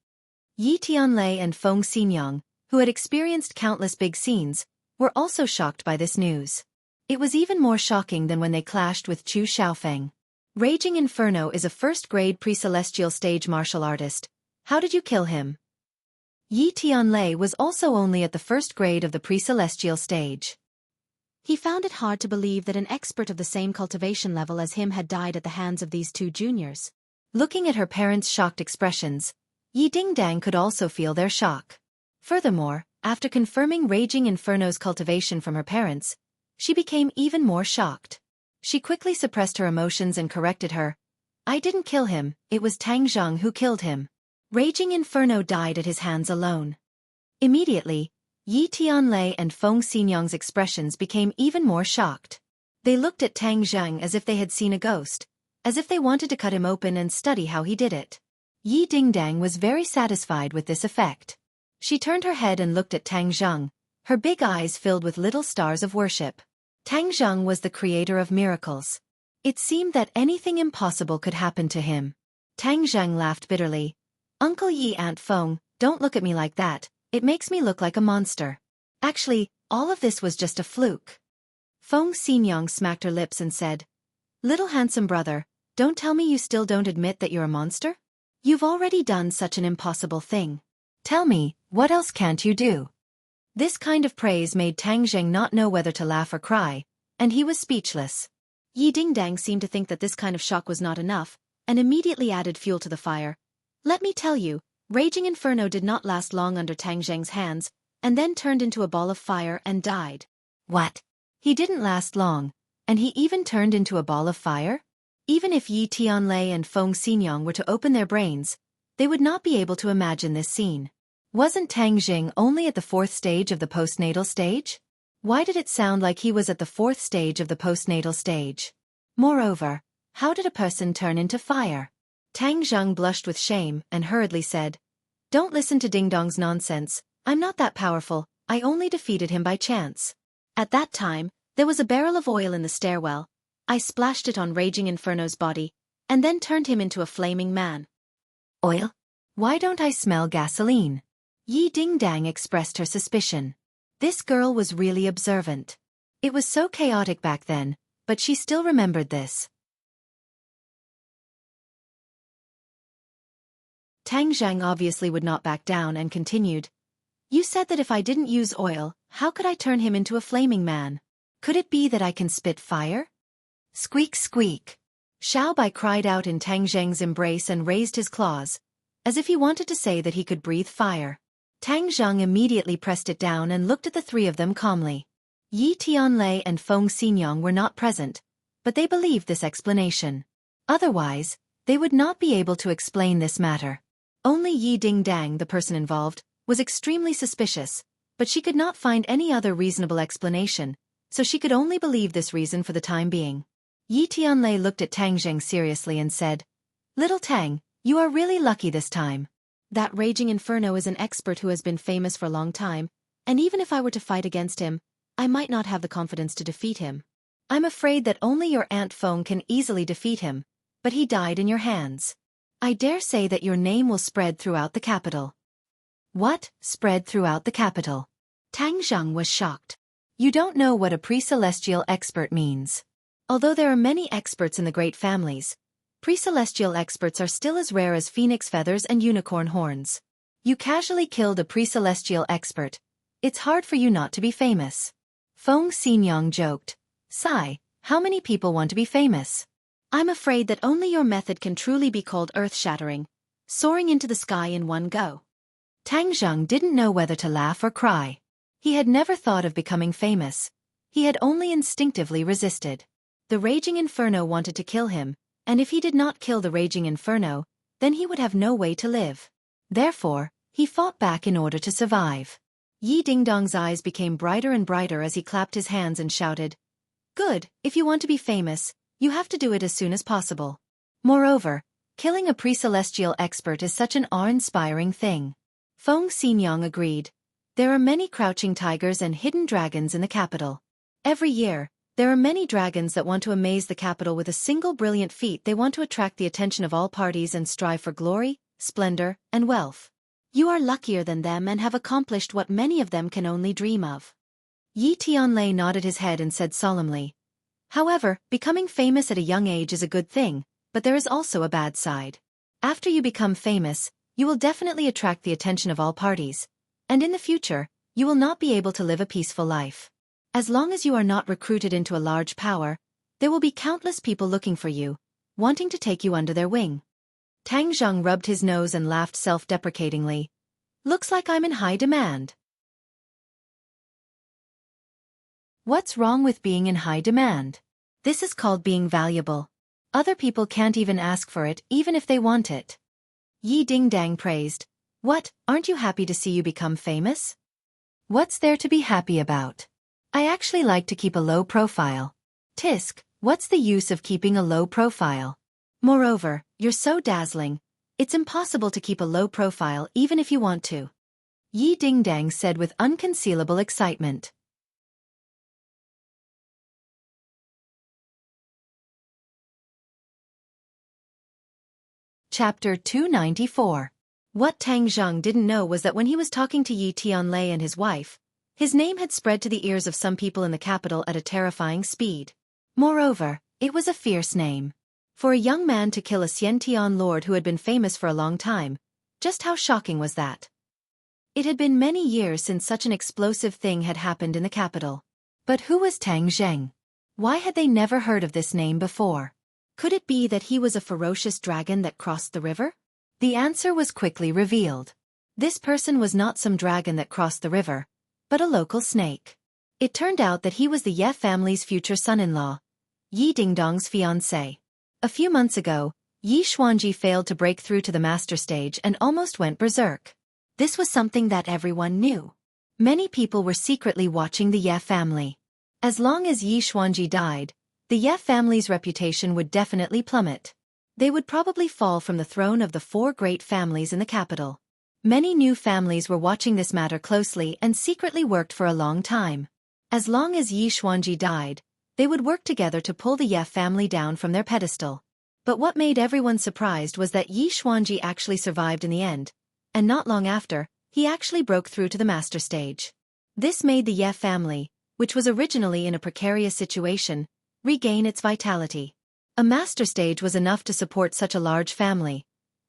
Yi Tianlei and Feng Xinyang, who had experienced countless big scenes, were also shocked by this news. It was even more shocking than when they clashed with Chu Xiaofan. Raging Inferno is a first-grade pre-celestial stage martial artist. How did you kill him? Yi Tianlei was also only at the first grade of the pre-celestial stage. He found it hard to believe that an expert of the same cultivation level as him had died at the hands of these two juniors. Looking at her parents' shocked expressions, Yi Dingdang could also feel their shock. Furthermore, after confirming Raging Inferno's cultivation from her parents, she became even more shocked. She quickly suppressed her emotions and corrected her. I didn't kill him, it was Tang Zheng who killed him. Raging Inferno died at his hands alone. Immediately, Yi Tianlei and Feng Xinyang's expressions became even more shocked. They looked at Tang Zheng as if they had seen a ghost, as if they wanted to cut him open and study how he did it. Yi Dingdang was very satisfied with this effect. She turned her head and looked at Tang Zheng, her big eyes filled with little stars of worship. Tang Zheng was the creator of miracles. It seemed that anything impossible could happen to him. Tang Zheng laughed bitterly. Uncle Yi, Aunt Feng, don't look at me like that, it makes me look like a monster. Actually, all of this was just a fluke. Feng Xinyang smacked her lips and said, Little handsome brother, don't tell me you still don't admit that you're a monster? You've already done such an impossible thing. Tell me, what else can't you do? This kind of praise made Tang Zheng not know whether to laugh or cry, and he was speechless. Yi Dingdang seemed to think that this kind of shock was not enough, and immediately added fuel to the fire. Let me tell you, Raging Inferno did not last long under Tang Zheng's hands, and then turned into a ball of fire and died. What? He didn't last long, and he even turned into a ball of fire? Even if Yi Tianlei and Feng Xinyang were to open their brains, they would not be able to imagine this scene. Wasn't Tang Zheng only at the fourth stage of the postnatal stage? Why did it sound like he was at the fourth stage of the postnatal stage? Moreover, how did a person turn into fire? Tang Zheng blushed with shame and hurriedly said, Don't listen to Ding Dong's nonsense, I'm not that powerful, I only defeated him by chance. At that time, there was a barrel of oil in the stairwell. I splashed it on Raging Inferno's body, and then turned him into a flaming man. Oil? Why don't I smell gasoline? Yi Dingdang expressed her suspicion. This girl was really observant. It was so chaotic back then, but she still remembered this. Tang Zheng obviously would not back down and continued. You said that if I didn't use oil, how could I turn him into a flaming man? Could it be that I can spit fire? Squeak squeak. Xiao Bai cried out in Tang Zheng's embrace and raised his claws, as if he wanted to say that he could breathe fire. Tang Zheng immediately pressed it down and looked at the three of them calmly. Yi Tianlei and Feng Xinyang were not present, but they believed this explanation. Otherwise, they would not be able to explain this matter. Only Yi Dingdang, the person involved, was extremely suspicious, but she could not find any other reasonable explanation, so she could only believe this reason for the time being. Yi Tianlei looked at Tang Zheng seriously and said, Little Tang, you are really lucky this time. That Raging Inferno is an expert who has been famous for a long time, and even if I were to fight against him, I might not have the confidence to defeat him. I'm afraid that only your Aunt Feng can easily defeat him, but he died in your hands. I dare say that your name will spread throughout the capital. What? Spread throughout the capital? Tang Zheng was shocked. You don't know what a pre-celestial expert means. Although there are many experts in the great families, pre-celestial experts are still as rare as phoenix feathers and unicorn horns. You casually killed a pre-celestial expert. It's hard for you not to be famous. Feng Xinyang joked. Sigh, how many people want to be famous? I'm afraid that only your method can truly be called earth-shattering, soaring into the sky in one go. Tang Zheng didn't know whether to laugh or cry. He had never thought of becoming famous. He had only instinctively resisted. The raging inferno wanted to kill him, and if he did not kill the raging inferno, then he would have no way to live. Therefore, he fought back in order to survive. Yi Dingdong's eyes became brighter and brighter as he clapped his hands and shouted, Good, if you want to be famous, you have to do it as soon as possible. Moreover, killing a pre-celestial expert is such an awe-inspiring thing. Feng Xinyang agreed. There are many crouching tigers and hidden dragons in the capital. Every year, there are many dragons that want to amaze the capital with a single brilliant feat. They want to attract the attention of all parties and strive for glory, splendor, and wealth. You are luckier than them and have accomplished what many of them can only dream of. Yi Tianlei nodded his head and said solemnly, However, becoming famous at a young age is a good thing, but there is also a bad side. After you become famous, you will definitely attract the attention of all parties, and in the future, you will not be able to live a peaceful life. As long as you are not recruited into a large power, there will be countless people looking for you, wanting to take you under their wing. Tang Zheng rubbed his nose and laughed self-deprecatingly. Looks like I'm in high demand. What's wrong with being in high demand? This is called being valuable. Other people can't even ask for it, even if they want it. Yi Dingdang praised. What, aren't you happy to see you become famous? What's there to be happy about? I actually like to keep a low profile. Tisk, what's the use of keeping a low profile? Moreover, you're so dazzling. It's impossible to keep a low profile even if you want to. Yi Dingdang said with unconcealable excitement. Chapter 294. What Tang Zheng didn't know was that when he was talking to Yi Tianlei and his wife, his name had spread to the ears of some people in the capital at a terrifying speed. Moreover, it was a fierce name. For a young man to kill a Xiantian lord who had been famous for a long time, just how shocking was that? It had been many years since such an explosive thing had happened in the capital. But who was Tang Zheng? Why had they never heard of this name before? Could it be that he was a ferocious dragon that crossed the river? The answer was quickly revealed. This person was not some dragon that crossed the river, but a local snake. It turned out that he was the Ye family's future son-in-law, Yi Dingdong's fiancé. A few months ago, Yi Xuanji failed to break through to the master stage and almost went berserk. This was something that everyone knew. Many people were secretly watching the Ye family. As long as Yi Xuanji died, the Ye family's reputation would definitely plummet. They would probably fall from the throne of the four great families in the capital. Many new families were watching this matter closely and secretly worked for a long time. As long as Yi Xuanji died, they would work together to pull the Ye family down from their pedestal. But what made everyone surprised was that Yi Xuanji actually survived in the end, and not long after, he actually broke through to the master stage. This made the Ye family, which was originally in a precarious situation, regain its vitality. A master stage was enough to support such a large family,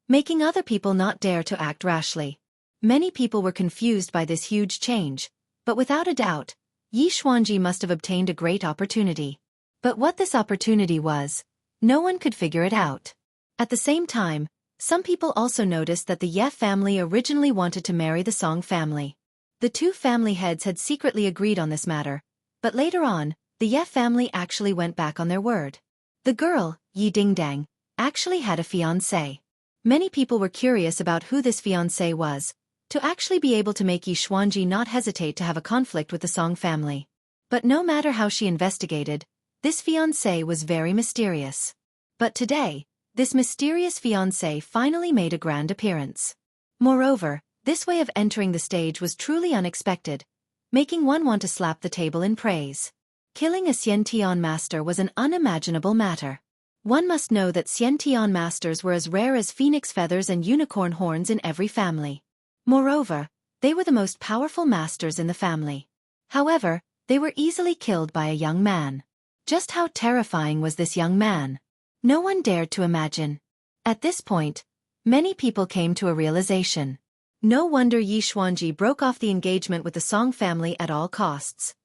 making other people not dare to act rashly. Many people were confused by this huge change, but without a doubt, Yi Xuanji must have obtained a great opportunity. But what this opportunity was, no one could figure it out. At the same time, some people also noticed that the Ye family originally wanted to marry the Song family. The two family heads had secretly agreed on this matter, but later on, the Ye family actually went back on their word. The girl, Yi Dingdang, actually had a fiancé. Many people were curious about who this fiancé was, to actually be able to make Yi Xuanji not hesitate to have a conflict with the Song family. But no matter how she investigated, this fiancé was very mysterious. But today, this mysterious fiancé finally made a grand appearance. Moreover, this way of entering the stage was truly unexpected. making one want to slap the table in praise. Killing a Xiantian master was an unimaginable matter. One must know that Xiantian masters were as rare as phoenix feathers and unicorn horns in every family. Moreover, they were the most powerful masters in the family. However, they were easily killed by a young man. Just how terrifying was this young man? No one dared to imagine. At this point, many people came to a realization. No wonder Yi Xuanji broke off the engagement with the Song family at all costs.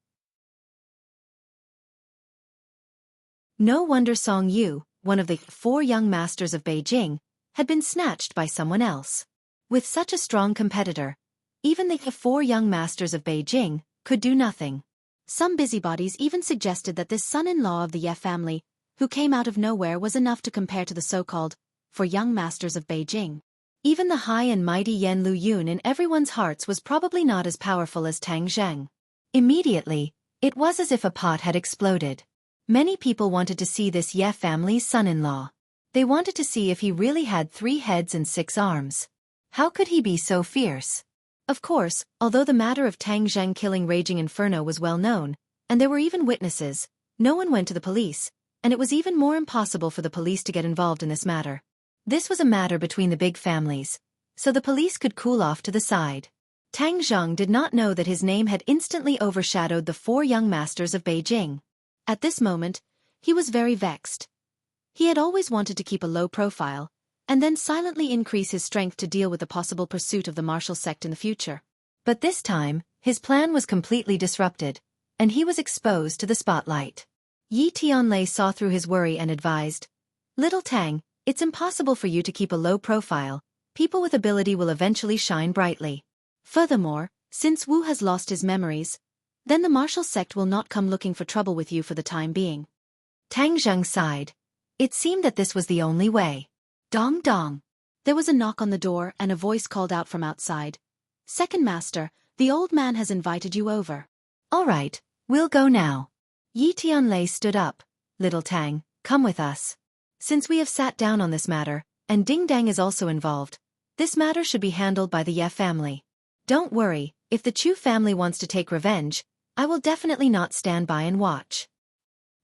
No wonder Song Yu, one of the 4 young masters of Beijing, had been snatched by someone else. With such a strong competitor, even the 4 young masters of Beijing could do nothing. Some busybodies even suggested that this son-in-law of the Ye family, who came out of nowhere, was enough to compare to the so-called 4 young masters of Beijing. Even the high and mighty Yan Luyun in everyone's hearts was probably not as powerful as Tang Zheng. Immediately, it was as if a pot had exploded. Many people wanted to see this Ye family's son-in-law. They wanted to see if he really had 3 heads and 6 arms. How could he be so fierce? Of course, although the matter of Tang Zheng killing Raging Inferno was well known, and there were even witnesses, no one went to the police, and it was even more impossible for the police to get involved in this matter. This was a matter between the big families, so the police could cool off to the side. Tang Zheng did not know that his name had instantly overshadowed the 4 young masters of Beijing. At this moment, he was very vexed. He had always wanted to keep a low profile, and then silently increase his strength to deal with the possible pursuit of the martial sect in the future. But this time, his plan was completely disrupted, and he was exposed to the spotlight. Yi Tianlei saw through his worry and advised, "Little Tang, it's impossible for you to keep a low profile. People with ability will eventually shine brightly. Furthermore, since Wu has lost his memories, then the martial sect will not come looking for trouble with you for the time being." Tang Zheng sighed. It seemed that this was the only way. Dong dong. There was a knock on the door and a voice called out from outside. "Second master, the old man has invited you over." "All right, we'll go now." Yi Tianlei stood up. "Little Tang, come with us. Since we have sat down on this matter, and Ding Dang is also involved, this matter should be handled by the Ye family. Don't worry, if the Chu family wants to take revenge, I will definitely not stand by and watch."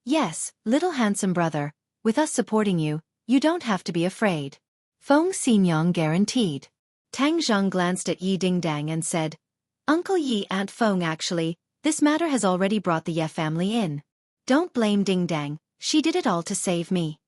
"Yes, little handsome brother, with us supporting you, you don't have to be afraid." Feng Xinyang guaranteed. Tang Zheng glanced at Yi Dingdang and said, "Uncle Yi, Aunt Feng, actually, this matter has already brought the Ye family in. Don't blame Dingdang, she did it all to save me."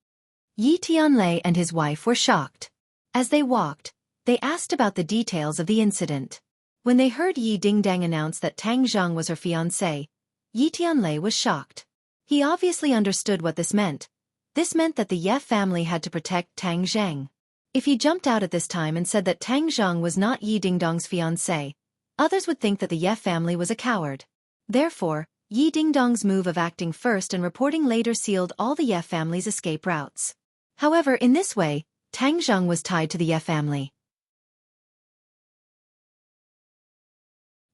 Yi Tianlei and his wife were shocked. As they walked, they asked about the details of the incident. When they heard Yi Dingdang announce that Tang Zheng was her fiancé, Yi Tianlei was shocked. He obviously understood what this meant. This meant that the Ye family had to protect Tang Zheng. If he jumped out at this time and said that Tang Zheng was not Yi Dingdong's fiancé, others would think that the Ye family was a coward. Therefore, Yi Dingdong's move of acting first and reporting later sealed all the Ye family's escape routes. However, in this way, Tang Zheng was tied to the Ye family.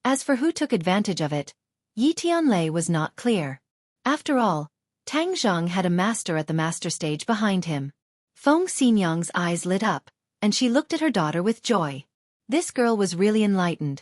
As for who took advantage of it, Yi Tianlei was not clear. After all, Tang Zheng had a master at the master stage behind him. Feng Xinyang's eyes lit up, and she looked at her daughter with joy. This girl was really enlightened.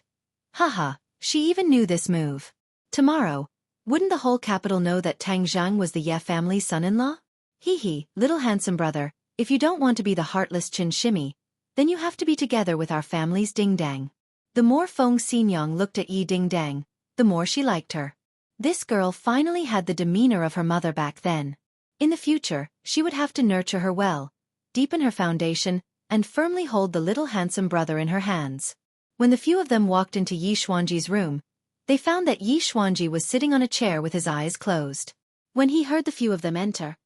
Haha, she even knew this move. Tomorrow, wouldn't the whole capital know that Tang Zheng was the Ye family's son-in-law? Hee, little handsome brother, if you don't want to be the heartless Chin Shimmy, then you have to be together with our family's Ding Dang. The more Feng Xinyang looked at Yi Ding Dang, the more she liked her. This girl finally had the demeanor of her mother back then. In the future, she would have to nurture her well, deepen her foundation, and firmly hold the little handsome brother in her hands. When the few of them walked into Yi Xuanji's room, they found that Yi Xuanji was sitting on a chair with his eyes closed. When he heard the few of them enter,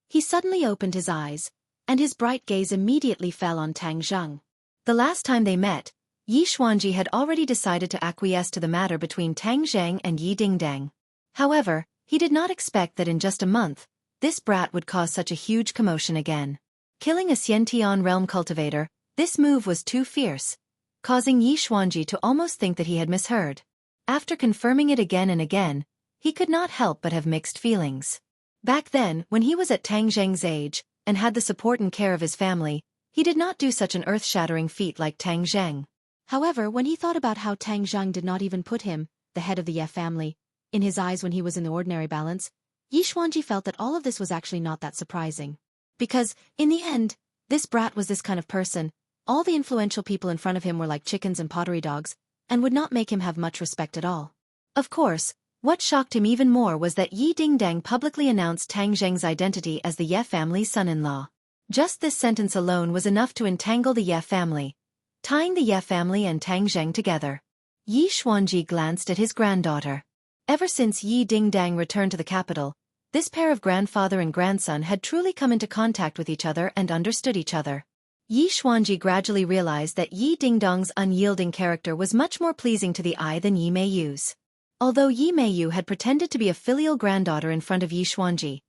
he suddenly opened his eyes, and his bright gaze immediately fell on Tang Zheng. The last time they met, Yi Xuanji had already decided to acquiesce to the matter between Tang Zheng and Yi Dingdang. However, he did not expect that in just a month, this brat would cause such a huge commotion again. Killing a Xiantian realm cultivator, this move was too fierce, causing Yi Xuanji to almost think that he had misheard. After confirming it again and again, he could not help but have mixed feelings. Back then, when he was at Tang Zheng's age, and had the support and care of his family, he did not do such an earth-shattering feat like Tang Zheng. However, when he thought about how Tang Zheng did not even put him, the head of the Ye family, in his eyes when he was in the ordinary balance, Yi Xuanji felt that all of this was actually not that surprising. Because, in the end, this brat was this kind of person, all the influential people in front of him were like chickens and pottery dogs, and would not make him have much respect at all. Of course, what shocked him even more was that Yi Dingdang publicly announced Tang Zheng's identity as the Ye family's son-in-law. Just this sentence alone was enough to entangle the Ye family, tying the Ye family and Tang Zheng together. Yi Xuanji glanced at his granddaughter. Ever since Yi Dingdang returned to the capital, this pair of grandfather and grandson had truly come into contact with each other and understood each other. Yi Xuanji gradually realized that Yi Dingdong's unyielding character was much more pleasing to the eye than Yi Meiyu's. Although Yi Meiyu had pretended to be a filial granddaughter in front of Yi Xuanji,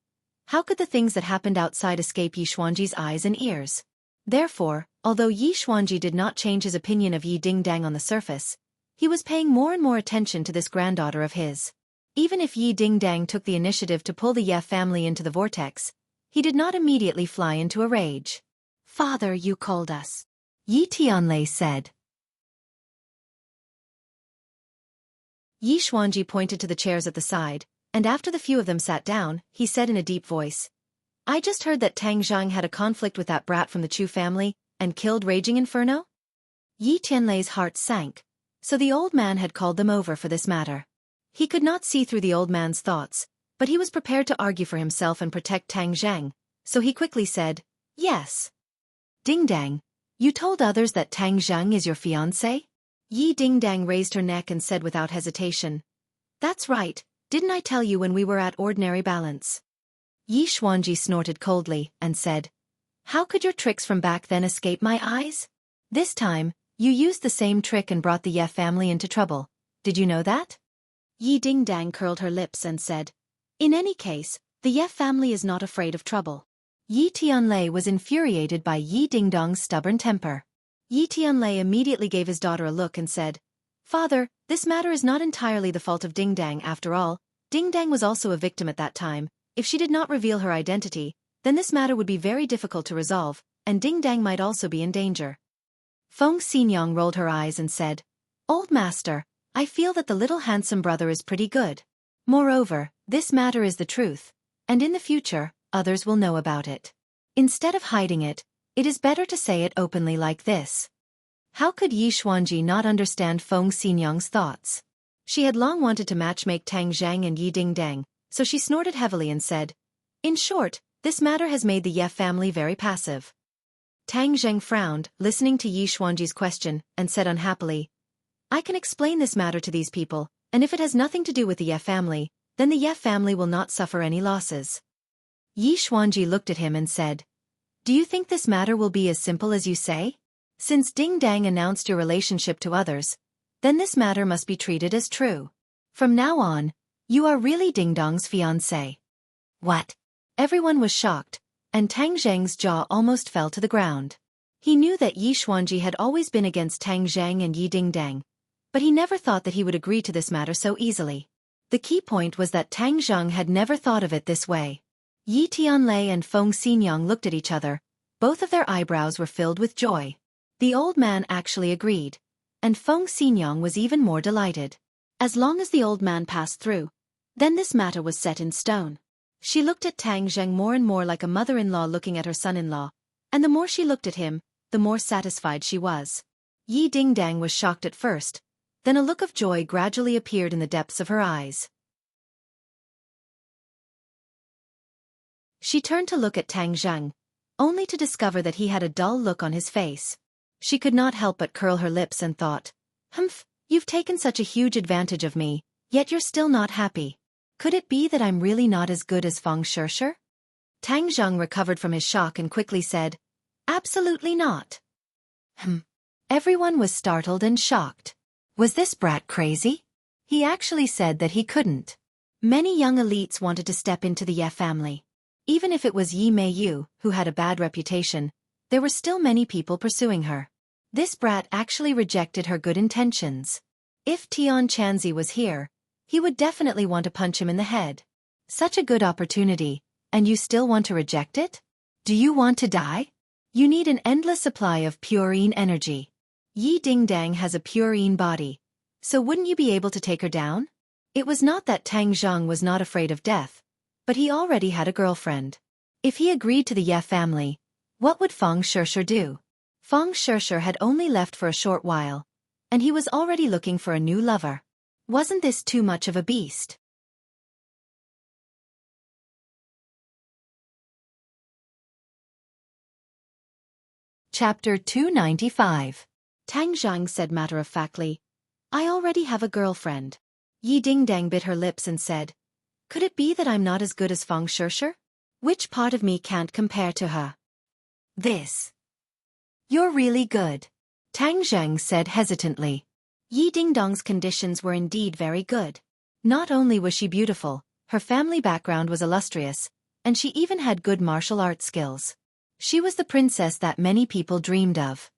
how could the things that happened outside escape Yi Xuanji's eyes and ears? Therefore, although Yi Xuanji did not change his opinion of Yi Dingdang on the surface, he was paying more and more attention to this granddaughter of his. Even if Yi Dingdang took the initiative to pull the Ye family into the vortex, he did not immediately fly into a rage. "Father, you called us," Yi Tianlei said. Yi Xuanji pointed to the chairs at the side, and after the few of them sat down, he said in a deep voice, "I just heard that Tang Zhang had a conflict with that brat from the Chu family, and killed Raging Inferno?" Yi Tianlei's heart sank, so the old man had called them over for this matter. He could not see through the old man's thoughts, but he was prepared to argue for himself and protect Tang Zhang, so he quickly said, "Yes." "Dingdang, you told others that Tang Zhang is your fiancé?" Yi Dingdang raised her neck and said without hesitation, "That's right, didn't I tell you when we were at ordinary balance?" Yi Xuanji snorted coldly and said, "How could your tricks from back then escape my eyes? This time, you used the same trick and brought the Ye family into trouble. Did you know that?" Yi Dingdang curled her lips and said, "In any case, the Ye family is not afraid of trouble." Yi Tianlei was infuriated by Yi Dingdong's stubborn temper. Yi Tianlei immediately gave his daughter a look and said, "Father, this matter is not entirely the fault of Dingdang after all. Dingdang was also a victim at that time. If she did not reveal her identity, then this matter would be very difficult to resolve, and Dingdang might also be in danger." Feng Xinyang rolled her eyes and said, "Old master, I feel that the little handsome brother is pretty good. Moreover, this matter is the truth, and in the future, others will know about it. Instead of hiding it, it is better to say it openly like this." How could Yi Xuanji not understand Feng Xinyang's thoughts? She had long wanted to matchmake Tang Zhang and Yi Dingdang, so she snorted heavily and said, "In short, this matter has made the Ye family very passive." Tang Zheng frowned, listening to Yi Xuanji's question, and said unhappily, "I can explain this matter to these people, and if it has nothing to do with the Ye family, then the Ye family will not suffer any losses." Yi Xuanji looked at him and said, "Do you think this matter will be as simple as you say? Since Dingdang announced your relationship to others, then this matter must be treated as true. From now on, you are really Dingdong's fiancé." "What?" Everyone was shocked, and Tang Zheng's jaw almost fell to the ground. He knew that Yi Xuanji had always been against Tang Zhang and Yi Dingdang, but he never thought that he would agree to this matter so easily. The key point was that Tang Zheng had never thought of it this way. Yi Tianlei and Feng Xinyang looked at each other. Both of their eyebrows were filled with joy. The old man actually agreed, and Feng Xinyang was even more delighted. As long as the old man passed through, then this matter was set in stone. She looked at Tang Zheng more and more like a mother-in-law looking at her son-in-law, and the more she looked at him, the more satisfied she was. Yi Dingdang was shocked at first, then a look of joy gradually appeared in the depths of her eyes. She turned to look at Tang Zheng, only to discover that he had a dull look on his face. She could not help but curl her lips and thought, "Humph, you've taken such a huge advantage of me, yet you're still not happy. Could it be that I'm really not as good as Feng Shishir?" Tang Zheng recovered from his shock and quickly said, "Absolutely not." Everyone was startled and shocked. Was this brat crazy? He actually said that he couldn't. Many young elites wanted to step into the Ye family. Even if it was Yi Meiyu, who had a bad reputation, there were still many people pursuing her. This brat actually rejected her good intentions. If Tian Chanzi was here, he would definitely want to punch him in the head. Such a good opportunity, and you still want to reject it? Do you want to die? You need an endless supply of purine energy. Yi Dingdang has a purine body, So wouldn't you be able to take her down? It was not that Tang Zheng was not afraid of death, but he already had a girlfriend. If he agreed to the Ye family, what would Feng Shishir do? Feng Shishir had only left for a short while, and he was already looking for a new lover. Wasn't this too much of a beast? Chapter 295. Tang Zheng said matter-of-factly, I already have a girlfriend. Yi Dingdang bit her lips and said, Could it be that I'm not as good as Feng Shishir? Which part of me can't compare to her? This. You're really good. Tang Zheng said hesitantly. Yi Dingdong's conditions were indeed very good. Not only was she beautiful, her family background was illustrious, and she even had good martial arts skills. She was the princess that many people dreamed of.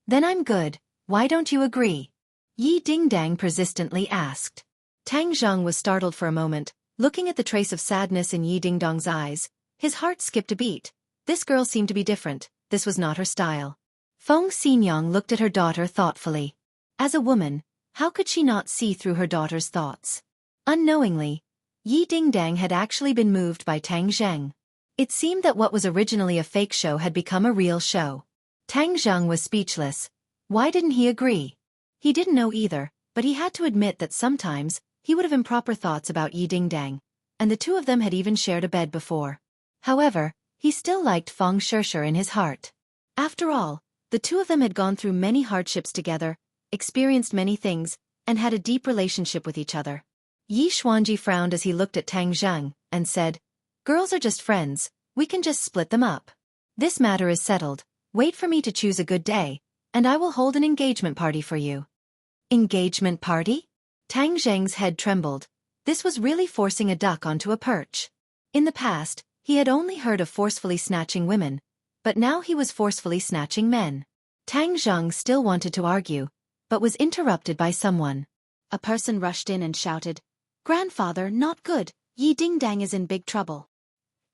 Then I'm good, why don't you agree? Yi Dingdang persistently asked. Tang Zheng was startled for a moment, looking at the trace of sadness in Yi Dingdong's eyes. His heart skipped a beat. This girl seemed to be different, this was not her style. Feng Xinyang looked at her daughter thoughtfully. As a woman, how could she not see through her daughter's thoughts? Unknowingly, Yi Dingdang had actually been moved by Tang Zheng. It seemed that what was originally a fake show had become a real show. Tang Zheng was speechless. Why didn't he agree? He didn't know either, but he had to admit that sometimes he would have improper thoughts about Yi Dingdang, and the two of them had even shared a bed before. However, he still liked Feng Shishir in his heart. After all, the two of them had gone through many hardships together, experienced many things, and had a deep relationship with each other. Yi Xuanji frowned as he looked at Tang Zheng, and said, Girls are just friends, we can just split them up. This matter is settled, wait for me to choose a good day, and I will hold an engagement party for you. Engagement party? Tang Zheng's head trembled. This was really forcing a duck onto a perch. In the past, he had only heard of forcefully snatching women, but now he was forcefully snatching men. Tang Zheng still wanted to argue, but was interrupted by someone. A person rushed in and shouted, Grandfather, not good, Yi Dingdang is in big trouble.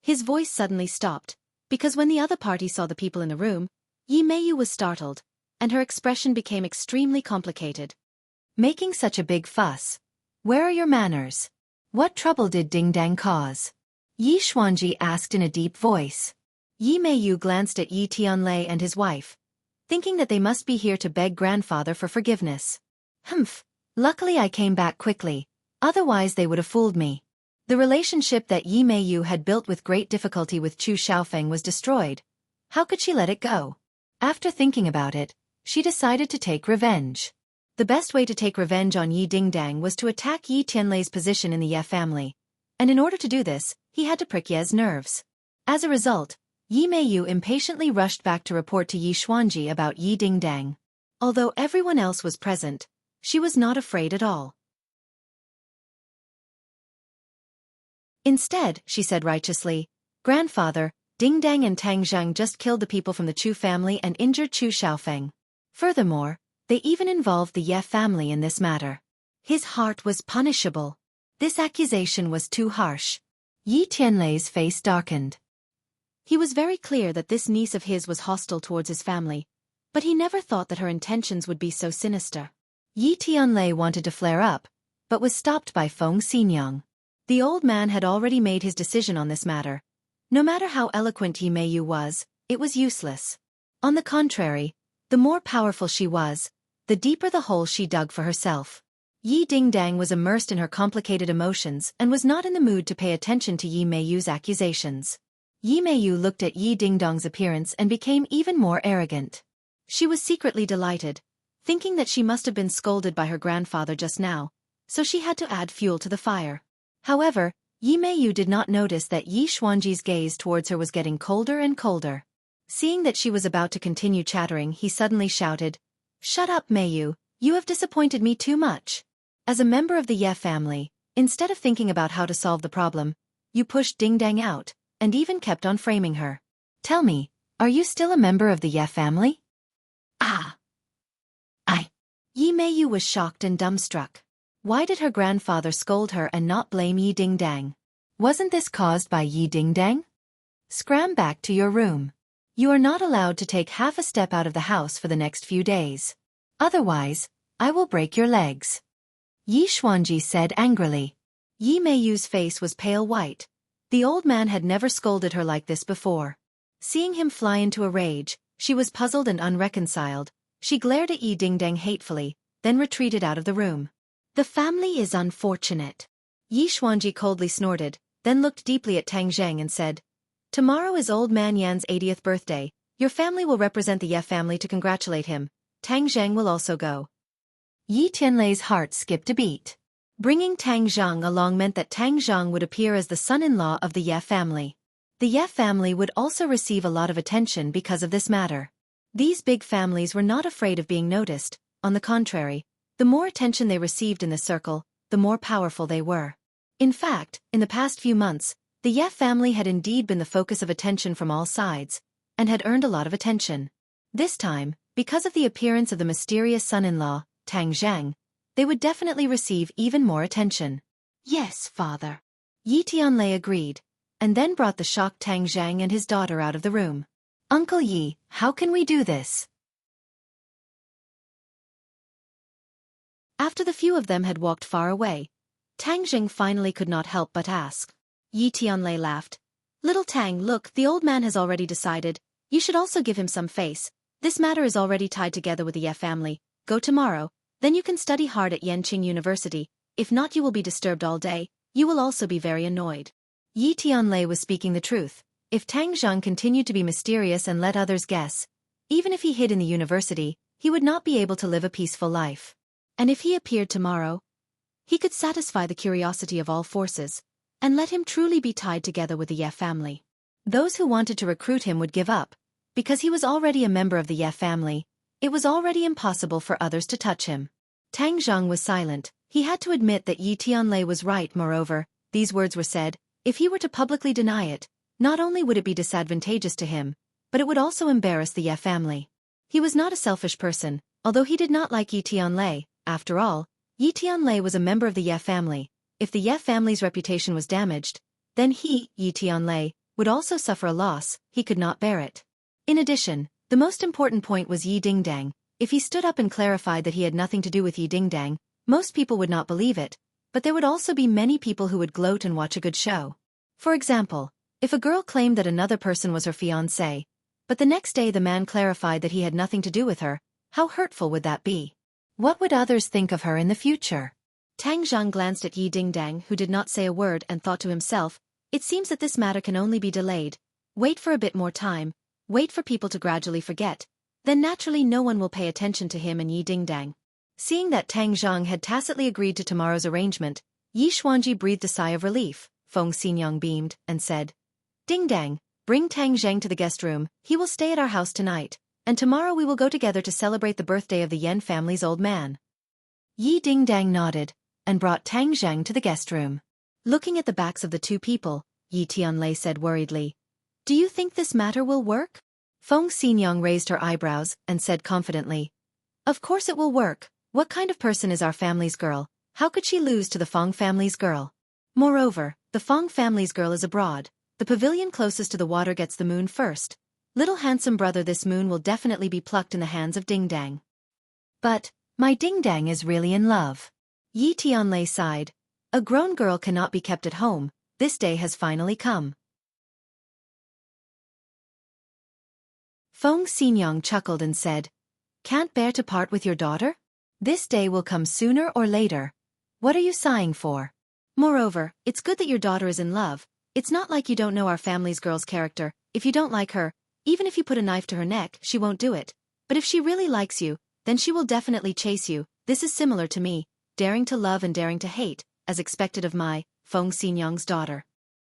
His voice suddenly stopped, because when the other party saw the people in the room, Yi Meiyu was startled, and her expression became extremely complicated. Making such a big fuss. Where are your manners? What trouble did Dingdang cause? Yi Xuanji asked in a deep voice. Yi Meiyu glanced at Yi Tianlei and his wife, thinking that they must be here to beg grandfather for forgiveness. Humph, luckily I came back quickly, otherwise they would have fooled me. The relationship that Yi Meiyu had built with great difficulty with Chu Xiaofan was destroyed. How could she let it go? After thinking about it, she decided to take revenge. The best way to take revenge on Yi Dingdang was to attack Yi Tianlei's position in the Ye family, and in order to do this, he had to prick Ye's nerves. As a result, Yi Meiyu impatiently rushed back to report to Yi Xuanji about Yi Dingdang. Although everyone else was present, she was not afraid at all. Instead, she said righteously, Grandfather, Dingdang and Tang Zheng just killed the people from the Chu family and injured Chu Xiaofeng. Furthermore, they even involved the Ye family in this matter. His heart was punishable. This accusation was too harsh. Yi Tianlei's face darkened. He was very clear that this niece of his was hostile towards his family, but he never thought that her intentions would be so sinister. Yi Tianlei wanted to flare up, but was stopped by Feng Xinyang. The old man had already made his decision on this matter. No matter how eloquent Yi Meiyu was, it was useless. On the contrary, the more powerful she was, the deeper the hole she dug for herself. Yi Dingdang was immersed in her complicated emotions and was not in the mood to pay attention to Yi Meiyu's accusations. Yi Meiyu looked at Yi Dingdong's appearance and became even more arrogant. She was secretly delighted, thinking that she must have been scolded by her grandfather just now, so she had to add fuel to the fire. However, Yi Meiyu did not notice that Yi Xuanji's gaze towards her was getting colder and colder. Seeing that she was about to continue chattering, he suddenly shouted, Shut up, Meiyu, you have disappointed me too much. As a member of the Ye family, instead of thinking about how to solve the problem, you pushed Dingdang out, and even kept on framing her. Tell me, are you still a member of the Ye family? Ah! Yi Meiyu was shocked and dumbstruck. Why did her grandfather scold her and not blame Yi Dingdang? Wasn't this caused by Yi Dingdang? Scram back to your room. You are not allowed to take half a step out of the house for the next few days. Otherwise, I will break your legs. Yi Xuanji said angrily. Yi Meiyu's face was pale white. The old man had never scolded her like this before. Seeing him fly into a rage, she was puzzled and unreconciled. She glared at Yi Dingdang hatefully, then retreated out of the room. The family is unfortunate. Yi Xuanji coldly snorted, then looked deeply at Tang Zheng and said, Tomorrow is old man Yan's 80th birthday. Your family will represent the Ye family to congratulate him. Tang Zheng will also go. Yi Tianlei's heart skipped a beat. Bringing Tang Zheng along meant that Tang Zheng would appear as the son-in-law of the Ye family. The Ye family would also receive a lot of attention because of this matter. These big families were not afraid of being noticed. On the contrary, the more attention they received in the circle, the more powerful they were. In fact, in the past few months, the Ye family had indeed been the focus of attention from all sides, and had earned a lot of attention. This time, because of the appearance of the mysterious son-in-law, Tang Zheng, they would definitely receive even more attention. Yes, father. Yi Tianlei agreed, and then brought the shocked Tang Zheng and his daughter out of the room. Uncle Yi, how can we do this? After the few of them had walked far away, Tang Zheng finally could not help but ask. Yi Tianlei laughed. Little Tang, look, the old man has already decided. You should also give him some face. This matter is already tied together with the Ye family. Go tomorrow, then you can study hard at Yanqing University. If not, you will be disturbed all day. You will also be very annoyed. Yi Tianlei was speaking the truth. If Tang Zheng continued to be mysterious and let others guess, even if he hid in the university, he would not be able to live a peaceful life. And if he appeared tomorrow, he could satisfy the curiosity of all forces, and let him truly be tied together with the Ye family. Those who wanted to recruit him would give up. Because he was already a member of the Ye family, it was already impossible for others to touch him. Tang Zheng was silent. He had to admit that Yi Tianlei was right. Moreover, these words were said, if he were to publicly deny it, not only would it be disadvantageous to him, but it would also embarrass the Ye family. He was not a selfish person, although he did not like Yi Tianlei. After all, Yi Tianlei was a member of the Ye family. If the Ye family's reputation was damaged, then he, Yi Tianlei, would also suffer a loss. He could not bear it. In addition, the most important point was Yi Dingdang. If he stood up and clarified that he had nothing to do with Yi Dingdang, most people would not believe it, but there would also be many people who would gloat and watch a good show. For example, if a girl claimed that another person was her fiancé, but the next day the man clarified that he had nothing to do with her, how hurtful would that be? What would others think of her in the future? Tang Zheng glanced at Yi Dingdang, who did not say a word, and thought to himself, it seems that this matter can only be delayed. Wait for a bit more time. Wait for people to gradually forget. Then naturally no one will pay attention to him and Yi Dingdang. Seeing that Tang Zheng had tacitly agreed to tomorrow's arrangement, Yi Xuanji breathed a sigh of relief. Feng Xinyang beamed, and said, Dingdang, bring Tang Zheng to the guest room. He will stay at our house tonight, and tomorrow we will go together to celebrate the birthday of the Yan family's old man. Yi Dingdang nodded, and brought Tang Zheng to the guest room. Looking at the backs of the two people, Yi Tianlei said worriedly, do you think this matter will work? Feng Xinyang raised her eyebrows and said confidently, of course it will work. What kind of person is our family's girl? How could she lose to the Feng family's girl? Moreover, the Feng family's girl is abroad. The pavilion closest to the water gets the moon first. Little handsome brother, this moon will definitely be plucked in the hands of Dingdang. But, my Dingdang is really in love. Yi Tianlei sighed. A grown girl cannot be kept at home. This day has finally come. Feng Xinyang chuckled and said, can't bear to part with your daughter? This day will come sooner or later. What are you sighing for? Moreover, it's good that your daughter is in love. It's not like you don't know our family's girl's character. If you don't like her, even if you put a knife to her neck, she won't do it. But if she really likes you, then she will definitely chase you. This is similar to me, daring to love and daring to hate, as expected of my, Feng Xinyang's daughter.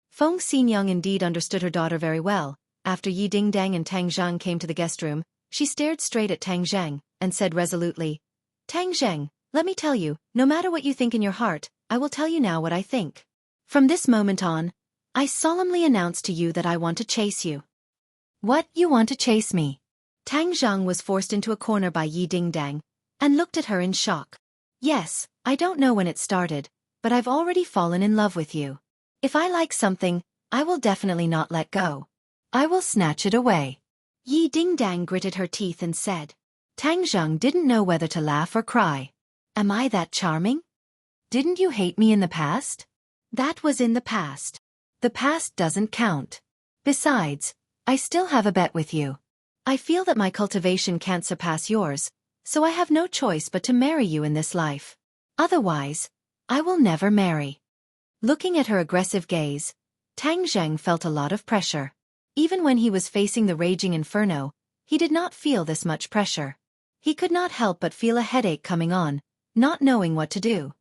Feng Xinyang indeed understood her daughter very well. After Yi Dingdang and Tang Zheng came to the guest room, she stared straight at Tang Zheng, and said resolutely, Tang Zheng, let me tell you, no matter what you think in your heart, I will tell you now what I think. From this moment on, I solemnly announce to you that I want to chase you. What, you want to chase me? Tang Zheng was forced into a corner by Yi Dingdang, and looked at her in shock. Yes, I don't know when it started, but I've already fallen in love with you. If I like something, I will definitely not let go. I will snatch it away. Yi Dingdang gritted her teeth and said. Tang Zheng didn't know whether to laugh or cry. Am I that charming? Didn't you hate me in the past? That was in the past. The past doesn't count. Besides, I still have a bet with you. I feel that my cultivation can't surpass yours, so I have no choice but to marry you in this life. Otherwise, I will never marry. Looking at her aggressive gaze, Tang Zheng felt a lot of pressure. Even when he was facing the raging inferno, he did not feel this much pressure. He could not help but feel a headache coming on, not knowing what to do.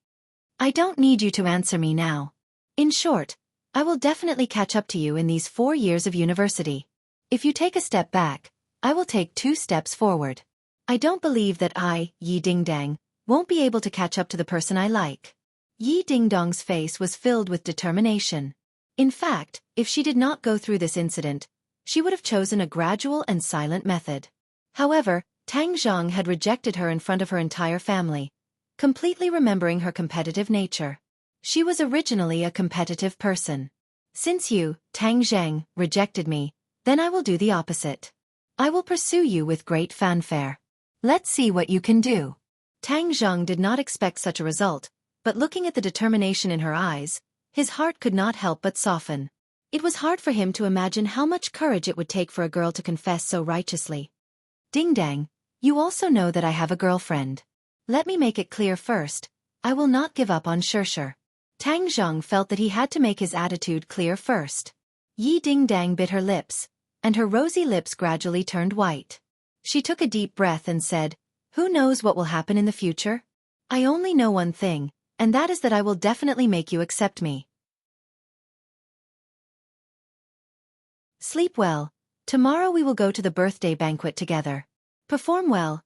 I don't need you to answer me now. In short, I will definitely catch up to you in these 4 years of university. If you take a step back, I will take 2 steps forward. I don't believe that I, Yi Dingdang, won't be able to catch up to the person I like. Yi Dingdong's face was filled with determination. In fact, if she did not go through this incident, she would have chosen a gradual and silent method. However, Tang Zhang had rejected her in front of her entire family, completely remembering her competitive nature. She was originally a competitive person. Since you, Tang Zheng, rejected me, then I will do the opposite. I will pursue you with great fanfare. Let's see what you can do. Tang Zhang did not expect such a result, but looking at the determination in her eyes, his heart could not help but soften. It was hard for him to imagine how much courage it would take for a girl to confess so righteously. Dingdang, you also know that I have a girlfriend. Let me make it clear first, I will not give up on Shirshir. Tang Zhang felt that he had to make his attitude clear first. Yi Dingdang bit her lips, and her rosy lips gradually turned white. She took a deep breath and said, "Who knows what will happen in the future? I only know one thing, and that is that I will definitely make you accept me. Sleep well. Tomorrow we will go to the birthday banquet together. Perform well.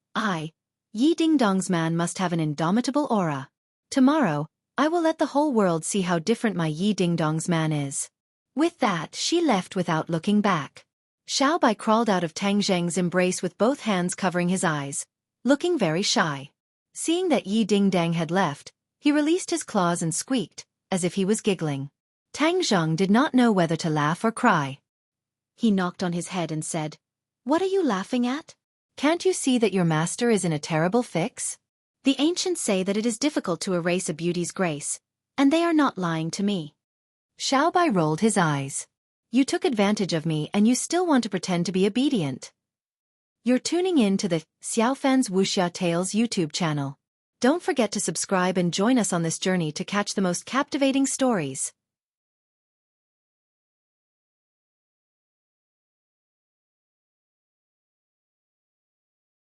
Yi Dingdong's man must have an indomitable aura. Tomorrow, I will let the whole world see how different my Yi Dingdong's man is." With that, she left without looking back. Xiaobai crawled out of Tang Zheng's embrace with both hands covering his eyes, looking very shy. Seeing that Yi Dingdang had left, he released his claws and squeaked, as if he was giggling. Tang Zheng did not know whether to laugh or cry. He knocked on his head and said, "What are you laughing at? Can't you see that your master is in a terrible fix? The ancients say that it is difficult to erase a beauty's grace, and they are not lying to me." Xiaobai rolled his eyes. "You took advantage of me and you still want to pretend to be obedient. You're tuning in to the Xiaofan's Wuxia Tales YouTube channel. Don't forget to subscribe and join us on this journey to catch the most captivating stories.